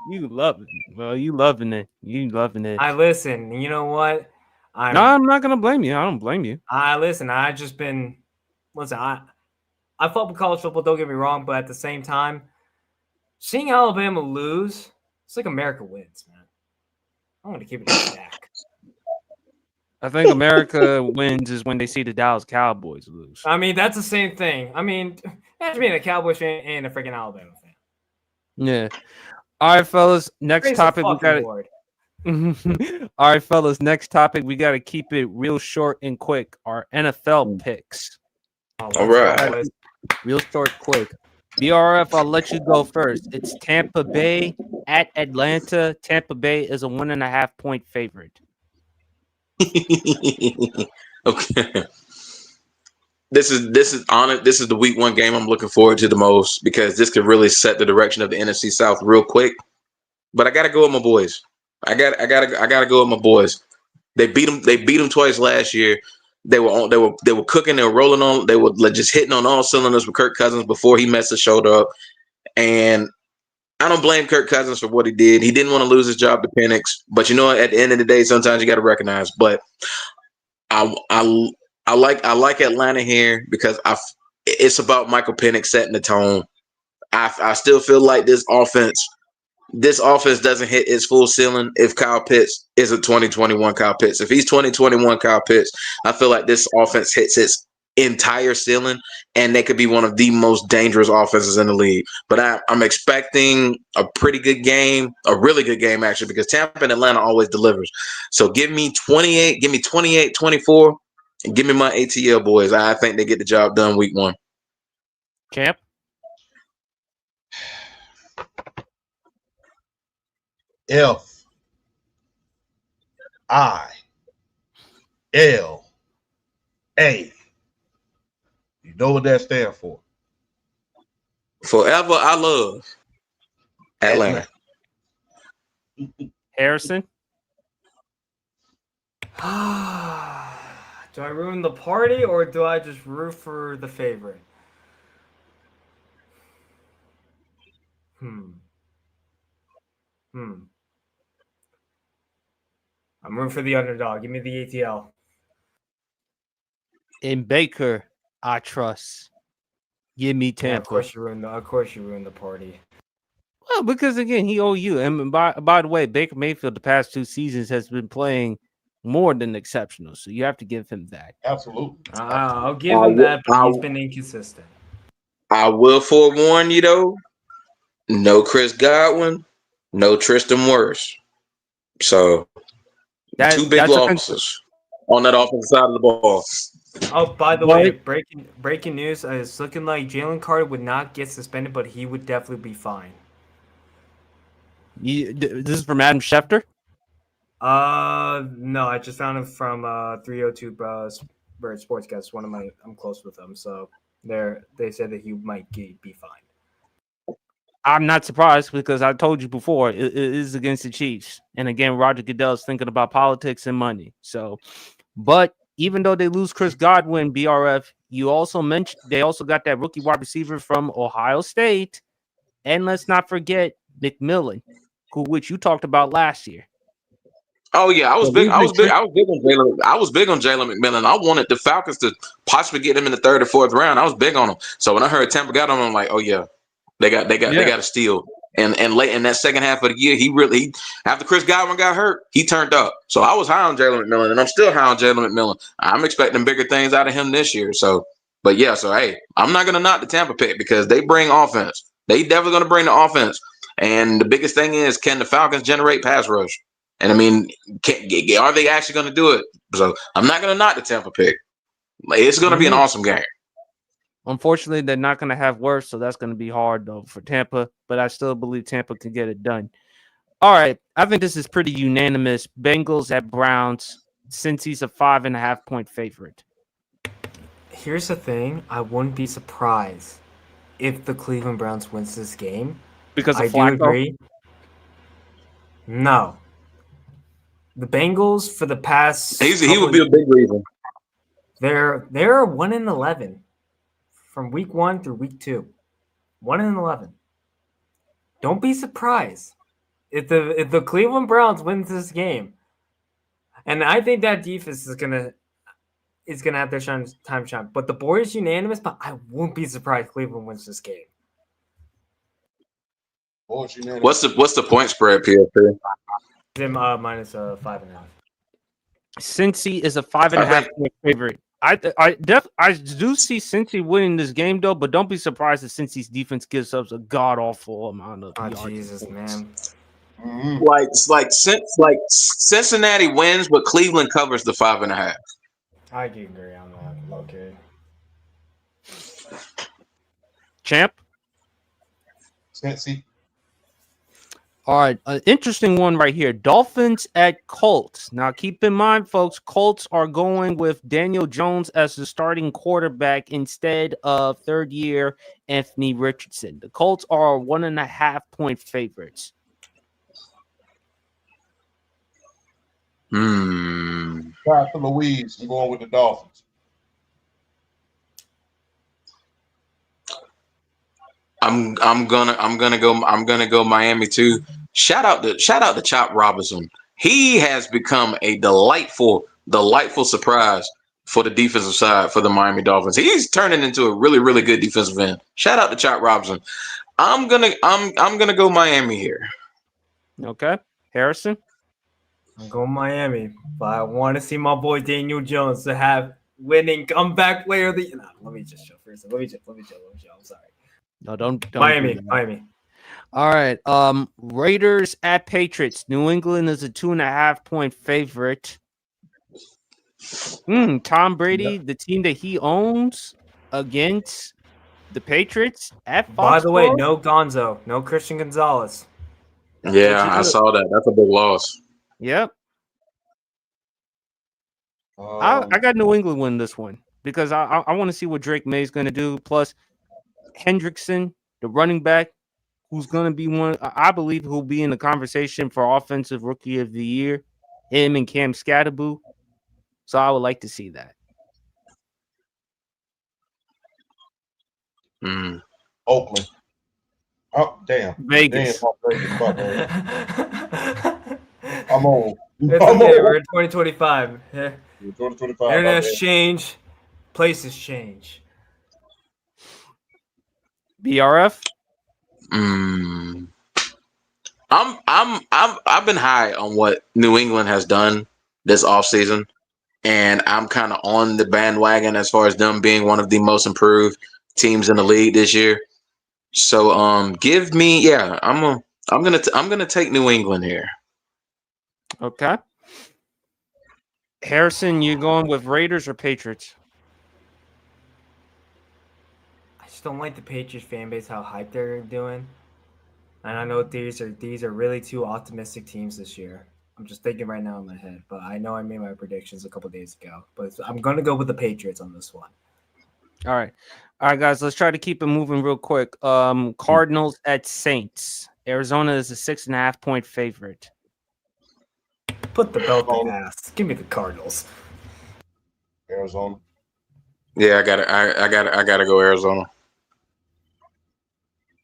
You love it. Well, you loving it. You loving it. I listen. You know what? I'm not gonna blame you. I don't blame you. Listen. I fought with college football. Don't get me wrong, but at the same time, seeing Alabama lose, it's like America wins, man. I'm gonna keep it back. I think America wins is when they see the Dallas Cowboys lose. I mean, that's the same thing. I mean, imagine being a Cowboys fan and a freaking Alabama fan. Yeah. All right, fellas. Next topic we got. All right, fellas. Next topic we got to keep it real short and quick. Our NFL picks. All right. Real short, quick. BRF, I'll let you go first. It's Tampa Bay at Atlanta. Tampa Bay is a 1.5 point favorite. Okay. This is the week 1 game I'm looking forward to the most, because this could really set the direction of the NFC South real quick. But I gotta go with my boys. I gotta go with my boys. They beat them twice last year. They were cooking. They were rolling on. They were just hitting on all cylinders with Kirk Cousins before he messed his shoulder up. And I don't blame Kirk Cousins for what he did. He didn't want to lose his job to Penix. But you know what? At the end of the day, sometimes you got to recognize. But I like Atlanta here because it's about Michael Penix setting the tone. I still feel like this offense doesn't hit its full ceiling if Kyle Pitts isn't 2021 Kyle Pitts. If he's 2021 Kyle Pitts, I feel like this offense hits entire ceiling, and they could be one of the most dangerous offenses in the league. But I'm expecting a pretty good game, a really good game actually, because Tampa and Atlanta always delivers. So give me 28, 24, and give me my ATL boys. I think they get the job done week 1. Champ. FILA. You know what that stands for? Forever I love Atlanta. Harrison. Do I ruin the party or do I just root for the favorite? I'm rooting for the underdog. Give me the ATL. In Baker, I trust. Give me Tampa. Yeah, of course you ruined the party. Well, because again, he owe you. And by the way, Baker Mayfield the past 2 seasons has been playing more than exceptional. So you have to give him that. Absolutely. I'll give him that, but he's been inconsistent. I will forewarn you though. No Chris Godwin, no Tristan Wirfs. So 2 big losses on that offensive side of the ball. Oh, by the way, breaking news. It's looking like Jaylen Carter would not get suspended, but he would definitely be fine. This is from Adam Schefter? No, I just found it from 302 Bird Sportscast. I'm close with them, so they said that he might be fine. I'm not surprised because I told you before it is against the Chiefs, and again, Roger Goodell is thinking about politics and money. So, but even though they lose Chris Godwin, BRF, you also mentioned they also got that rookie wide receiver from Ohio State, and let's not forget McMillan, which you talked about last year. Oh yeah, I was big on Jaylen. I was big on Jaylen McMillan. I wanted the Falcons to possibly get him in the 3rd or 4th round. I was big on him. So when I heard Tampa got him, I'm like, oh yeah, they got a steal. And late in that second half of the year, he after Chris Godwin got hurt, he turned up. So I was high on Jaylen McMillan, and I'm still high on Jaylen McMillan. I'm expecting bigger things out of him this year. So, but yeah, so hey, I'm not gonna knock the Tampa pick because they bring offense. They definitely gonna bring the offense. And the biggest thing is, can the Falcons generate pass rush? And I mean, are they actually going to do it? So I'm not going to knock the Tampa pick. It's going to be an awesome game. Unfortunately, they're not going to have worse, so that's going to be hard though for Tampa. But I still believe Tampa can get it done. All right, I think this is pretty unanimous. Bengals at Browns. Cincy's a 5.5-point favorite. Here's the thing: I wouldn't be surprised if the Cleveland Browns wins this game. Because of I Flacco? do agree. No. The Bengals for the past he would be a big reason. They're 1-11 from week 1 through week 2. 1-11. Don't be surprised if the Cleveland Browns wins this game. And I think that defense is gonna have their time to shine. But the board is unanimous, but I won't be surprised Cleveland wins this game. What's the point spread, PFP? Minus 5.5. Cincy is a 5.5-point favorite. I do see Cincy winning this game though, but don't be surprised if Cincy's defense gives us a god awful amount of yards. Jesus, man. Like Cincinnati wins, but Cleveland covers the 5.5. I can agree on that. Okay. Champ. Cincy. All right, an interesting one right here. Dolphins at Colts. Now, keep in mind, folks, Colts are going with Daniel Jones as the starting quarterback instead of 3rd-year Anthony Richardson. The Colts are 1.5-point favorites. Shout out to Louise. I'm going with the Dolphins. I'm gonna go Miami too. Shout out to Chop Robinson. He has become a delightful surprise for the defensive side for the Miami Dolphins. He's turning into a really, really good defensive end. Shout out to Chop Robinson. I'm gonna go Miami here. Okay, Harrison. I'm going Miami, but I want to see my boy Daniel Jones to have winning comeback player of the year. No, let me just show first. Let me show. I'm sorry. No, don't Miami. do that. All right. Raiders at Patriots. New England is a 2.5-point favorite. Tom Brady, the team that he owns, against the Patriots at Foxborough. By the way, no Gonzo, no Christian Gonzalez. Yeah, I saw that. That's a big loss. Yep. I got New England win this one because I want to see what Drake May is going to do. Plus, Hendrickson, the running back, who's going to be one, I believe, who'll be in the conversation for Offensive Rookie of the Year. Him and Cam Scatterboo. So I would like to see that. Oakland. Oh, damn. Vegas. Damn, I'm old. It's okay. We're in 2025. 2025. Internet's change. Places change. BRF. I've been high on what New England has done this offseason, and I'm kind of on the bandwagon as far as them being one of the most improved teams in the league this year. So give me, I'm gonna take New England here. Okay. Harrison, you going with Raiders or Patriots? I just don't like the Patriots fan base, how hyped they're doing. And I know these are really two optimistic teams this year. I'm just thinking right now in my head, but I know I made my predictions a couple days ago. But I'm going to go with the Patriots on this one. All right, guys. Let's try to keep it moving real quick. Cardinals at Saints. Arizona is a 6.5-point favorite. Put the belt in ass. Give me the Cardinals. Arizona. Yeah, I gotta go Arizona.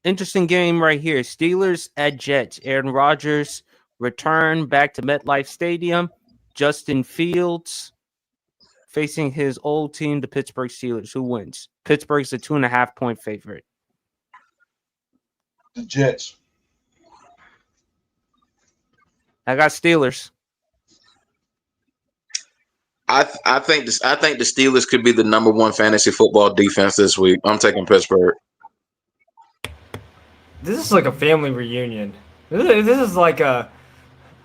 Interesting game right here. Steelers at Jets. Aaron Rodgers return back to MetLife Stadium. Justin Fields facing his old team, the Pittsburgh Steelers. Who wins? Pittsburgh's a 2.5-point favorite. The Jets. I got Steelers. I think the Steelers could be the number one fantasy football defense this week. I'm taking Pittsburgh. This is like a family reunion. This is like a.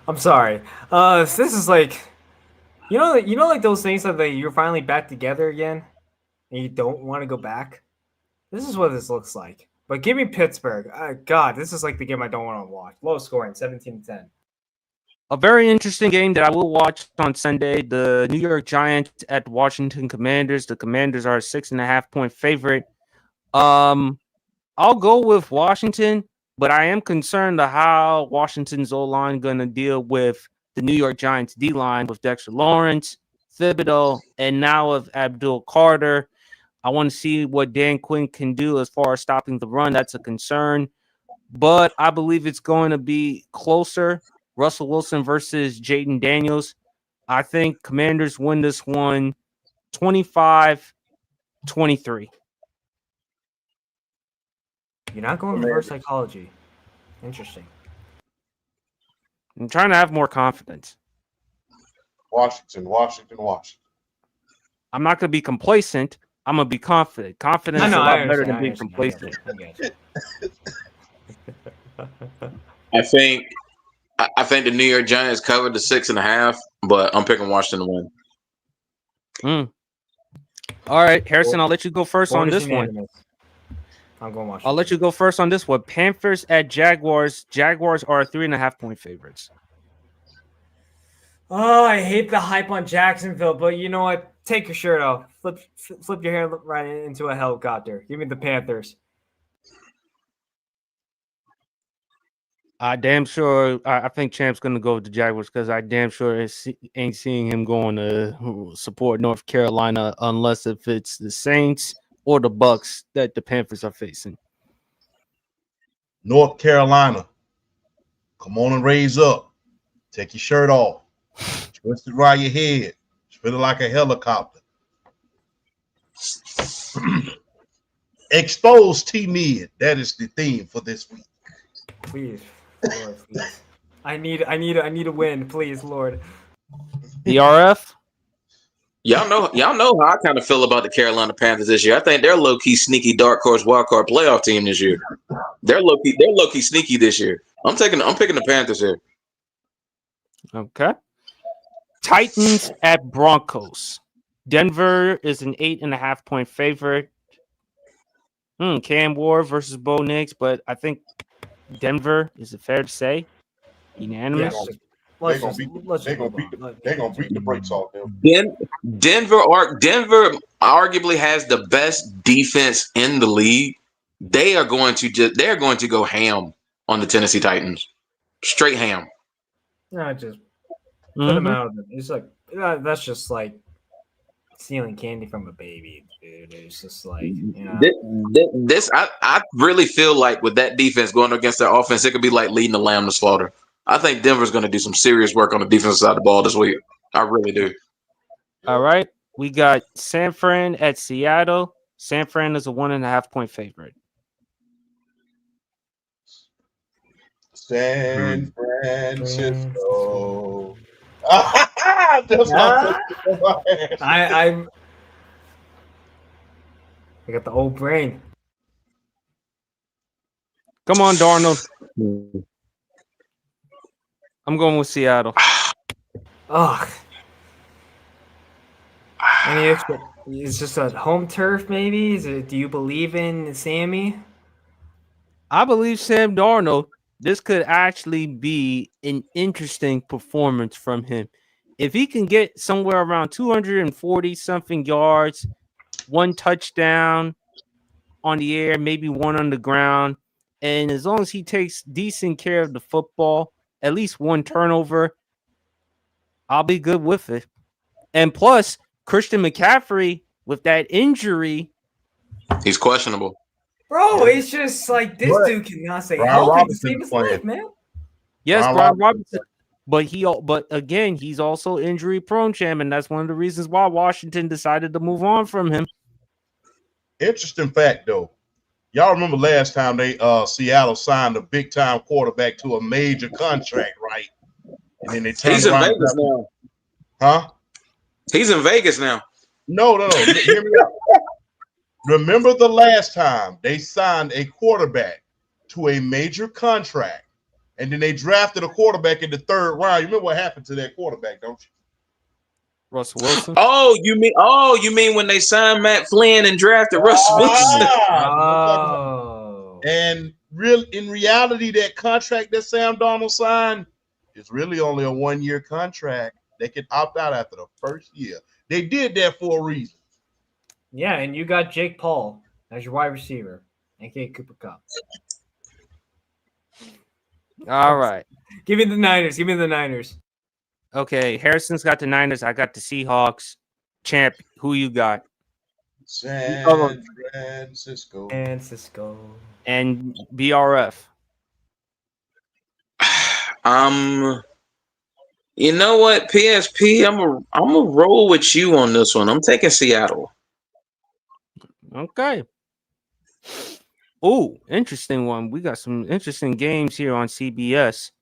I'm sorry. This is like, like those things that you're finally back together again, and you don't want to go back. This is what this looks like. But give me Pittsburgh. God, this is like the game I don't want to watch. Low scoring, 17-10. A very interesting game that I will watch on Sunday. The New York Giants at Washington Commanders. The Commanders are a 6.5-point favorite. I'll go with Washington, but I am concerned of how Washington's O-line going to deal with the New York Giants D-line with Dexter Lawrence, Thibodeau, and now of Abdul Carter. I want to see what Dan Quinn can do as far as stopping the run. That's a concern, but I believe it's going to be closer. Russell Wilson versus Jaden Daniels. I think Commanders win this one 25-23. You're not going reverse psychology. Interesting. I'm trying to have more confidence. Washington. I'm not going to be complacent. I'm going to be confident. Confidence is a lot better than being complacent. I think the New York Giants covered the 6.5, but I'm picking Washington to win. All right, Harrison, I'll let you go first on this one. I'm going Washington. I'll let you go first on this one. Panthers at Jaguars. Jaguars are 3.5-point favorites. Oh, I hate the hype on Jacksonville, but you know what? Take your shirt off. Flip your hair right into a helicopter. Give me the Panthers. I damn sure. I think Champ's going to go with the Jaguars because I damn sure ain't seeing him going to support North Carolina unless if it's the Saints or the Bucks that the Panthers are facing. North Carolina. Come on and raise up. Take your shirt off. Twist it around your head. Spin it like a helicopter. Expose T-Mid. That is the theme for this week. Please. Lord, please. I need a win, please, Lord. BRF? Y'all know how I kind of feel about the Carolina Panthers this year. I think they're low key sneaky dark horse wild card playoff team this year. They're low key sneaky this year. I'm picking the Panthers here. Okay. Titans at Broncos. Denver is an 8.5-point favorite. Cam Ward versus Bo Nix, but I think Denver, is it fair to say? Unanimous? Yeah, They're gonna beat the brakes off them. Denver arguably has the best defense in the league. They're going to go ham on the Tennessee Titans. Straight ham. No, just put them out. It's like that's just like stealing candy from a baby, dude. It's just like I really feel like with that defense going against their offense, it could be like leading the lamb to slaughter. I think Denver's going to do some serious work on the defensive side of the ball this week. I really do. All right. We got San Fran at Seattle. San Fran is a 1.5-point favorite. San Francisco. I got the old brain. Come on, Darnold. I'm going with Seattle. Oh. It's just a home turf, maybe? Do you believe in Sammy? I believe Sam Darnold. This could actually be an interesting performance from him. If he can get somewhere around 240-something yards, 1 touchdown on the air, maybe 1 on the ground, and as long as he takes decent care of the football, at least 1 turnover, I'll be good with it. And plus, Christian McCaffrey, with that injury, he's questionable. Bro, it's just like this dude cannot say healthy to save his life, man. Yes, Brian Robinson. But again, he's also injury prone, Cham, and that's one of the reasons why Washington decided to move on from him. Interesting fact, though. Y'all remember last time Seattle signed a big time quarterback to a major contract, right? And then they turned He's in Vegas now. Huh? He's in Vegas now. No. Hear me out. Remember the last time they signed a quarterback to a major contract, and then they drafted a quarterback in the 3rd round. You remember what happened to that quarterback, don't you? Russell Wilson. Oh, you mean when they signed Matt Flynn and drafted Russell Wilson? And in reality, that contract that Sam Darnold signed is really only a 1-year contract. They can opt out after the 1st year. They did that for a reason. Yeah, and you got Jake Paul as your wide receiver, aka Cooper Kupp. All right. Give me the Niners. Okay, Harrison's got the Niners. I got the Seahawks. Champ, who you got? San Francisco. And BRF. You know what, PSP? I'm a roll with you on this one. I'm taking Seattle. Okay. Oh, interesting one. We got some interesting games here on CBS.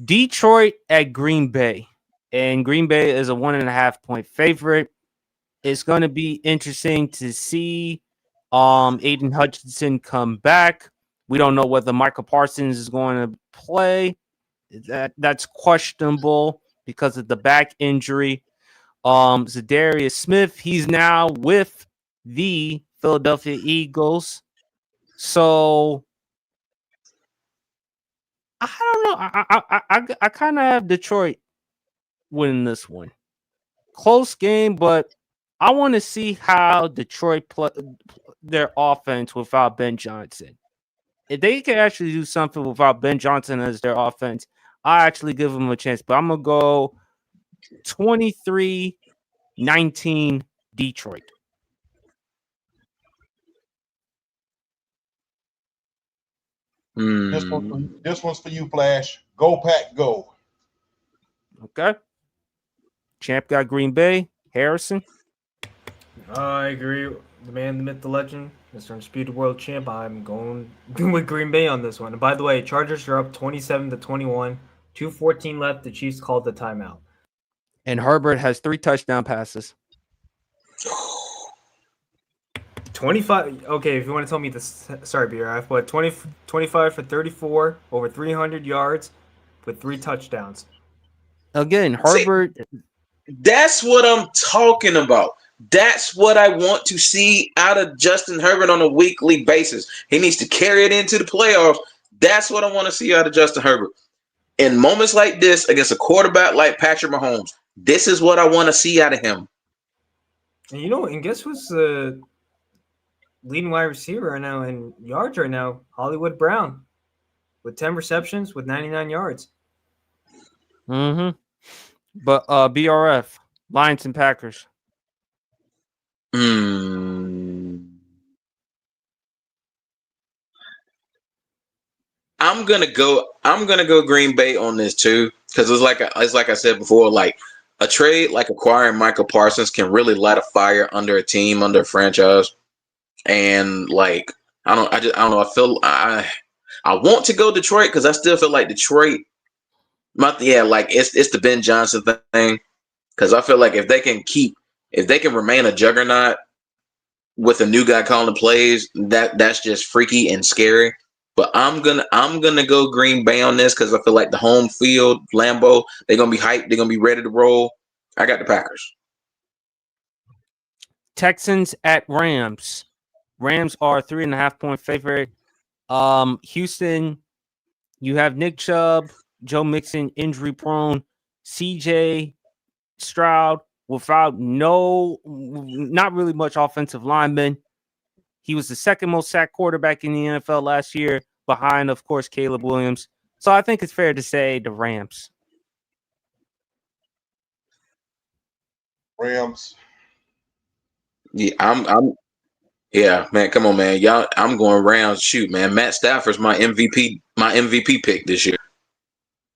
Detroit at Green Bay. And Green Bay is a 1.5-point favorite. It's going to be interesting to see Aiden Hutchinson come back. We don't know whether Michael Parsons is going to play. That's questionable because of the back injury. Zadarius Smith, he's now with the Philadelphia Eagles. So I don't know. I kind of have Detroit winning this one. Close game, but I want to see how Detroit play their offense without Ben Johnson. If they can actually do something without Ben Johnson as their offense, I actually give them a chance. But I'm going to go 23-19 Detroit. This one's for you, Flash. Go Pack, go. Okay. Champ got Green Bay. Harrison? I agree. The man, the myth, the legend, Mr. Undisputed World Champ. I'm going with Green Bay on this one. And by the way, Chargers are up 27-21. 2:14 left. The Chiefs called the timeout. And Herbert has 3 touchdown passes. 25. Okay, if you want to tell me this, sorry, BRF, but 25 for 34, over 300 yards with 3 touchdowns. Again, See, Herbert. that's what I'm talking about. That's what I want to see out of Justin Herbert on a weekly basis. He needs to carry it into the playoffs. That's what I want to see out of Justin Herbert. In moments like this, against a quarterback like Patrick Mahomes, this is what I want to see out of him. And guess who's the leading wide receiver right now in yards right now? Hollywood Brown with 10 receptions with 99 yards. Mm-hmm. But BRF, Lions and Packers. I'm gonna go Green Bay on this too, because it's like I said before, like a trade like acquiring Michael Parsons can really light a fire under a team, under a franchise. And like I don't know. I want to go Detroit because I still feel like Detroit. Like it's the Ben Johnson thing, because I feel like if they can remain a juggernaut with a new guy calling plays, that's just freaky and scary. But I'm gonna go Green Bay on this because I feel like the home field, Lambeau, they're gonna be hyped, they're gonna be ready to roll. I got the Packers. Texans at Rams. Rams are 3.5-point favorite. Houston, you have Nick Chubb, Joe Mixon, injury prone, CJ Stroud without not really much offensive linemen. He was the second most sacked quarterback in the NFL last year, behind, of course, Caleb Williams. So I think it's fair to say the Rams. Rams. Yeah, yeah, man, come on, man. Y'all, I'm going Rams. Shoot, man. Matt Stafford's my MVP pick this year.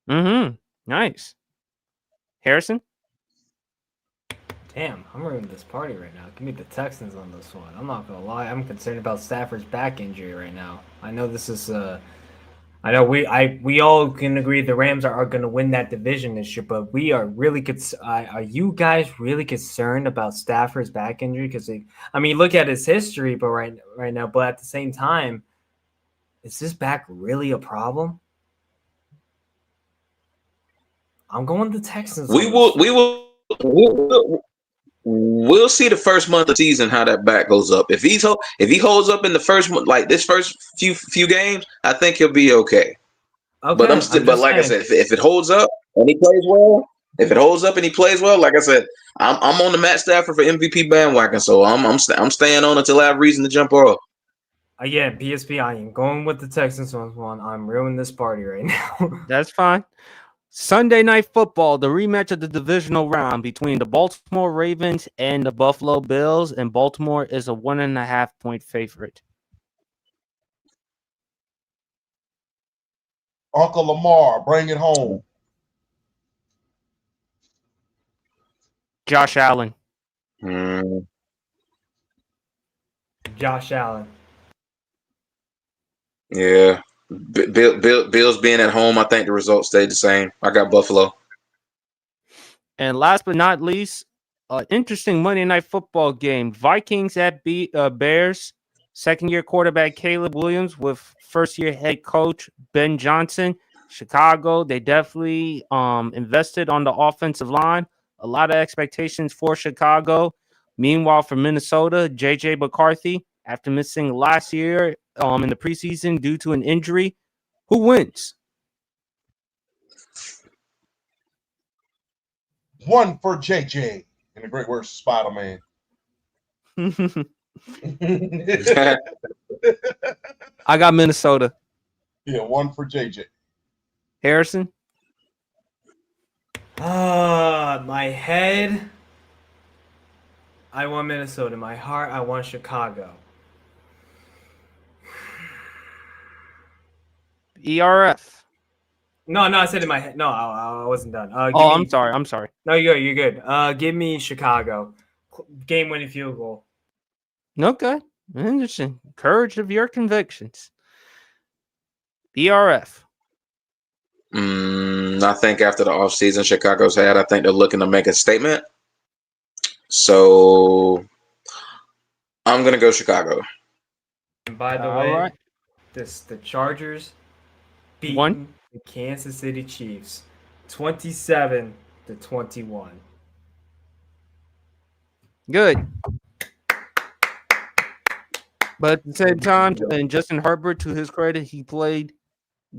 Mm-hmm. Nice. Harrison? Damn, I'm ruining this party right now. Give me the Texans on this one. I'm not gonna lie. I'm concerned about Stafford's back injury right now. I know this is I know we all can agree the Rams are going to win that division this year, but we are really are you guys really concerned about Stafford's back injury? Because look at his history, but right now, but at the same time, is this back really a problem? I'm going the Texans. We'll see the first month of the season how that back goes up. If he holds up in the first month, like this first few games, I think he'll be okay. But like I said, if it holds up and he plays well, like I said, I'm on the Matt Stafford for MVP bandwagon. So I'm staying on until I have reason to jump off. Yeah, PSP, I am going with the Texans on one. I'm ruining this party right now. That's fine. Sunday Night Football, the rematch of the divisional round between the Baltimore Ravens and the Buffalo Bills, and Baltimore is a 1.5-point favorite. Uncle Lamar, bring it home. Josh Allen. Josh Allen. Yeah. Bills being at home, I think the results stayed the same. I got Buffalo. And last but not least, interesting Monday Night Football game. Vikings at Bears. Second-year quarterback Caleb Williams with first-year head coach Ben Johnson. Chicago, they definitely invested on the offensive line. A lot of expectations for Chicago. Meanwhile, for Minnesota, J.J. McCarthy, after missing last year in the preseason due to an injury, who wins? One for JJ, in the great words of Spider-Man. I got Minnesota. Yeah, one for JJ. Harrison? My head, I want Minnesota. My heart, I want Chicago. ERF. No, I said in my head. No, I wasn't done. I'm sorry. No, you're good. Give me Chicago. Game-winning field goal. Okay. Interesting. Courage of your convictions. ERF. I think after the offseason Chicago's had, I think they're looking to make a statement. So I'm going to go Chicago. And by the All way, right. the Chargers One. beating the Kansas City Chiefs 27-21. Good. But at the same time, and Justin Herbert, to his credit, he played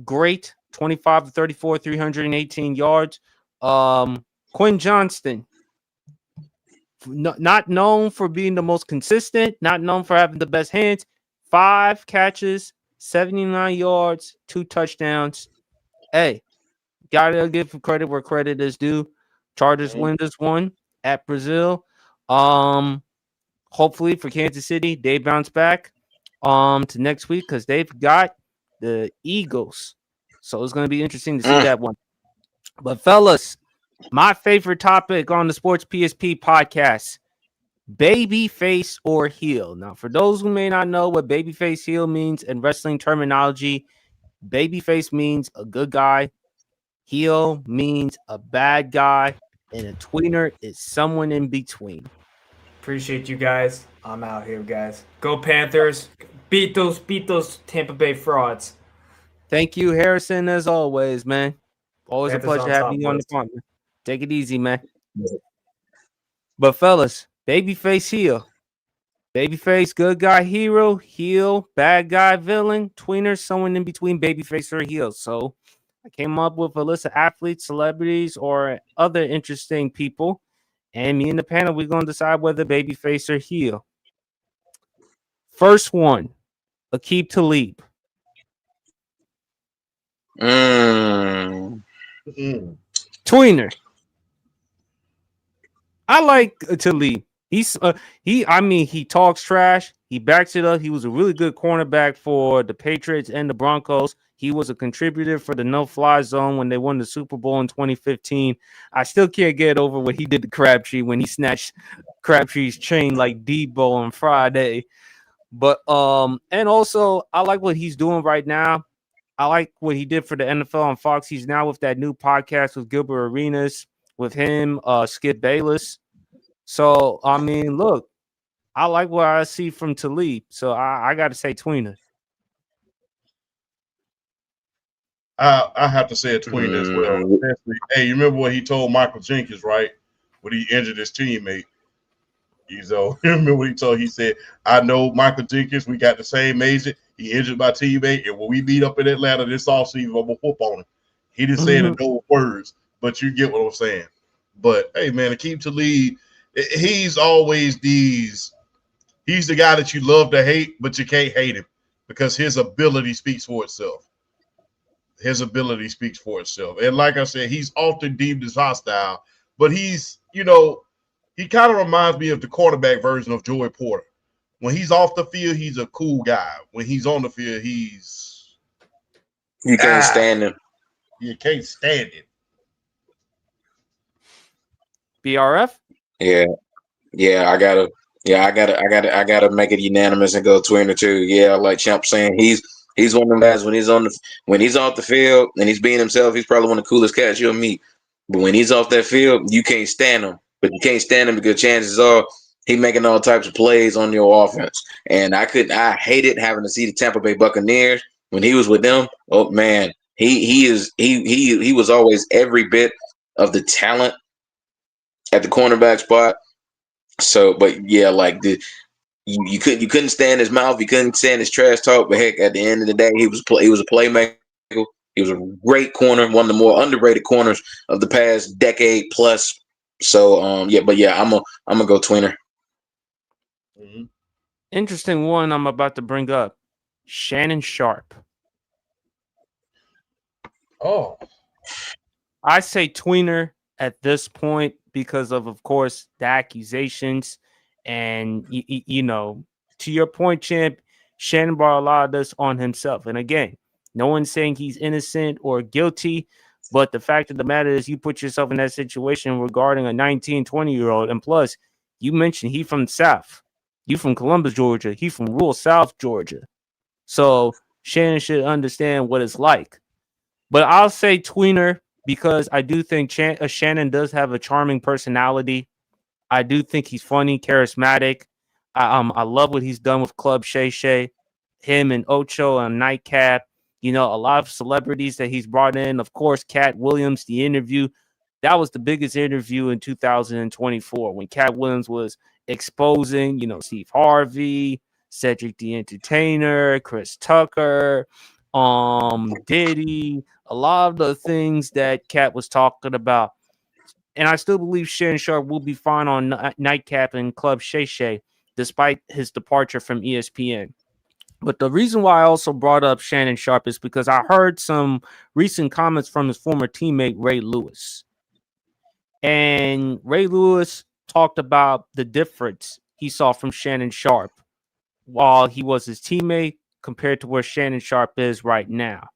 great. 25 to 34, 318 yards. Quinn Johnston, not known for being the most consistent, not known for having the best hands. 5 catches, 79 yards, 2 touchdowns. Hey, gotta give credit where credit is due. Chargers win this one at Brazil. Hopefully for Kansas City, they bounce back to next week because they've got the Eagles. So it's going to be interesting to see that one. But fellas, my favorite topic on the Sports PSP podcast, babyface or heel. Now, for those who may not know what babyface heel means in wrestling terminology, babyface means a good guy. Heel means a bad guy. And a tweener is someone in between. Appreciate you guys. I'm out here, guys. Go Panthers. Beat those Tampa Bay frauds. Thank you, Harrison, as always, man. Always Panthers a pleasure on having top, you on the boys. phone. Take it easy, man. But fellas, babyface heel. Babyface, good guy, hero, heel, bad guy, villain, tweener, someone in between babyface or heel. So I came up with a list of athletes, celebrities, or other interesting people. And me and the panel, we're going to decide whether babyface or heel. First one, Aqib Talib. Tweener. I like Talib. He talks trash. He backs it up. He was a really good cornerback for the Patriots and the Broncos. He was a contributor for the no-fly zone when they won the Super Bowl in 2015. I still can't get over what he did to Crabtree when he snatched Crabtree's chain like Debo on Friday. But and also I like what he's doing right now. I like what he did for the NFL on Fox. He's now with that new podcast with Gilbert Arenas, with him, Skip Bayless. So, I mean, look, I like what I see from Talib. So I got to say tweener. I have to say a tween as well. Especially, hey, you remember what he told Michael Jenkins, right? When he injured his teammate. Remember what he told? He said, "I know Michael Jenkins. We got the same agent. He injured my teammate, and when we meet up in Atlanta this offseason, I'm gonna whoop on him." He didn't say it in those words, but you get what I'm saying. But hey, man, Aqib Talib, he's always he's the guy that you love to hate, but you can't hate him because his ability speaks for itself. His ability speaks for itself. And like I said, he's often deemed as hostile, but he's, he kind of reminds me of the quarterback version of Joey Porter. When he's off the field, he's a cool guy. When he's on the field, you can't stand him. You can't stand him. BRF? Yeah, I gotta make it unanimous and go tweener too. Yeah, like Champ saying, he's one of them guys when he's off the field and he's being himself, he's probably one of the coolest cats you'll meet. But when he's off that field, you can't stand him. But you can't stand him because chances are he making all types of plays on your offense. And I hated having to see the Tampa Bay Buccaneers when he was with them. Oh man, he was always every bit of the talent at the cornerback spot. So, but yeah, like you couldn't stand his mouth, you couldn't stand his trash talk. But heck, at the end of the day, he was a playmaker. He was a great corner, one of the more underrated corners of the past decade plus. So, I'm gonna go tweener. Interesting one I'm about to bring up. Shannon Sharp. Oh, I say tweener at this point because of course, the accusations. And, to your point, Champ, Shannon brought a lot of this on himself. And again, no one's saying he's innocent or guilty. But the fact of the matter is you put yourself in that situation regarding a 19, 20-year-old. And plus, you mentioned he from the South. You from Columbus, Georgia. He from rural South Georgia. So Shannon should understand what it's like. But I'll say tweener because I do think Shannon does have a charming personality. I do think he's funny, charismatic. I love what he's done with Club Shay Shay, him and Ocho and Nightcap. You know, a lot of celebrities that he's brought in. Of course, Cat Williams, the interview. That was the biggest interview in 2024 when Cat Williams was exposing, you know, Steve Harvey, Cedric the Entertainer, Chris Tucker, Diddy, a lot of the things that Cat was talking about. And I still believe Shannon Sharp will be fine on Nightcap and Club Shay Shay, despite his departure from ESPN. But the reason why I also brought up Shannon Sharp is because I heard some recent comments from his former teammate, Ray Lewis. And Ray Lewis talked about the difference he saw from Shannon Sharp while he was his teammate compared to where Shannon Sharp is right now.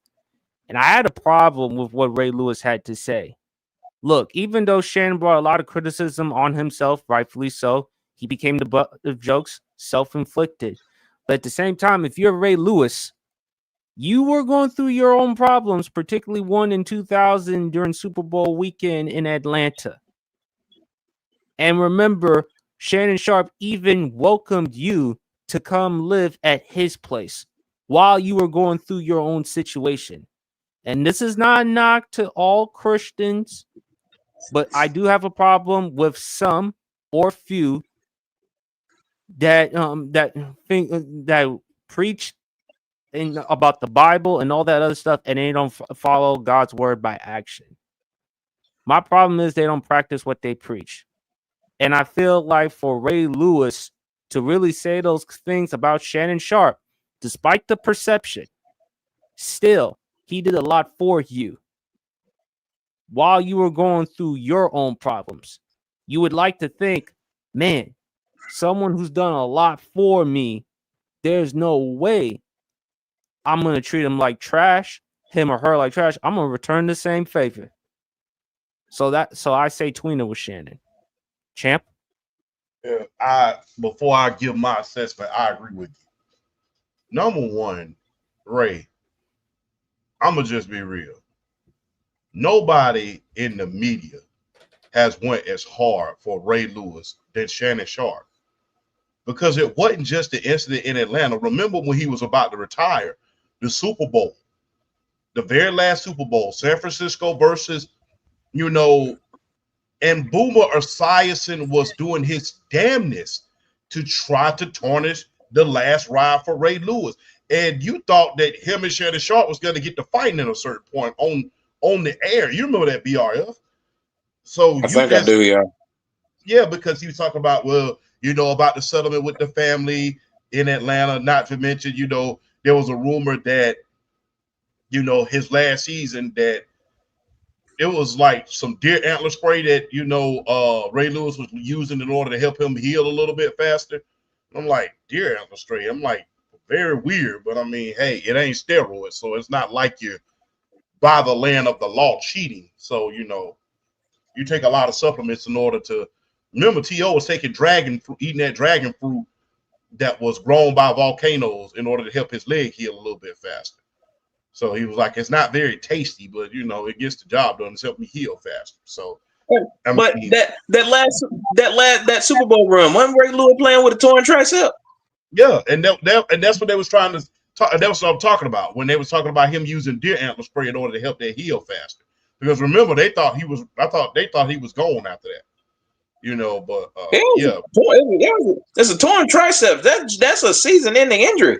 And I had a problem with what Ray Lewis had to say. Look, even though Shannon brought a lot of criticism on himself, rightfully so, he became the butt of jokes, self-inflicted. But at the same time, if you're Ray Lewis, you were going through your own problems, particularly one in 2000 during Super Bowl weekend in Atlanta. And remember, Shannon Sharp even welcomed you to come live at his place while you were going through your own situation. And this is not a knock to all Christians, but I do have a problem with some or few that that preach about the Bible and all that other stuff, and they don't follow God's word by action. My problem is they don't practice what they preach. And I feel like for Ray Lewis to really say those things about Shannon Sharp, despite the perception, still, he did a lot for you while you were going through your own problems. You would like to think, man, someone who's done a lot for me, there's no way I'm going to treat him like trash, him or her like trash. I'm going to return the same favor. So I say tweener with Shannon. Champ? Before I give my assessment, I agree with you. Number one, Ray, I'm going to just be real. Nobody in the media has went as hard for Ray Lewis than Shannon Sharp. Because it wasn't just the incident in Atlanta. Remember when he was about to retire, the Super Bowl, the very last Super Bowl, San Francisco versus, and Boomer Esiason was doing his damnness to try to tarnish the last ride for Ray Lewis. And you thought that him and Shannon Sharp was going to get to fighting at a certain point on the air. You remember that, BRF? So I think I do, yeah. Yeah, because he was talking about, about the settlement with the family in Atlanta, not to mention, there was a rumor that, his last season that it was like some deer antler spray that, Ray Lewis was using in order to help him heal a little bit faster. I'm like, deer antler spray. I'm like, very weird, but I mean, hey, it ain't steroids, so it's not like you're by the land of the law cheating. So, you take a lot of supplements in order to remember. T.O. was taking eating that dragon fruit that was grown by volcanoes in order to help his leg heal a little bit faster. So he was like, it's not very tasty, but it gets the job done. It's helped me heal faster. So, that Super Bowl run, wasn't Ray Lewis playing with a torn tricep? Yeah, and that's what they was trying to talk. That's what I'm talking about when they was talking about him using deer antler spray in order to help that heal faster. Because remember, they thought he was gone after that. But it's a torn tricep. That's a season-ending injury.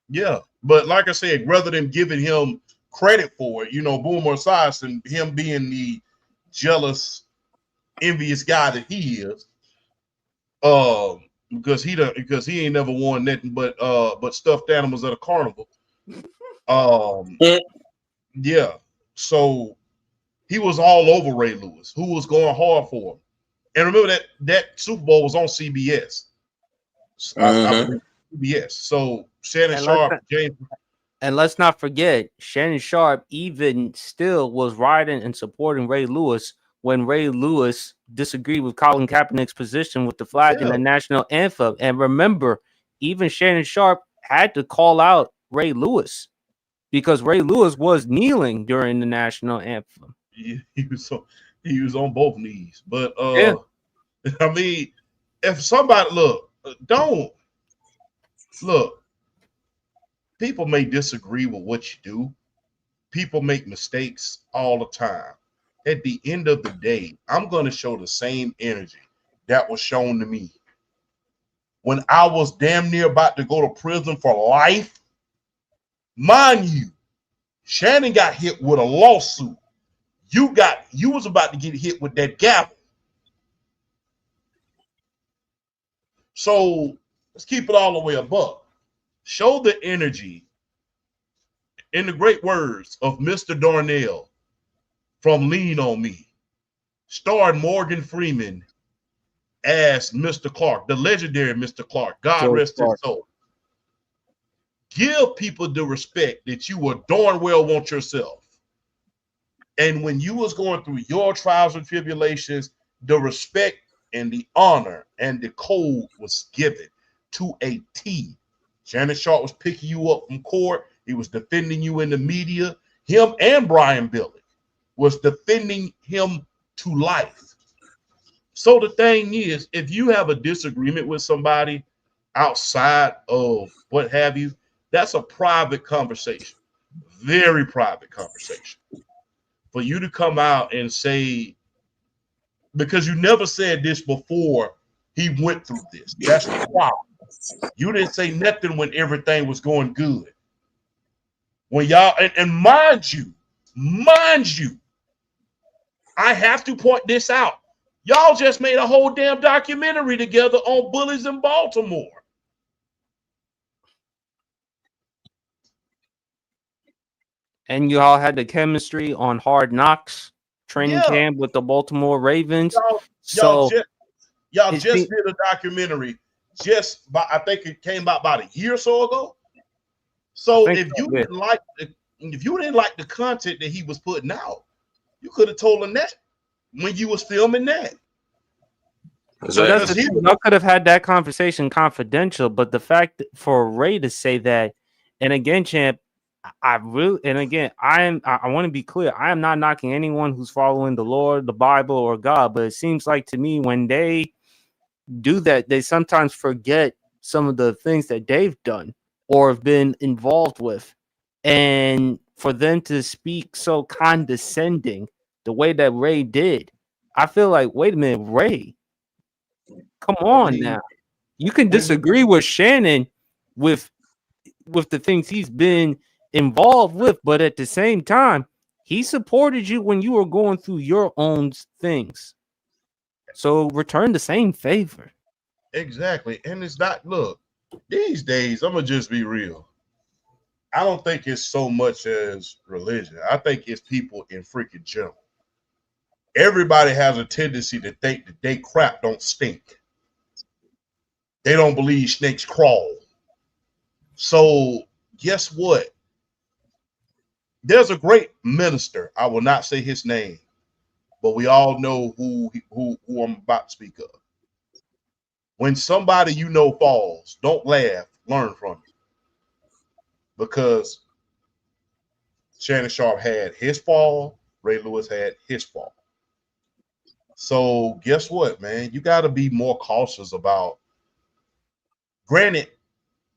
Yeah, but like I said, rather than giving him credit for it, Boomer Esiason, him being the jealous, envious guy that he is, because he ain't never won nothing but stuffed animals at a carnival. Yeah, so he was all over Ray Lewis, who was going hard for him. And remember that Super Bowl was on CBS. I believe CBS. So Shannon Sharp, James. And let's not forget, Shannon Sharp even still was riding and supporting Ray Lewis when Ray Lewis disagreed with Colin Kaepernick's position with the flag and the national anthem. And remember, even Shannon Sharp had to call out Ray Lewis because Ray Lewis was kneeling during the national anthem. He was on both knees. But I mean, if somebody look, Don't look. People may disagree with what you do. People make mistakes all the time. At the end of the day, I'm going to show the same energy that was shown to me when I was damn near about to go to prison for life. Mind you, Shannon got hit with a lawsuit. You was about to get hit with that gavel. So let's keep it all the way above. Show the energy in the great words of Mr. Darnell from Lean on Me, starring Morgan Freeman as Mr. Clark, the legendary Mr. Clark. God rest his soul. Give people the respect that you will darn well want yourself. And when you was going through your trials and tribulations, the respect and the honor and the code was given to a T. Shannon Sharp was picking you up from court. He was defending you in the media. Him and Brian Billick was defending him to life. So the thing is, if you have a disagreement with somebody outside of what have you, that's a private conversation, very private conversation. For you to come out and say, because you never said this before he went through this. That's the problem. You didn't say nothing when everything was going good. When y'all, and mind you, I have to point this out. Y'all just made a whole damn documentary together on bullies in Baltimore. And you all had the chemistry on Hard Knocks training camp with the Baltimore Ravens. Y'all just did a documentary. I think it came out about a year or so ago. So if you didn't like the content that he was putting out, you could have told him that when you was filming that. So that's the thing. Y'all could have had that conversation confidential, but the fact for Ray to say that, and again, champ, I want to be clear. I am not knocking anyone who's following the Lord, the Bible, or God, but it seems like to me when they do that, they sometimes forget some of the things that they've done or have been involved with. And for them to speak so condescending the way that Ray did, I feel like, wait a minute, Ray, come on now. You can disagree with Shannon with the things he's been involved with, but at the same time, he supported you when you were going through your own things. So return the same favor. Exactly. And it's not, look, these days, I'm going to just be real. I don't think it's so much as religion. I think it's people in freaking general. Everybody has a tendency to think that they crap don't stink. They don't believe snakes crawl. So guess what? There's a great minister. I will not say his name, but we all know who I'm about to speak of. When somebody you know falls, don't laugh, learn from it. Because Shannon Sharp had his fall, Ray Lewis had his fall. So guess what, man? You got to be more cautious about, granted,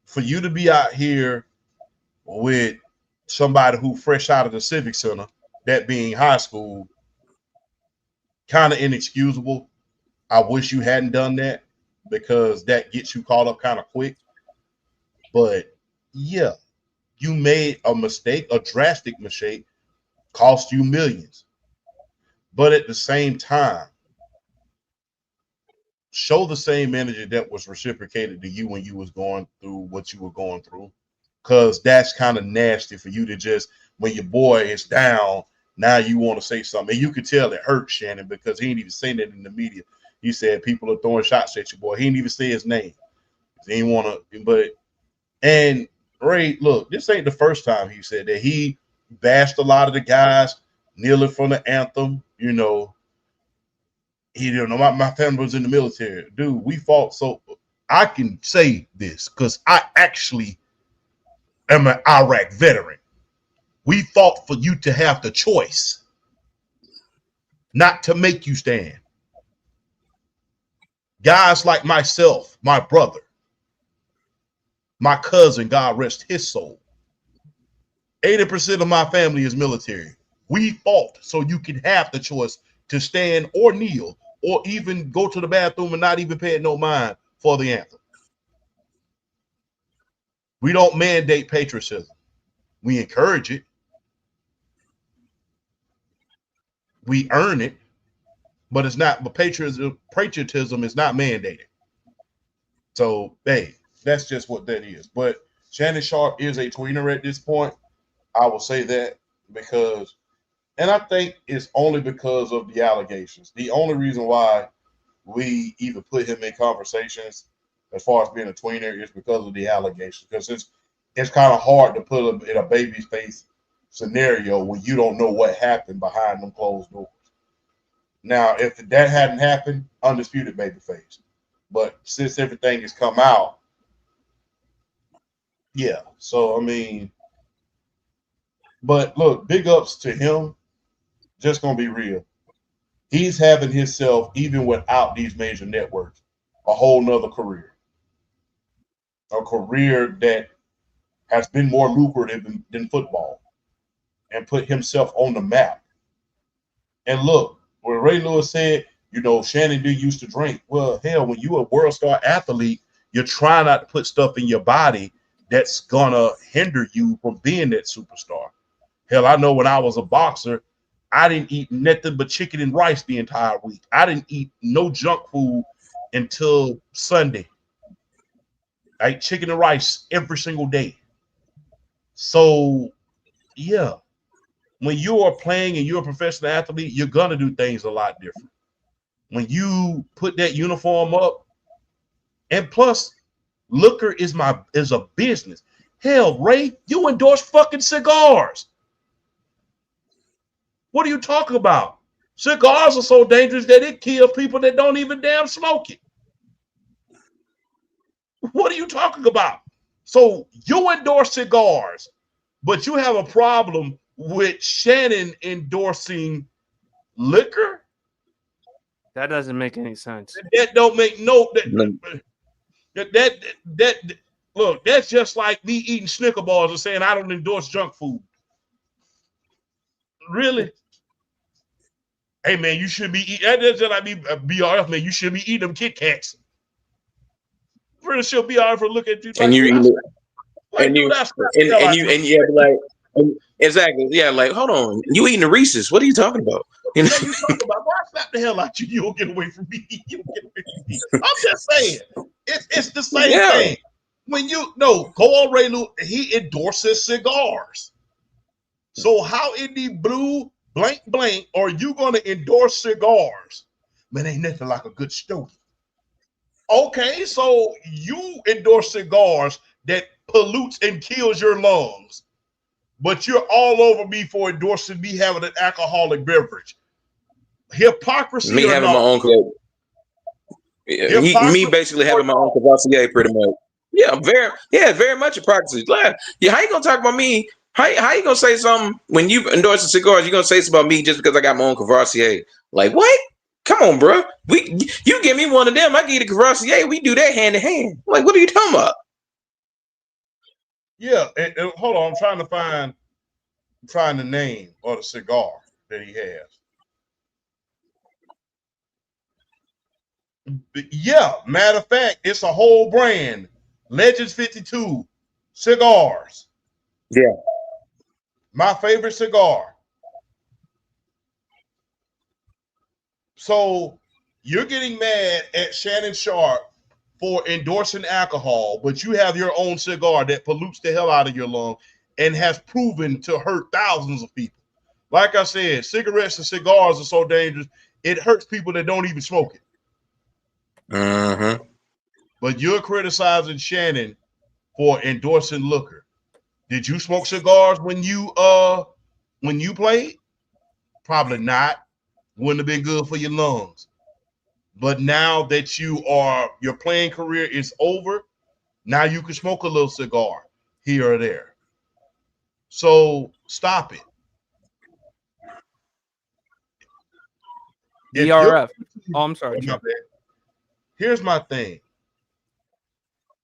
for you to be out here with somebody who fresh out of the Civic Center, that being high school, kind of inexcusable. I wish you hadn't done that because that gets you caught up kind of quick. But yeah, you made a mistake, a drastic mistake, cost you millions. But at the same time, show the same energy that was reciprocated to you when you was going through what you were going through. Because that's kind of nasty for you to just, when your boy is down, now you want to say something. And you could tell it hurt Shannon because he didn't even say that in the media. He said people are throwing shots at your boy. He didn't even say his name. He didn't want to, and Ray, look, this ain't the first time he said that. He bashed a lot of the guys kneeling from the anthem. You know, he didn't know my family was in the military. Dude, we fought. So I can say this because I actually am an Iraq veteran. We fought for you to have the choice, not to make you stand. Guys like myself, my brother, my cousin, God rest his soul. 80% of my family is military. We fought so you can have the choice to stand or kneel or even go to the bathroom and not even pay no mind for the anthem. We don't mandate patriotism. We encourage it. We earn it, but it's not. But patriotism is not mandated. So, hey, that's just what that is. But Shannon Sharpe is a tweener at this point. I will say that because, and I think it's only because of the allegations. The only reason why we even put him in conversations as far as being a tweener is because of the allegations. Because it's kind of hard to put him in a baby's face scenario when you don't know what happened behind them closed doors. Now, if that hadn't happened, undisputed babyface. But since everything has come out, yeah. So, I mean, but look, big ups to him. Just going to be real. He's having himself, even without these major networks, a whole nother career. A career that has been more lucrative than football and put himself on the map. And look, when Ray Lewis said, you know, Shannon didn't used to drink. Well, hell, when you're a world star athlete, you're trying not to put stuff in your body that's going to hinder you from being that superstar. Hell, I know when I was a boxer, I didn't eat nothing but chicken and rice the entire week. I didn't eat no junk food until Sunday. I ate chicken and rice every single day. So, yeah, when you are playing and you're a professional athlete, you're going to do things a lot different. When you put that uniform up, and plus, liquor is a business. Hell, Ray, you endorse fucking cigars. What are you talking about? Cigars are so dangerous that it kills people that don't even damn smoke it. What are you talking about? So you endorse cigars, but you have a problem with Shannon endorsing liquor? That doesn't make any sense. That don't make no that look, that's just like me eating Snicker bars and saying I don't endorse junk food. Really? Hey man, you should be eating. That's just like me, BRF man. You should be eating them Kit Kats. Pretty sure BRF will look at you And like, you like, and dude, you that's and you have like exactly, yeah, like hold on, you eating the Reese's? What are you talking about? You know? What are you talking about? Boy, I slap the hell out you. You don't get away from me. You don't get away from me. I'm just saying, it's the same Yeah. thing. When you go on Ray Lewis, he endorses cigars. So how in the blue blank are you going to endorse cigars? Man, ain't nothing like a good stogie. Okay, so you endorse cigars that pollutes and kills your lungs, but you're all over me for endorsing me having an alcoholic beverage. Hypocrisy Me or having not? my own, me basically having my own Cavassier, pretty much. Yeah, very much hypocrisy. Yeah, how you gonna talk about me? How you gonna say something when you endorse the cigars? You gonna say something about me just because I got my own Cavassier? Like what? Come on, bro. You give me one of them, I give you the Cavassier. We do that hand in hand. Like, what are you talking about? Yeah, and hold on. I'm trying to find the name of the cigar that he has. Yeah, matter of fact, it's a whole brand. Legends 52 cigars. Yeah. My favorite cigar. So you're getting mad at Shannon Sharpe for endorsing alcohol, but you have your own cigar that pollutes the hell out of your lung and has proven to hurt thousands of people. Like I said, cigarettes and cigars are so dangerous, it hurts people that don't even smoke it. Mm-hmm. But you're criticizing Shannon for endorsing liquor. Did you smoke cigars when you played? Probably not. Wouldn't have been good for your lungs. But now that your playing career is over, now you can smoke a little cigar here or there. So stop it. DRF. Oh, I'm sorry. Here's my thing.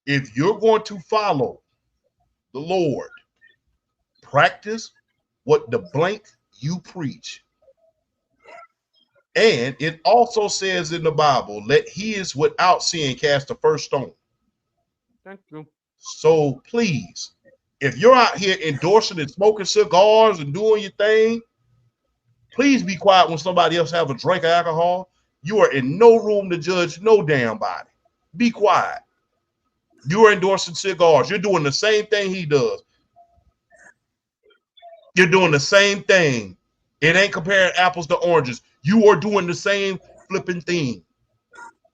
If you're going to follow the Lord, practice what the blank you preach. And it also says in the Bible, let he is without sin cast the first stone. Thank you. So please, if you're out here endorsing and smoking cigars and doing your thing, please be quiet when somebody else have a drink of alcohol. You are in no room to judge no damn body. Be quiet. You are endorsing cigars. You're doing the same thing he does. You're doing the same thing. It ain't comparing apples to oranges. You are doing the same flipping thing.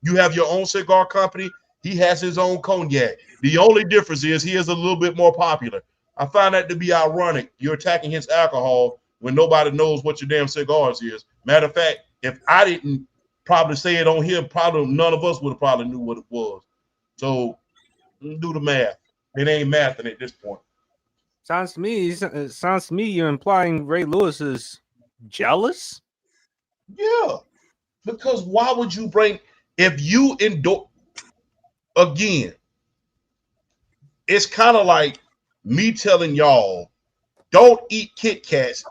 You have your own cigar company. He has his own cognac. The only difference is he is a little bit more popular. I find that to be ironic. You're attacking his alcohol when nobody knows what your damn cigars is. Matter of fact, if I didn't probably say it on here, probably none of us would have probably knew what it was. So do the math. It ain't mathing at this point. Sounds to me you're implying Ray Lewis is jealous. Yeah, because why would you bring if you endorse again? It's kind of like me telling y'all don't eat Kit Kats,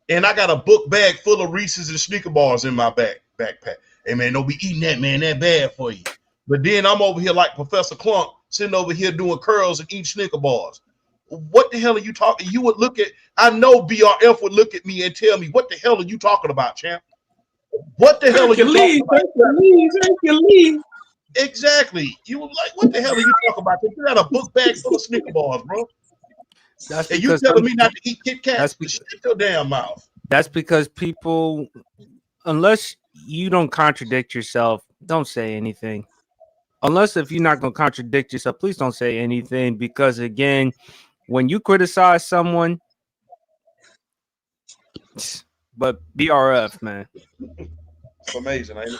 and I got a book bag full of Reese's and Snicker bars in my backpack. Hey man, don't be eating that, man. That bad for you. But then I'm over here like Professor Clunk, sitting over here doing curls and eating Snicker bars. What the hell are you talking? You would look at, I know BRF would look at me and tell me, what the hell are you talking about, champ? What the hell are you talking about? Exactly. You were like, what the hell are you talking about? You got a book bag full of Snicker bars, bro. And you telling me not to eat Kit Kats? Shut your damn mouth. That's because people, unless you don't contradict yourself, don't say anything. Unless if you're not going to contradict yourself, please don't say anything. Because again, when you criticize someone, but BRF, man, it's amazing, ain't it?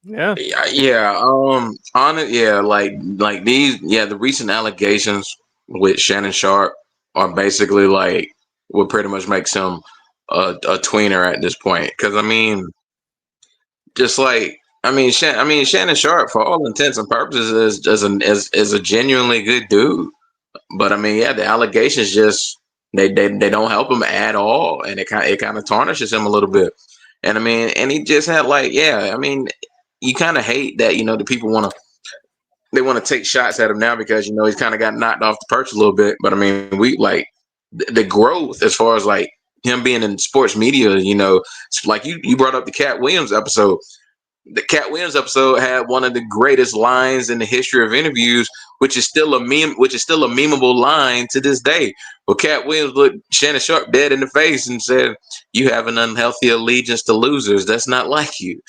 Yeah. On it, yeah, like these, the recent allegations with Shannon Sharp are basically like what pretty much makes him a tweener at this point. Because I mean, just like Shannon Sharp, for all intents and purposes, is a genuinely good dude. But I mean, the allegations just they don't help him at all, and it kind of tarnishes him a little bit. And I mean, and he just had you kind of hate that, the people want to take shots at him now because he's kind of got knocked off the perch a little bit. But I mean, we like the growth as far as like him being in sports media. Like you brought up the Cat Williams episode. The Cat Williams episode had one of the greatest lines in the history of interviews, which is still a memeable line to this day. Well, Cat Williams looked Shannon Sharp dead in the face and said, "You have an unhealthy allegiance to losers. That's not like you."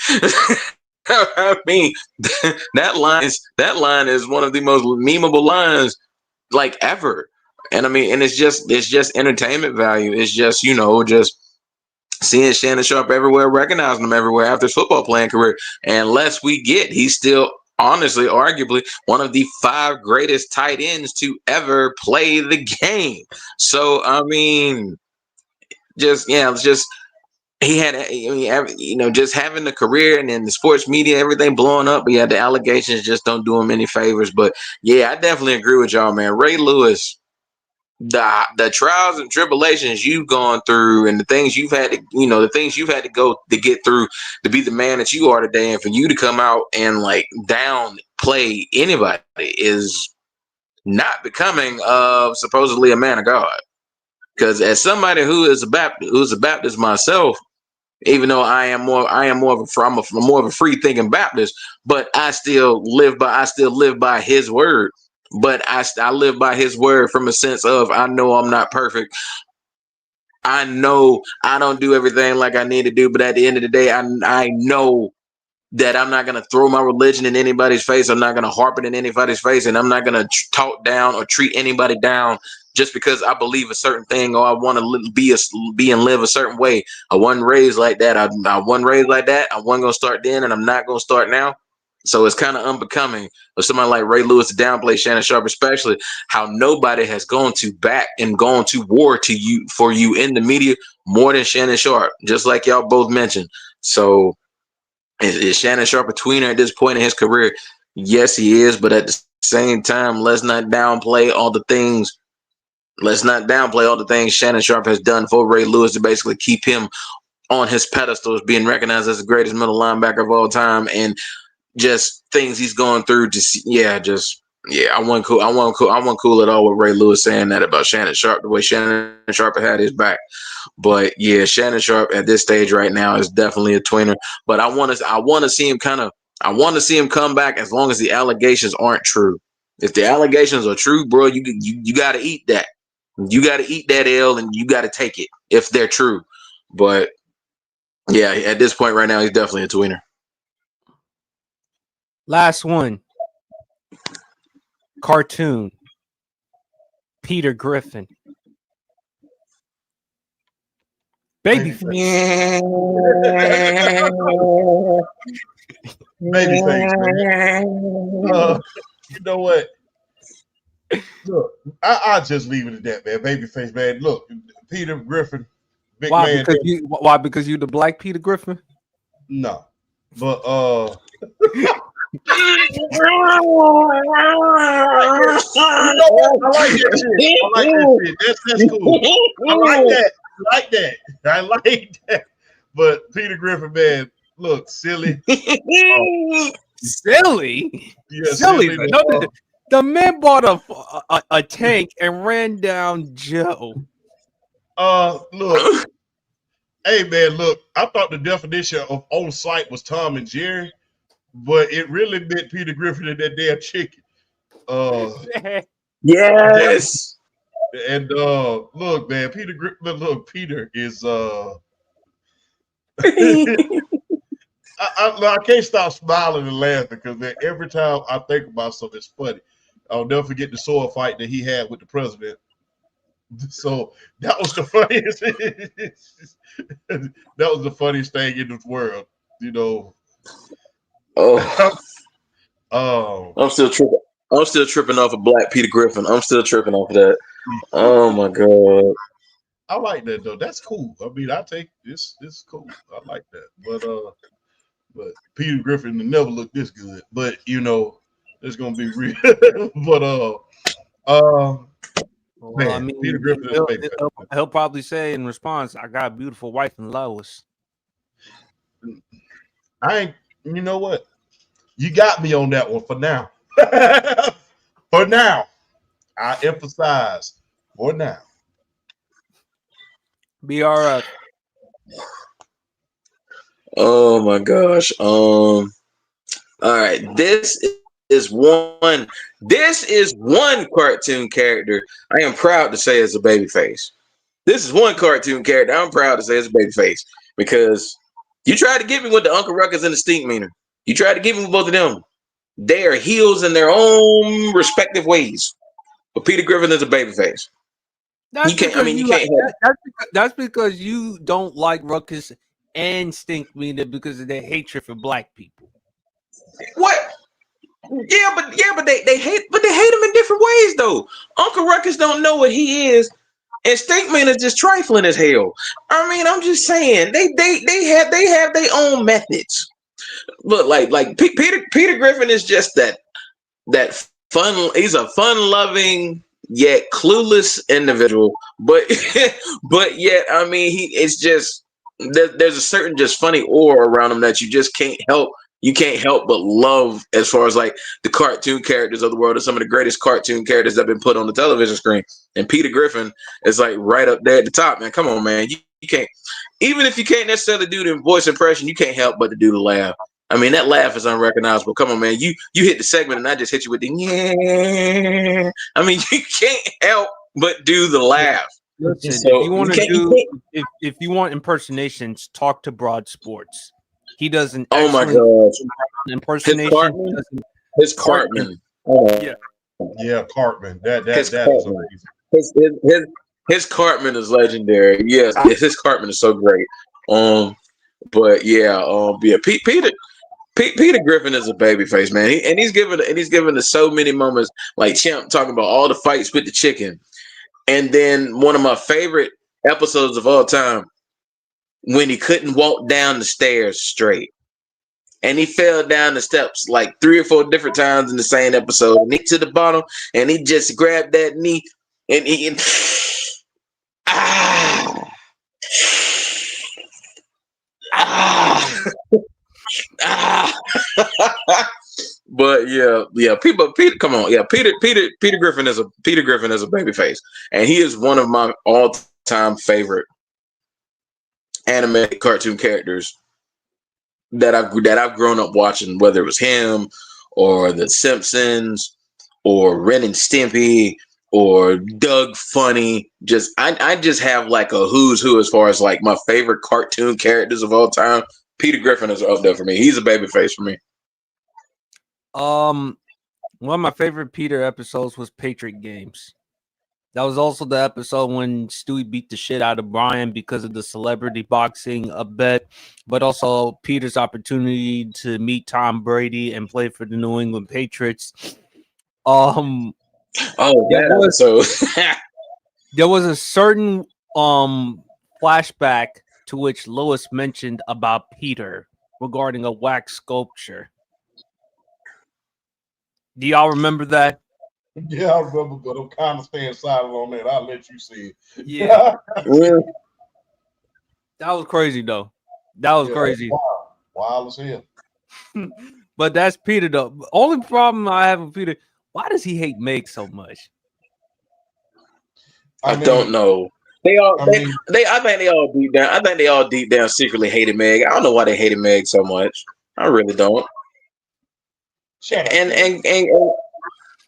I mean, that line is one of the most memeable lines like ever. And I mean, and it's just entertainment value. It's just, just seeing Shannon Sharp everywhere, recognizing him everywhere after his football playing career. And unless he's still honestly, arguably one of the 5 greatest tight ends to ever play the game. So, I mean, he had, just having the career and then the sports media, everything blowing up. But the allegations just don't do him any favors. But I definitely agree with y'all, man. Ray Lewis, the trials and tribulations you've gone through and the things you've had to go to get through to be the man that you are today, and for you to come out and like downplay anybody is not becoming of supposedly a man of God. Because as somebody who's a Baptist myself, even though I'm more of a free thinking Baptist, but I still live by his word. But I live by his word from a sense of, I know I'm not perfect. I know I don't do everything like I need to do, but at the end of the day, I know that I'm not going to throw my religion in anybody's face. I'm not going to harp it in anybody's face, and I'm not going to talk down or treat anybody down just because I believe a certain thing or I want to be and live a certain way. I wasn't raised like that. I wasn't raised like that. I wasn't going to start then, and I'm not going to start now. So it's kind of unbecoming of somebody like Ray Lewis to downplay Shannon Sharp, especially how nobody has gone to back and gone to war for you in the media more than Shannon Sharp, just like y'all both mentioned. So Is Shannon Sharpe a tweener at this point in his career? Yes, he is. But at the same time, let's not downplay all the things. Shannon Sharpe has done for Ray Lewis to basically keep him on his pedestal as being recognized as the greatest middle linebacker of all time, and just things he's going through. I wasn't cool at all with Ray Lewis saying that about Shannon Sharpe, the way Shannon Sharpe had his back. But yeah, Shannon Sharpe at this stage right now is definitely a tweener. But I want to see him come back as long as the allegations aren't true. If the allegations are true, bro, you got to eat that. You got to eat that L, and you got to take it if they're true. But yeah, at this point right now, he's definitely a tweener. Last one. Cartoon. Peter Griffin. Babyface. Babyface, man. You know what? Look, I'll just leave it at that, man. Babyface, man. Look, Peter Griffin, big man. Why? Because you the black Peter Griffin? No, but I like that shit. That's cool. I like that. But Peter Griffin, man, look, silly. Silly? Yeah, silly. silly. The man bought a tank and ran down Joe. Look. Hey, man, look, I thought the definition of on site was Tom and Jerry, but it really meant Peter Griffin and that damn chicken. Yes. And look, man, Peter is I can't stop smiling and laughing because man, every time I think about something, it's funny. I'll never forget the sword fight that he had with the president. So that was the funniest. That was the funniest thing in this world, you know. I'm still tripping off of Black Peter Griffin. I'm still tripping off of that. Oh my god. I like that though. That's cool. I mean, I take this. This is cool. I like that. But Peter Griffin never looked this good. But you know, it's gonna be real. But well, man, I mean, Peter Griffin is he'll probably say in response, "I got a beautiful wife in Lois." You know what? You got me on that one for now. For now, I emphasize for now. BRF. Oh my gosh. All right. This is one cartoon character I am proud to say is a babyface. This is one cartoon character I'm proud to say is a babyface because you tried to get me with the Uncle Ruckus and the Stink Meaner. You tried to get me with both of them. They are heels in their own respective ways. But Peter Griffin is a babyface. That's because you don't like Ruckus and Stink Meaner because of their hatred for black people. What? Yeah, but they hate him in different ways though. Uncle Ruckus don't know what he is, and Stink Meaner is just trifling as hell. I mean, I'm just saying they have their own methods. Look, like Peter Griffin is just that fun. He's a fun-loving yet clueless individual, but yet I mean it's just there's a certain just funny aura around him that you just can't help but love as far as like the cartoon characters of the world are some of the greatest cartoon characters that have been put on the television screen. And Peter Griffin is like right up there at the top, man. Come on, man. You can't, even if you can't necessarily do the voice impression, you can't help but to do the laugh. I mean, that laugh is unrecognizable. Come on, man. You hit the segment and I just hit you with the yeah. I mean, you can't help but do the laugh. Listen, so if you want impersonations, talk to Broad Sports. He does an excellent impersonation. His Cartman. Oh. Yeah, Cartman. That is amazing. His Cartman is legendary. Yes, his Cartman is so great. But Peter Griffin is a babyface, man. He's given us so many moments, like Champ talking about all the fights with the chicken, and then one of my favorite episodes of all time when he couldn't walk down the stairs straight. and he fell down the steps like 3 or 4 different times in the same episode. And he to the bottom, and he just grabbed that knee, and he ah ah ah. But yeah, Peter, come on, yeah, Peter Griffin is a baby face, and he is one of my all-time favorite animated cartoon characters that I've grown up watching, whether it was him or The Simpsons or Ren and Stimpy or Doug Funny. I just have like a who's who as far as like my favorite cartoon characters of all time. Peter Griffin is up there for me. He's a baby face for me. One of my favorite Peter episodes was Patriot Games. That was also the episode when Stewie beat the shit out of Brian because of the celebrity boxing bet, but also Peter's opportunity to meet Tom Brady and play for the New England Patriots. Oh, that episode. There was a certain flashback to which Lois mentioned about Peter regarding a wax sculpture. Do y'all remember that? Yeah, I remember, but I'm kind of staying silent on that. I'll let you see it. Yeah. That was crazy, though. That was crazy. Wild as hell. But that's Peter, though. The only problem I have with Peter, why does he hate Meg so much? I don't know. I think they all deep down. I think they all deep down secretly hated Meg. I don't know why they hated Meg so much. I really don't. And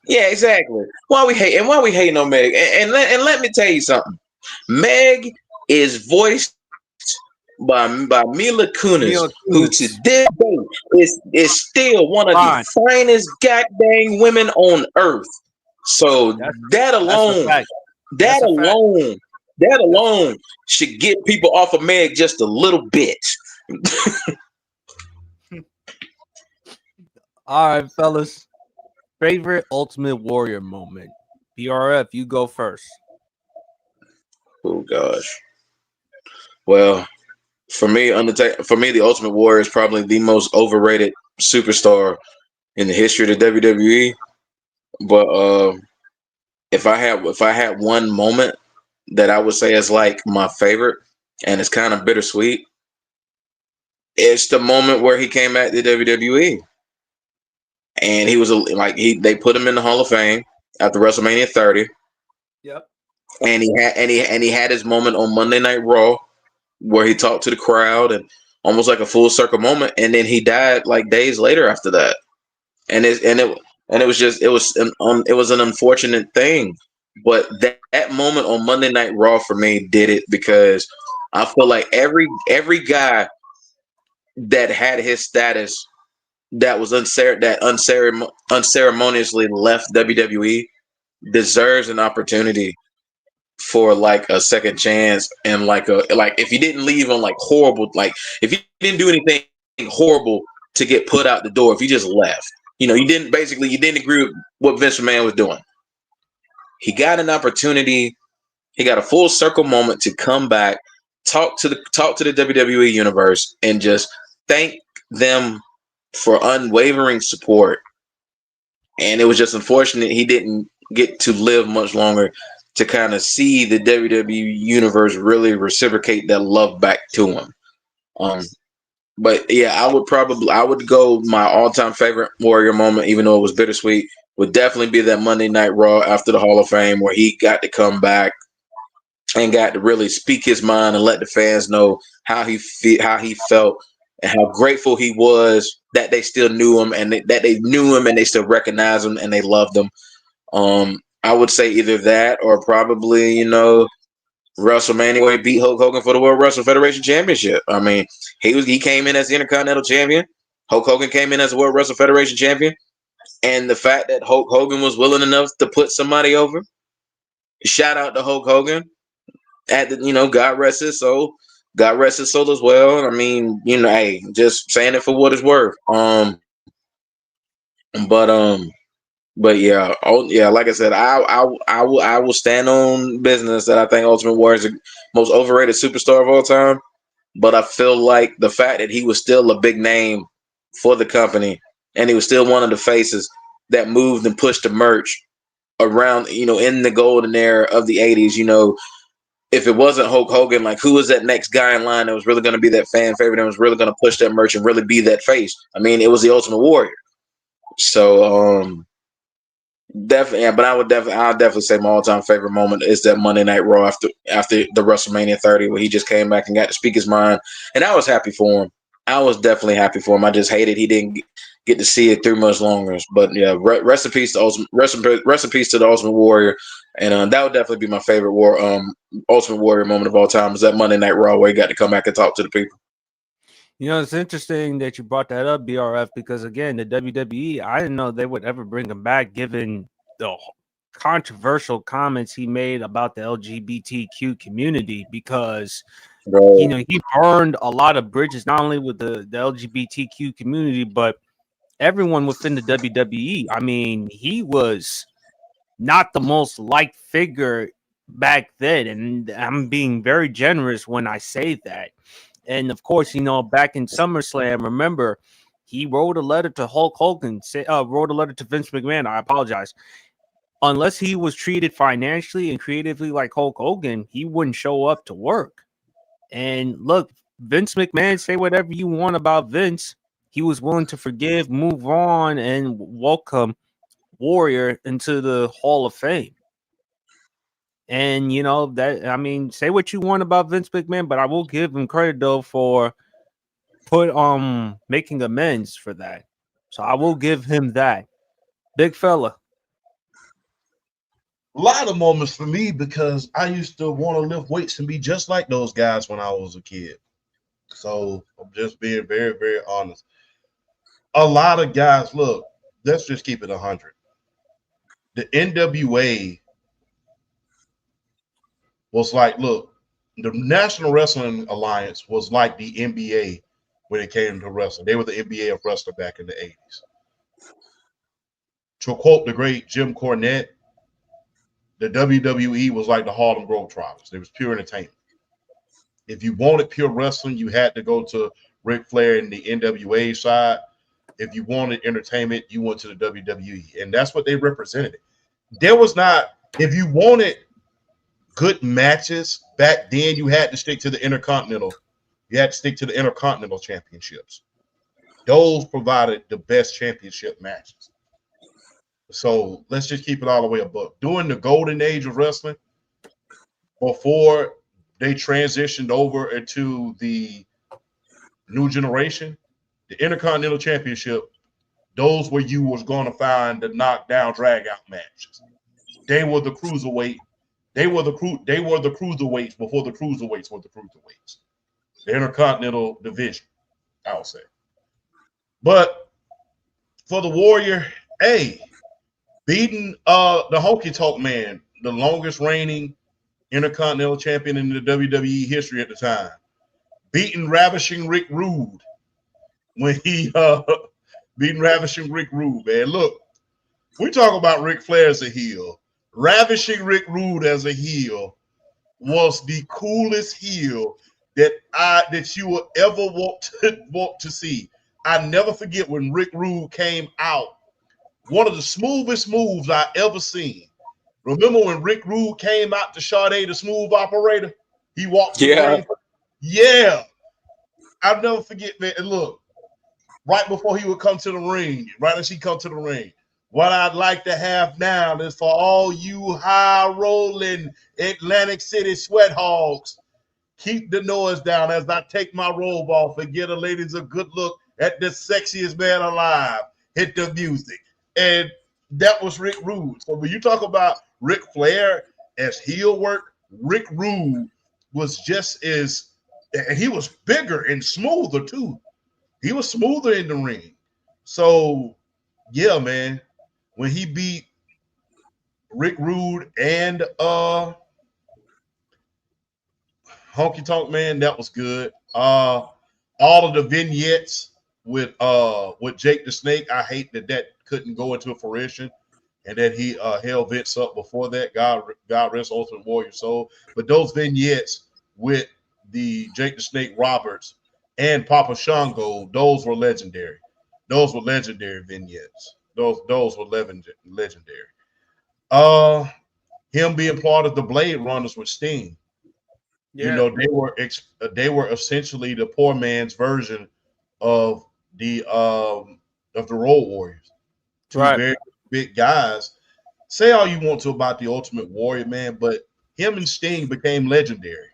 yeah, exactly. Why we hating on Meg? And let me tell you something. Meg is voiced by Mila Kunis, who to this day is still one of the finest goddamn women on earth. So that alone should get people off of Meg just a little bit. All right, fellas. Favorite Ultimate Warrior moment. PRF, you go first. Oh gosh. Well, for me, the Ultimate Warrior is probably the most overrated superstar in the history of the WWE. But if I had one moment that I would say is like my favorite, and it's kind of bittersweet, it's the moment where he came at the WWE, and he was they put him in the Hall of Fame after WrestleMania 30. Yep. And he had his moment on Monday Night Raw where he talked to the crowd and almost like a full circle moment, and then he died like days later after that. And it was an unfortunate thing, but that moment on Monday Night Raw for me did it because I feel like every guy that had his status that was unceremoniously left WWE deserves an opportunity for like a second chance, and like if you didn't leave on like horrible, like if you didn't do anything horrible to get put out the door, if you just left, you didn't agree with what Vince McMahon was doing. He got an opportunity. He got a full circle moment to come back, talk to the WWE universe, and just thank them for unwavering support. And it was just unfortunate he didn't get to live much longer to kind of see the WWE universe really reciprocate that love back to him. But yeah, I would go my all-time favorite Warrior moment, even though it was bittersweet, would definitely be that Monday Night Raw after the Hall of Fame where he got to come back and got to really speak his mind and let the fans know how he felt, and how grateful he was that they still knew him, and that they knew him and they still recognized him and they loved him. I would say either that or probably, WrestleMania where he beat Hulk Hogan for the World Wrestling Federation Championship. I mean, he came in as the Intercontinental Champion. Hulk Hogan came in as the World Wrestling Federation Champion. And the fact that Hulk Hogan was willing enough to put somebody over, shout out to Hulk Hogan. God rest his soul. God rest his soul as well. I mean, hey, just saying it for what it's worth. But yeah, like I said, I will stand on business that I think Ultimate Warrior is the most overrated superstar of all time. But I feel like the fact that he was still a big name for the company, and he was still one of the faces that moved and pushed the merch around, in the golden era of the 80s. If it wasn't Hulk Hogan, like, who was that next guy in line that was really going to be that fan favorite and was really going to push that merch and really be that face? I mean, it was the Ultimate Warrior. So, definitely, yeah, but I'll definitely say my all-time favorite moment is that Monday Night Raw after the WrestleMania 30, where he just came back and got to speak his mind, and I was happy for him. I was definitely happy for him. I just hated he didn't get to see it through much longer. But yeah, rest in peace to rest in peace to the Ultimate Warrior, and that would definitely be my favorite Ultimate Warrior moment of all time. Was that Monday Night Raw where he got to come back and talk to the people. It's interesting that you brought that up, BRF, because again, the WWE, I didn't know they would ever bring him back, given the controversial comments he made about the LGBTQ community, because he burned a lot of bridges, not only with the LGBTQ community, but everyone within the WWE. I mean, he was not the most liked figure back then, and I'm being very generous when I say that. And of course, back in SummerSlam, remember, he wrote a letter to Hulk Hogan, wrote a letter to Vince McMahon. I apologize. Unless he was treated financially and creatively like Hulk Hogan, he wouldn't show up to work. And look, Vince McMahon, say whatever you want about Vince, he was willing to forgive, move on, and welcome Warrior into the Hall of Fame. And say what you want about Vince McMahon, but I will give him credit though for making amends for that. So I will give him that. Big fella. A lot of moments for me, because I used to want to lift weights and be just like those guys when I was a kid. So I'm just being very, very honest. A lot of guys, look, let's just keep it 100. The NWA was like, look, the National Wrestling Alliance was like the NBA when it came to wrestling. They were the NBA of wrestling back in the 80s. To quote the great Jim Cornette, the WWE was like the Harlem Globetrotters. It was pure entertainment. If you wanted pure wrestling, you had to go to Ric Flair and the NWA side. If you wanted entertainment, you went to the WWE. And that's what they represented. There was not, if you wanted good matches back then, you had to stick to the Intercontinental. You had to stick to the Intercontinental Championships. Those provided the best championship matches. So let's just keep it all the way above. During the golden age of wrestling, before they transitioned over into the new generation, the Intercontinental Championship, those where you was going to find the knockdown, drag out matches. They were the cruiserweight. They were the cruiserweights before the cruiserweights were the cruiserweights. The Intercontinental division, I would say. But for the Warrior, beating the Honky Tonk Man, the longest reigning Intercontinental Champion in the WWE history at the time, beating Ravishing Rick Rude when he beating Ravishing Rick Rude, man. Look, we talk about Ric Flair as a heel. Ravishing Rick Rude as a heel was the coolest heel that you will ever want to see. I never forget when Rick Rude came out. One of the smoothest moves I ever seen. Remember when Rick Rude came out to Sade, the smooth operator? He walked to the ring. Yeah. I'll never forget, man. And look, right before he would come to the ring, right as he come to the ring, what I'd like to have now is for all you high-rolling Atlantic City sweat hogs, keep the noise down as I take my robe off and get the ladies a good look at the sexiest man alive. Hit the music. And that was Rick Rude. So when you talk about Ric Flair as heel work, Rick Rude was just as, and he was bigger and smoother too. He was smoother in the ring. So, yeah, man, when he beat Rick Rude and Honky Tonk Man, that was good. All of the vignettes with Jake the Snake, I hate that couldn't go into fruition, and that he held Vince up before that. God rest Ultimate Warrior soul. But those vignettes with the Jake the Snake Roberts and Papa Shango, those were legendary. those were legendary vignettes. Those were legendary. Him being part of the Blade Runners with Sting. You Yeah. know, they were essentially the poor man's version of the Road Warriors. Two Right. very big guys. Say all you want to about the Ultimate Warrior, man, but him and Sting became legendary.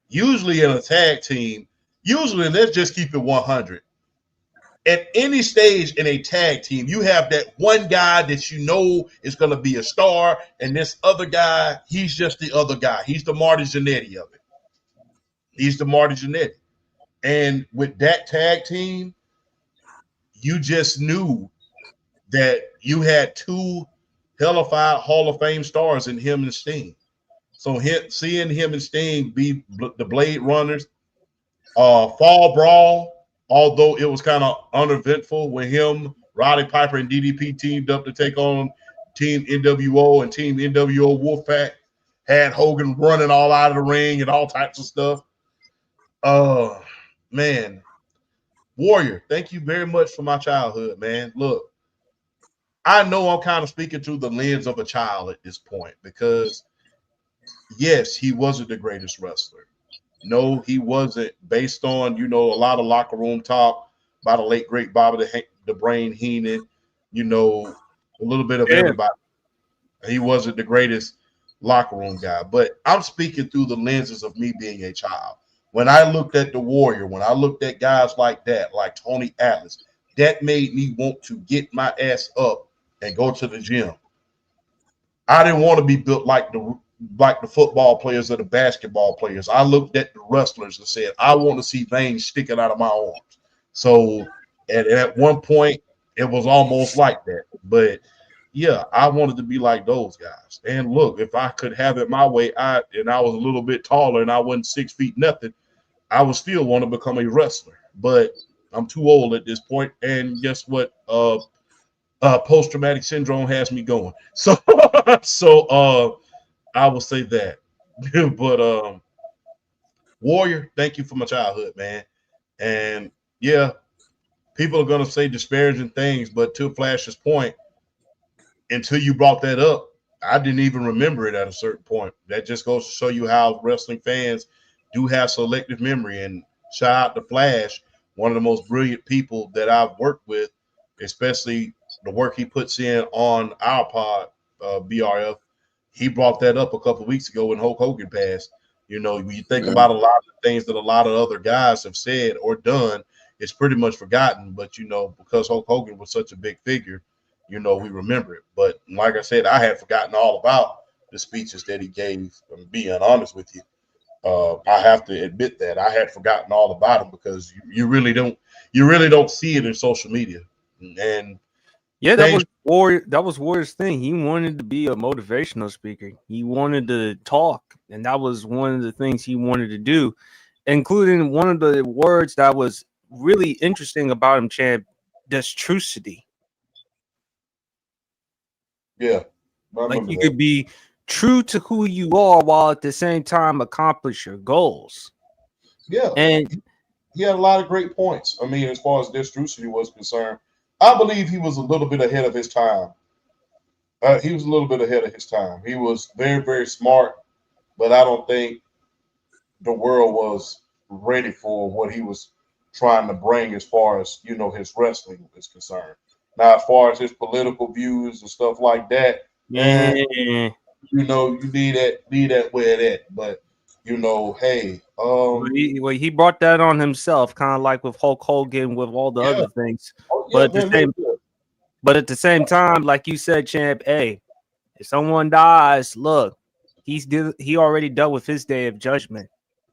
Usually in a tag team, let's just keep it 100. At any stage in a tag team, you have that one guy that you know is going to be a star, and this other guy, he's just the other guy. He's the Marty Jannetty of it. He's the Marty Jannetty. And with that tag team, you just knew that you had two hellified Hall of Fame stars in him and Sting. So seeing him and Sting be the Blade Runners, Fall Brawl, although it was kind of uneventful when him, Roddy Piper, and DDP teamed up to take on Team NWO and Team NWO Wolfpack, had Hogan running all out of the ring and all types of stuff. Man, Warrior, thank you very much for my childhood, man. Look, I know I'm kind of speaking through the lens of a child at this point because, yes, he wasn't the greatest wrestler. No, he wasn't. Based on, a lot of locker room talk by the late, great Bobby the Brain Heenan, a little bit of everybody. He wasn't the greatest locker room guy. But I'm speaking through the lenses of me being a child. When I looked at the Warrior, when I looked at guys like that, like Tony Atlas, that made me want to get my ass up and go to the gym. I didn't want to be built like the football players or the basketball players. I looked at the wrestlers and said, I want to see veins sticking out of my arms. So at one point, it was almost like that. But yeah, I wanted to be like those guys. And look, if I could have it my way, I was a little bit taller and I wasn't 6 feet nothing, I would still want to become a wrestler. But I'm too old at this point. And guess what? Post-traumatic syndrome has me going. So I will say that. But Warrior, thank you for my childhood, man. And yeah, people are gonna say disparaging things, but to Flash's point, until you brought that up, I didn't even remember it at a certain point. That just goes to show you how wrestling fans do have selective memory. And shout out to Flash, one of the most brilliant people that I've worked with, especially the work he puts in on our pod, BRF. He brought that up a couple of weeks ago when Hulk Hogan passed. When you think about a lot of things that a lot of other guys have said or done, it's pretty much forgotten. But, because Hulk Hogan was such a big figure, we remember it. But like I said, I had forgotten all about the speeches that he gave. I'm being honest with you. I have to admit that I had forgotten all about him because you really don't see it in social media. And yeah, that was Warrior's thing. He wanted to be a motivational speaker. He wanted to talk, and that was one of the things he wanted to do, including one of the words that was really interesting about him, Champ, destrucity. Yeah. Like you could be true to who you are while at the same time accomplish your goals. Yeah. And he had a lot of great points. I mean, as far as destrucity was concerned, I believe he was a little bit ahead of his time. He was a little bit ahead of his time. He was very, very smart, but I don't think the world was ready for what he was trying to bring as far as, his wrestling is concerned. Now, as far as his political views and stuff like that, yeah, you need that where that. But, hey. he brought that on himself, kind of like with Hulk Hogan, with all the other things. But at the same time, like you said, Champ, hey, if someone dies, look, he already dealt with his day of judgment.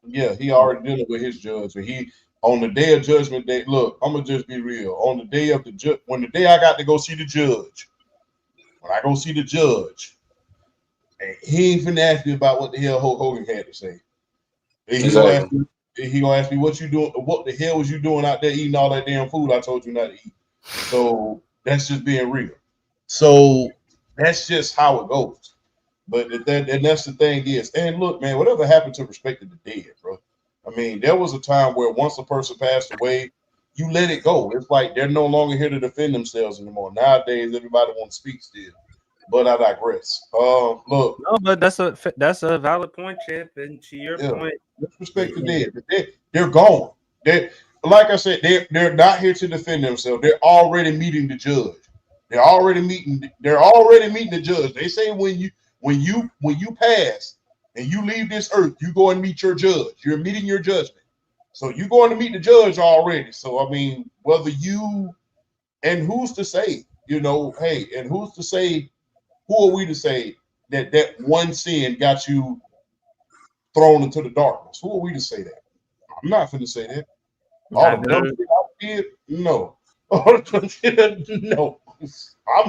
Yeah, he already did it with his judgment. He on the day of judgment day. Look, I'm gonna just be real. On the day of when the day I got to go see the judge, when I go see the judge, and he ain't finna ask me about what the hell Hulk Hogan had to say. He gonna ask me what you doing. What the hell was you doing out there eating all that damn food I told you not to eat? So that's just being real. So that's just how it goes. But that's the thing is, and look, man, whatever happened to respecting the dead, bro? I mean, there was a time where once a person passed away, you let it go. It's like they're no longer here to defend themselves anymore. Nowadays, everybody wants to speak still. But I digress. Look, No, but that's a valid point, Chip. And to your yeah, point, let's respect the dead. They're gone. They, like I said, they're not here to defend themselves. They're already meeting the judge. They're already meeting the judge. They say when you pass and you leave this earth, you go and meet your judge. You're meeting your judgment. So you're going to meet the judge already. So I mean, whether you and who's to say, hey, and who's to say, who are we to say that one sin got you thrown into the darkness? Who are we to say that? I'm not going to say that. All the dumb shit I did, no. No, I'm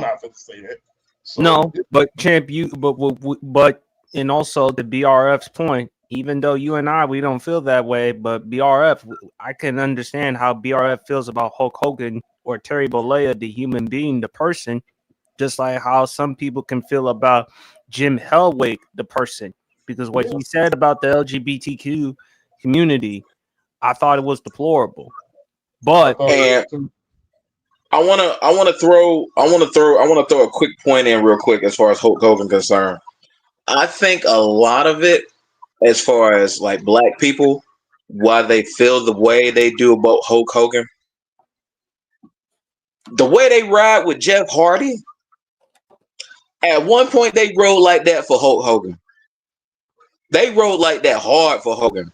not going to say that. So, no, but Champ, but and also to BRF's point, even though you and I we don't feel that way, but BRF, I can understand how BRF feels about Hulk Hogan or Terry Bollea, the human being, the person, just like how some people can feel about Jim Hellwig, the person, because what he said about the LGBTQ community, I thought it was deplorable. But and I want to throw a quick point in real quick as far as Hulk Hogan concerned. I think a lot of it, as far as like black people, why they feel the way they do about Hulk Hogan, the way they ride with Jeff Hardy. At one point, they rode like that for Hulk Hogan. They rode like that hard for Hogan.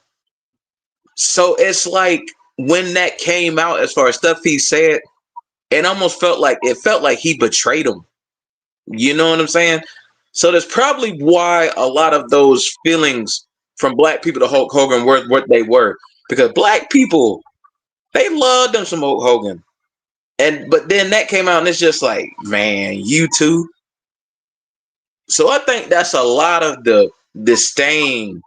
So it's like when that came out, as far as stuff he said, it almost felt like he betrayed him. You know what I'm saying? So that's probably why a lot of those feelings from black people to Hulk Hogan were what they were. Because black people, they loved them some Hulk Hogan. But then that came out and it's just like, man, you too. So I think that's a lot of the disdain.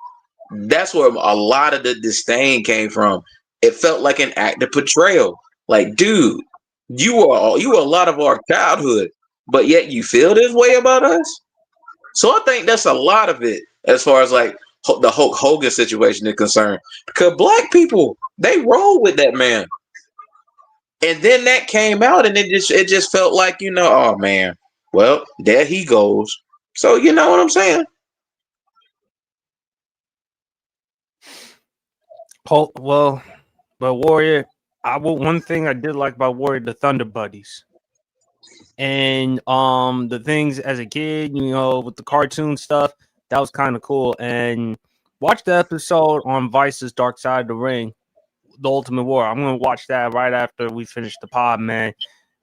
That's where a lot of the disdain came from. It felt like an act of betrayal. Like, dude, you were a lot of our childhood, but yet you feel this way about us. So I think that's a lot of it as far as like the Hulk Hogan situation is concerned. Because black people, they roll with that man. And then that came out and it just felt like, oh man, well, there he goes. So you know what I'm saying? Well, but Warrior, one thing I did like about Warrior, the Thunder Buddies. And the things as a kid, with the cartoon stuff, that was kind of cool. And watch the episode on Vice's Dark Side of the Ring, The Ultimate War. I'm gonna watch that right after we finish the pod, man.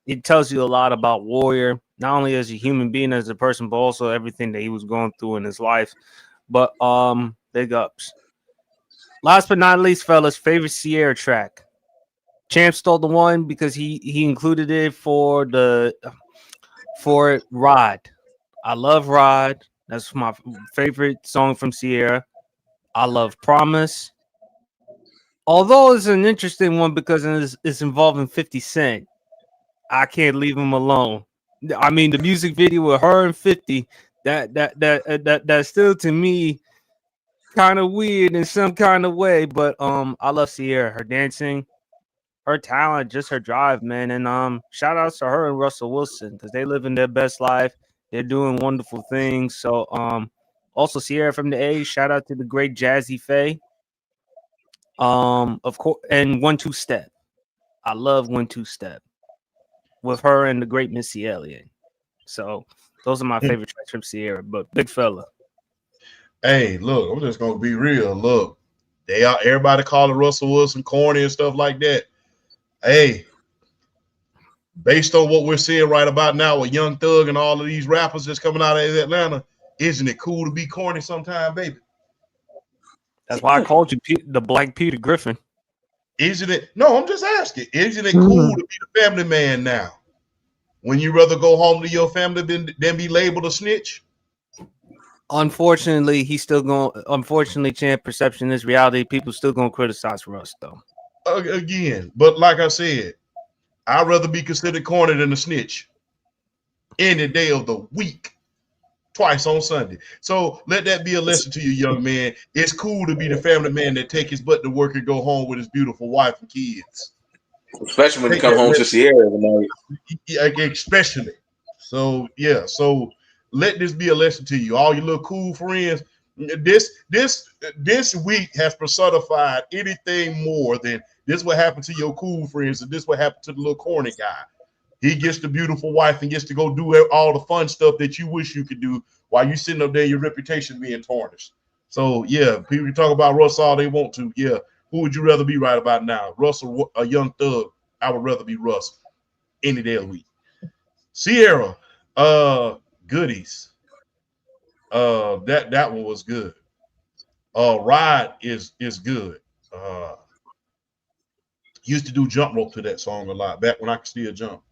It tells you a lot about Warrior, not only as a human being, as a person, but also everything that he was going through in his life. But big ups. Last but not least, fellas, favorite Ciara track. Champ stole the one because he included it for Rod. I love Rod. That's my favorite song from Ciara. I love Promise. Although it's an interesting one because it's involving 50 Cent. I can't leave him alone. I mean, the music video with her and 50, that still to me kind of weird in some kind of way. But I love Ciara, her dancing, her talent, just her drive, man. And shout outs to her and Russell Wilson because they living their best life. They're doing wonderful things. So also Ciara from the A. Shout out to the great Jazzy Faye. Of course, and 1-2 Step. I love 1-2 Step with her and the great Missy Elliott. So those are my favorite tracks from Ciara. But big fella. Hey, look, I'm just gonna be real. Look, everybody calling Russell Wilson corny and stuff like that. Hey, based on what we're seeing right about now with Young Thug and all of these rappers just coming out of Atlanta, isn't it cool to be corny sometime, baby? That's why I called you the Black Peter Griffin. Isn't it? No, I'm just asking. Isn't it cool to be the family man now? When you rather go home to your family than be labeled a snitch? Unfortunately, he's still going. Unfortunately, Champ, perception is reality. People still going to criticize Russ, though. Again, but like I said, I'd rather be considered corny than a snitch any day of the week, twice on Sunday. So let that be a lesson to you, young man. It's cool to be the family man that take his butt to work and go home with his beautiful wife and kids. Especially when you Take come that home to Ciara every night. especially. So yeah, so let this be a lesson to you, all your little cool friends. This week has personified anything more than this. What happened to your cool friends, and this what happened to the little corny guy. He gets the beautiful wife and gets to go do all the fun stuff that you wish you could do while you sitting up there, your reputation being tarnished. So yeah, people can talk about Russ all they want to. Yeah, who would you rather be right about now, Russ or a young thug? I would rather be Russ any day of the week. Ciara, goodies. That one was good. Ride is good. Used to do jump rope to that song a lot back when I could still jump.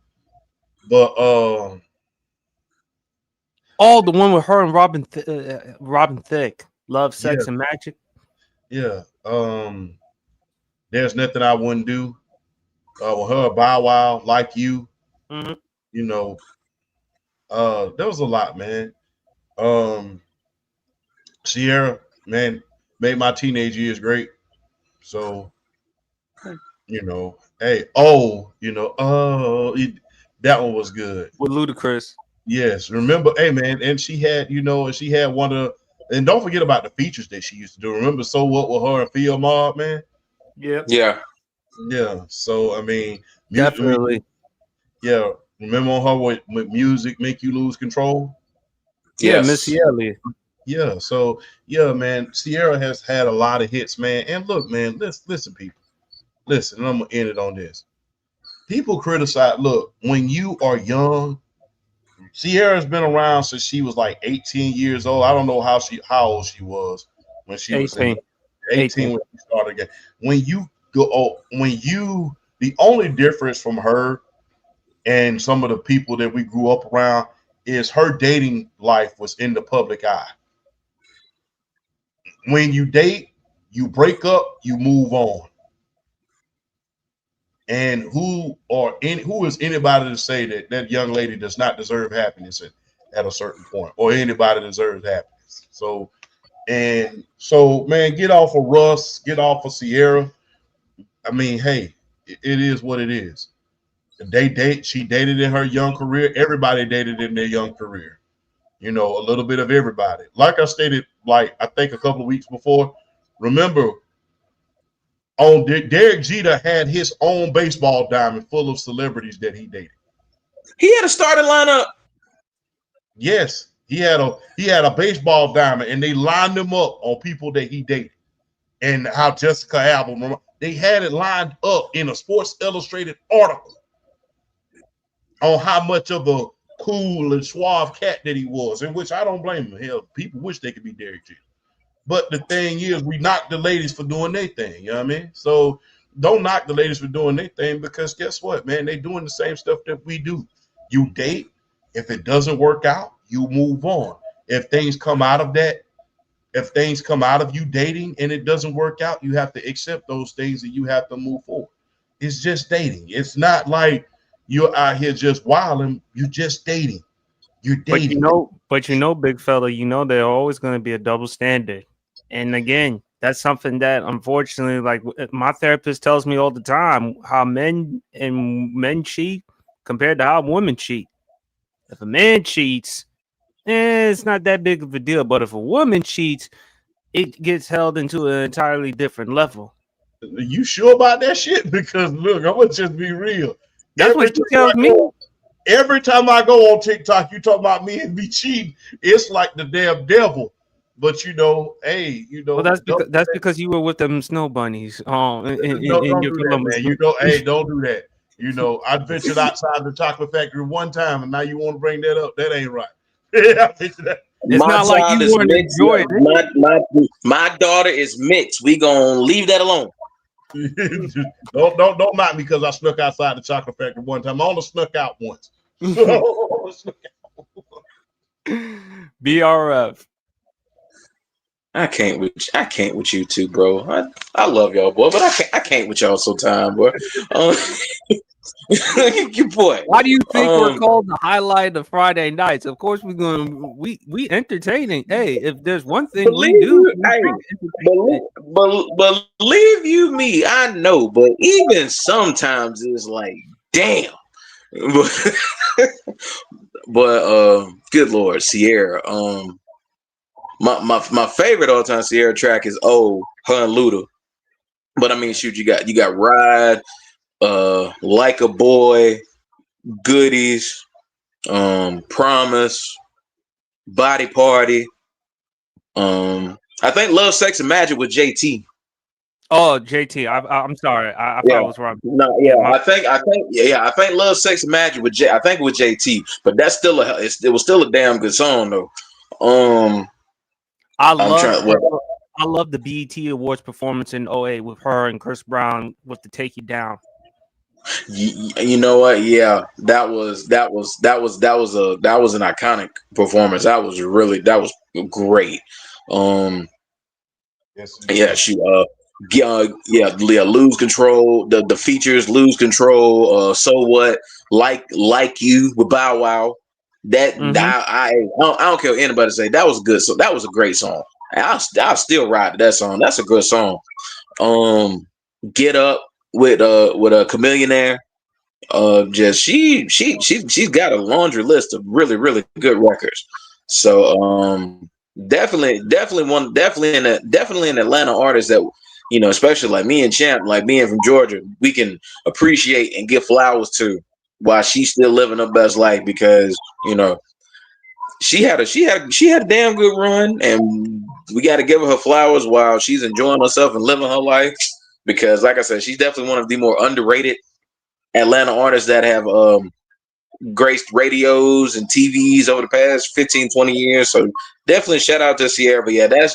But Oh, the one with her and Robin Thicke. Love, yeah, Sex, and Magic. yeah. There's nothing I wouldn't do. With her, Bow Wow, like you. Mm-hmm. You know, there was a lot, man. Um, Ciara, man, made my teenage years great. So, hey, that one was good. With Ludacris. Yes, remember, hey man, and she had one of, and don't forget about the features that she used to do. Remember, So What with her and Phil Mob, man? Yep. Yeah. Yeah. So I mean, Definitely. yeah. Remember on her with music make you lose control? Yeah, Yes. Missy Elliott. Yeah. So yeah, man, Ciara has had a lot of hits, man. And look, man, listen, people. Listen, and I'm gonna end it on this. People criticize, look, when you are young, Ciara's been around since she was like 18 years old. I don't know how old she was when she was in 18 when she started again. When you the only difference from her and some of the people that we grew up around is her dating life was in the public eye. When you date, you break up, you move on. And who is anybody to say that that young lady does not deserve happiness at a certain point, or anybody deserves happiness? So, man, get off of Russ, get off of Ciara. I mean, hey, it is what it is. She dated in her young career. Everybody dated in their young career. A little bit of everybody. Like I stated, like I think a couple of weeks before. Remember, Derek Jeter had his own baseball diamond full of celebrities that he dated. He had a starting lineup. Yes, he had a baseball diamond, and they lined them up on people that he dated, and how Jessica Alba. They had it lined up in a Sports Illustrated article on how much of a cool and suave cat that he was, in which I don't blame him. Hell, people wish they could be Derek Jeter. But the thing is, we knock the ladies for doing their thing. You know what I mean? So don't knock the ladies for doing their thing, because guess what, man? They doing the same stuff that we do. You date. If it doesn't work out, you move on. If things come out of you dating and it doesn't work out, you have to accept those things and you have to move forward. It's just dating. It's not like you're out here just wilding. You're just dating. You're dating. But big fella, there's always going to be a double standard. And again, that's something that unfortunately, like my therapist tells me all the time, how men cheat compared to how women cheat. If a man cheats, it's not that big of a deal. But if a woman cheats, it gets held into an entirely different level. You sure about that shit? Because look, I'm gonna just be real. That's what she tells me. Every time I go on TikTok, you talk about me and me cheating. It's like the damn devil. But hey, well, that's because you were with them snow bunnies. Don't do that, man. Hey, don't do that. I ventured outside the chocolate factory one time, and now you want to bring that up? That ain't right. It's not like you want to enjoy it. My daughter is mixed. We gonna leave that alone. don't knock me because I snuck outside the chocolate factory one time. I only snuck out once. BRF. I can't with you two, bro. I love y'all, boy, but I can't with y'all sometimes, boy. Your boy. Why do you think we're called the highlight of Friday nights? Of course, we entertaining. Hey, if there's one thing we do, believe you me, I know. But even sometimes it's like, damn. But good Lord, Ciara. My favorite all time Ciara track is her and Luda. But I mean, shoot, you got Ride, Like a Boy, Goodies, Promise, Body Party. I think Love, Sex, and Magic with JT. Oh, JT. I'm sorry. I thought I was wrong. No, yeah, I think Love, Sex, and Magic with I think with JT, but that's still it was still a damn good song though. I love the BET Awards performance in 08 with her and Chris Brown with the Take You Down. You know what? Yeah, that was an iconic performance. That was great. Lose Control. The features Lose Control. So What? Like You with Bow Wow. That I don't care what anybody say. That was good. So that was a great song. I'll still ride to that song. That's a good song. Get Up with a Chameleonaire. She's got a laundry list of really, really good records. So definitely an Atlanta artist that, you know, especially like me and Champ, like being from Georgia, we can appreciate and give flowers to while she's still living her best life, because, you know, she had a damn good run, and we got to give her flowers while she's enjoying herself and living her life, because like I said, she's definitely one of the more underrated Atlanta artists that have graced radios and TVs over the past 15, 20 years. So definitely shout out to Ciara. But yeah, that's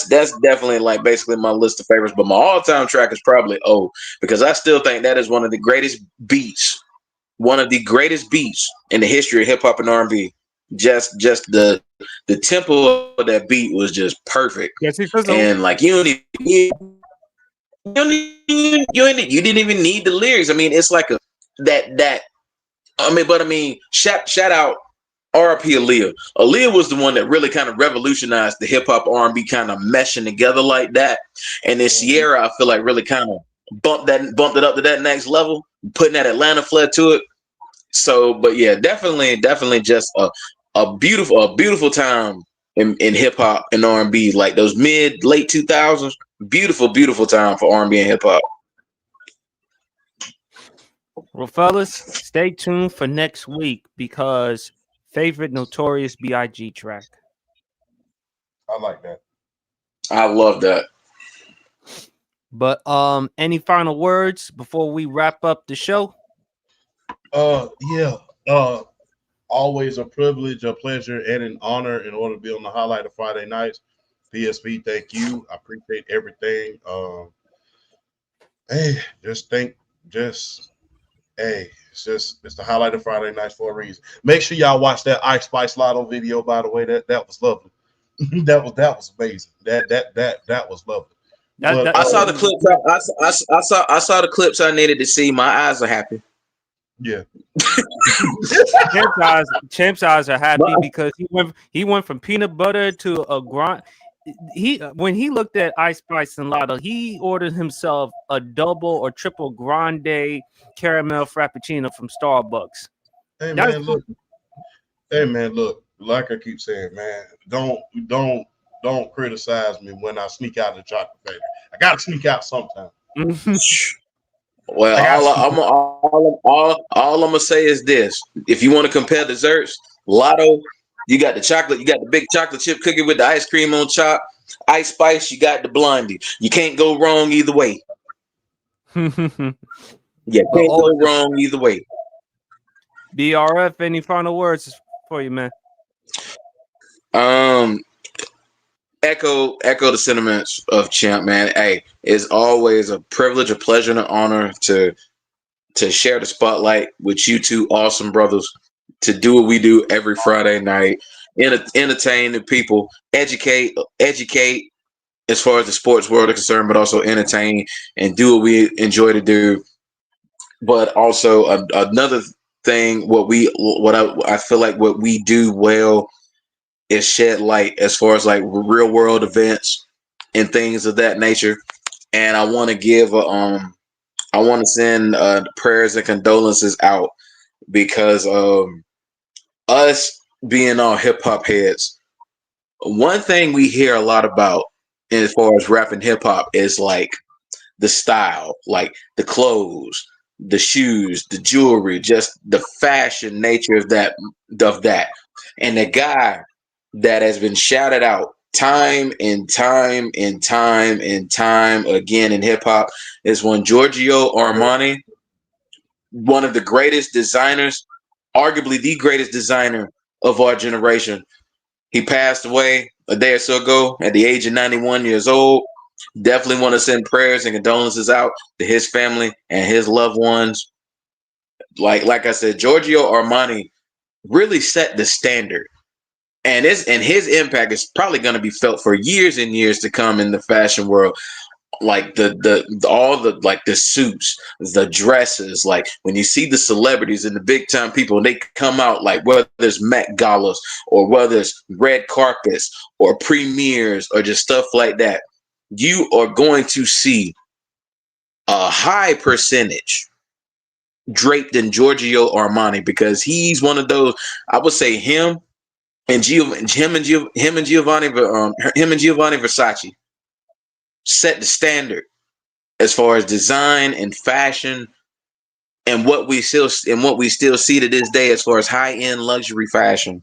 definitely like basically my list of favorites. But my all-time track is probably because I still think that is one of the greatest beats in the history of hip hop and R&B. Just the tempo of that beat was just perfect. Yes, and like you didn't even need the lyrics. I mean, it's like shout out R.P. Aaliyah. Aaliyah was the one that really kind of revolutionized the hip hop R&B kind of meshing together like that. And then Ciara, I feel like really kind of bumped it up to that next level, putting that Atlanta flair to it. So, but yeah, definitely just a beautiful time in hip hop and R&B, like those late 2000s. Beautiful time for R&B and hip hop. Well, fellas, stay tuned for next week, because favorite Notorious B.I.G. track. I like that. I love that. But any final words before we wrap up the show? Always a privilege, a pleasure, and an honor in order to be on the highlight of Friday nights. PSP, thank you. I appreciate everything. It's the highlight of Friday nights for a reason. Make sure y'all watch that Ice Spice Lotto video, by the way. That was lovely. that was amazing. That was lovely. I saw the clips. I saw the clips I needed to see. My eyes are happy. Yeah. Champ's eyes are happy because he went from peanut butter to a grind. When he looked at Ice Spice and Lotto, he ordered himself a double or triple grande caramel frappuccino from Starbucks. Hey man, look. Like I keep saying, man, don't criticize me when I sneak out of the chocolate factory. I gotta sneak out sometime. Well, all I'm gonna say is this: if you want to compare desserts, Lotto, you got the big chocolate chip cookie with the ice cream on top. Ice Spice, you got the blondie. You can't go wrong either way. Go wrong either way. BRF, any final words for you, man? Echo the sentiments of Champ, man. Hey, it's always a privilege, a pleasure, and an honor to share the spotlight with you two awesome brothers, to do what we do every Friday night, entertain the people, educate as far as the sports world is concerned, but also entertain and do what we enjoy to do. but also another thing, I feel like what we do well is shed light as far as like real world events and things of that nature. And I want to I want to send prayers and condolences out because us being all hip hop heads, one thing we hear a lot about as far as rap and hip hop is like the style, like the clothes, the shoes, the jewelry, just the fashion nature of that. And the guy that has been shouted out time and time and time and time again in hip hop is one Giorgio Armani, one of the greatest designers, arguably the greatest designer of our generation. He passed away a day or so ago at the age of 91 years old. Definitely want to send prayers and condolences out to his family and his loved ones. Like I said, Giorgio Armani really set the standard. And his impact is probably going to be felt for years and years to come in the fashion world. Like all the like the suits, the dresses, like when you see the celebrities and the big time people, and they come out like whether it's Met Galas or whether it's red carpets or premieres or just stuff like that, you are going to see a high percentage draped in Giorgio Armani because he's one of those. I would say him and Giovanni Versace set the standard as far as design and fashion and what we still see to this day as far as high end luxury fashion.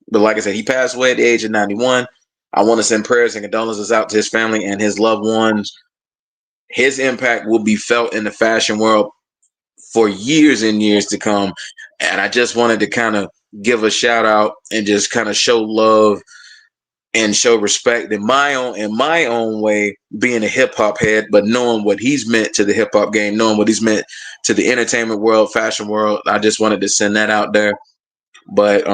But like I said, he passed away at the age of 91. I want to send prayers and condolences out to his family and his loved ones. His impact will be felt in the fashion world for years and years to come. And I just wanted to kind of give a shout out and just kind of show love and show respect in my own way, being a hip hop head, but knowing what he's meant to the hip hop game, knowing what he's meant to the entertainment world, fashion world. I just wanted to send that out there. But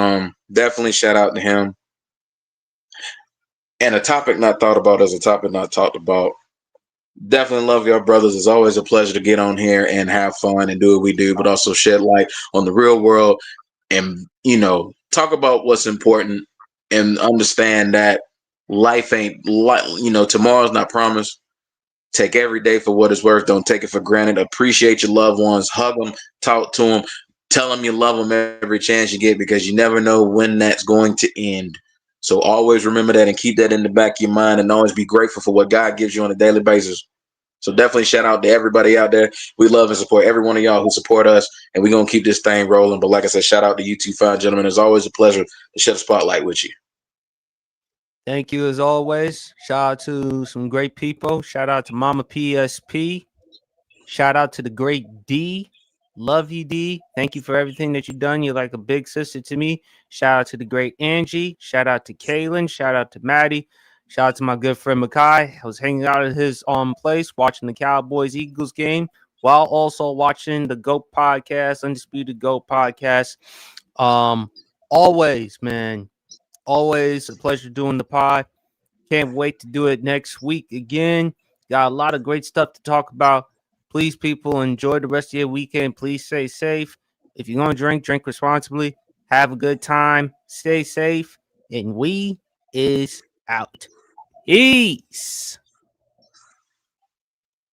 definitely shout out to him. And a topic not thought about is a topic not talked about. Definitely love y'all brothers. It's always a pleasure to get on here and have fun and do what we do, but also shed light on the real world and, talk about what's important and understand that life ain't like, tomorrow's not promised. Take every day for what it's worth. Don't take it for granted. Appreciate your loved ones. Hug them, talk to them, tell them you love them every chance you get because you never know when that's going to end. So always remember that and keep that in the back of your mind and always be grateful for what God gives you on a daily basis. So definitely shout out to everybody out there. We love and support every one of y'all who support us, and we're going to keep this thing rolling. But like I said, shout out to you two fine gentlemen. It's always a pleasure to share the spotlight with you. Thank you as always. Shout out to some great people. Shout out to Mama PSP. Shout out to the great D. Love you, D. Thank you for everything that you've done. You're like a big sister to me. Shout out to the great Angie. Shout out to Kaylin. Shout out to Maddie. Shout out to my good friend Makai. I was hanging out at his place watching the Cowboys Eagles game while also watching the GOAT podcast, Undisputed GOAT podcast. Always, man. Always a pleasure doing the pod. Can't wait to do it next week again. Got a lot of great stuff to talk about. Please, people, enjoy the rest of your weekend. Please stay safe. If you're going to drink responsibly. Have a good time. Stay safe. And we is out. Peace.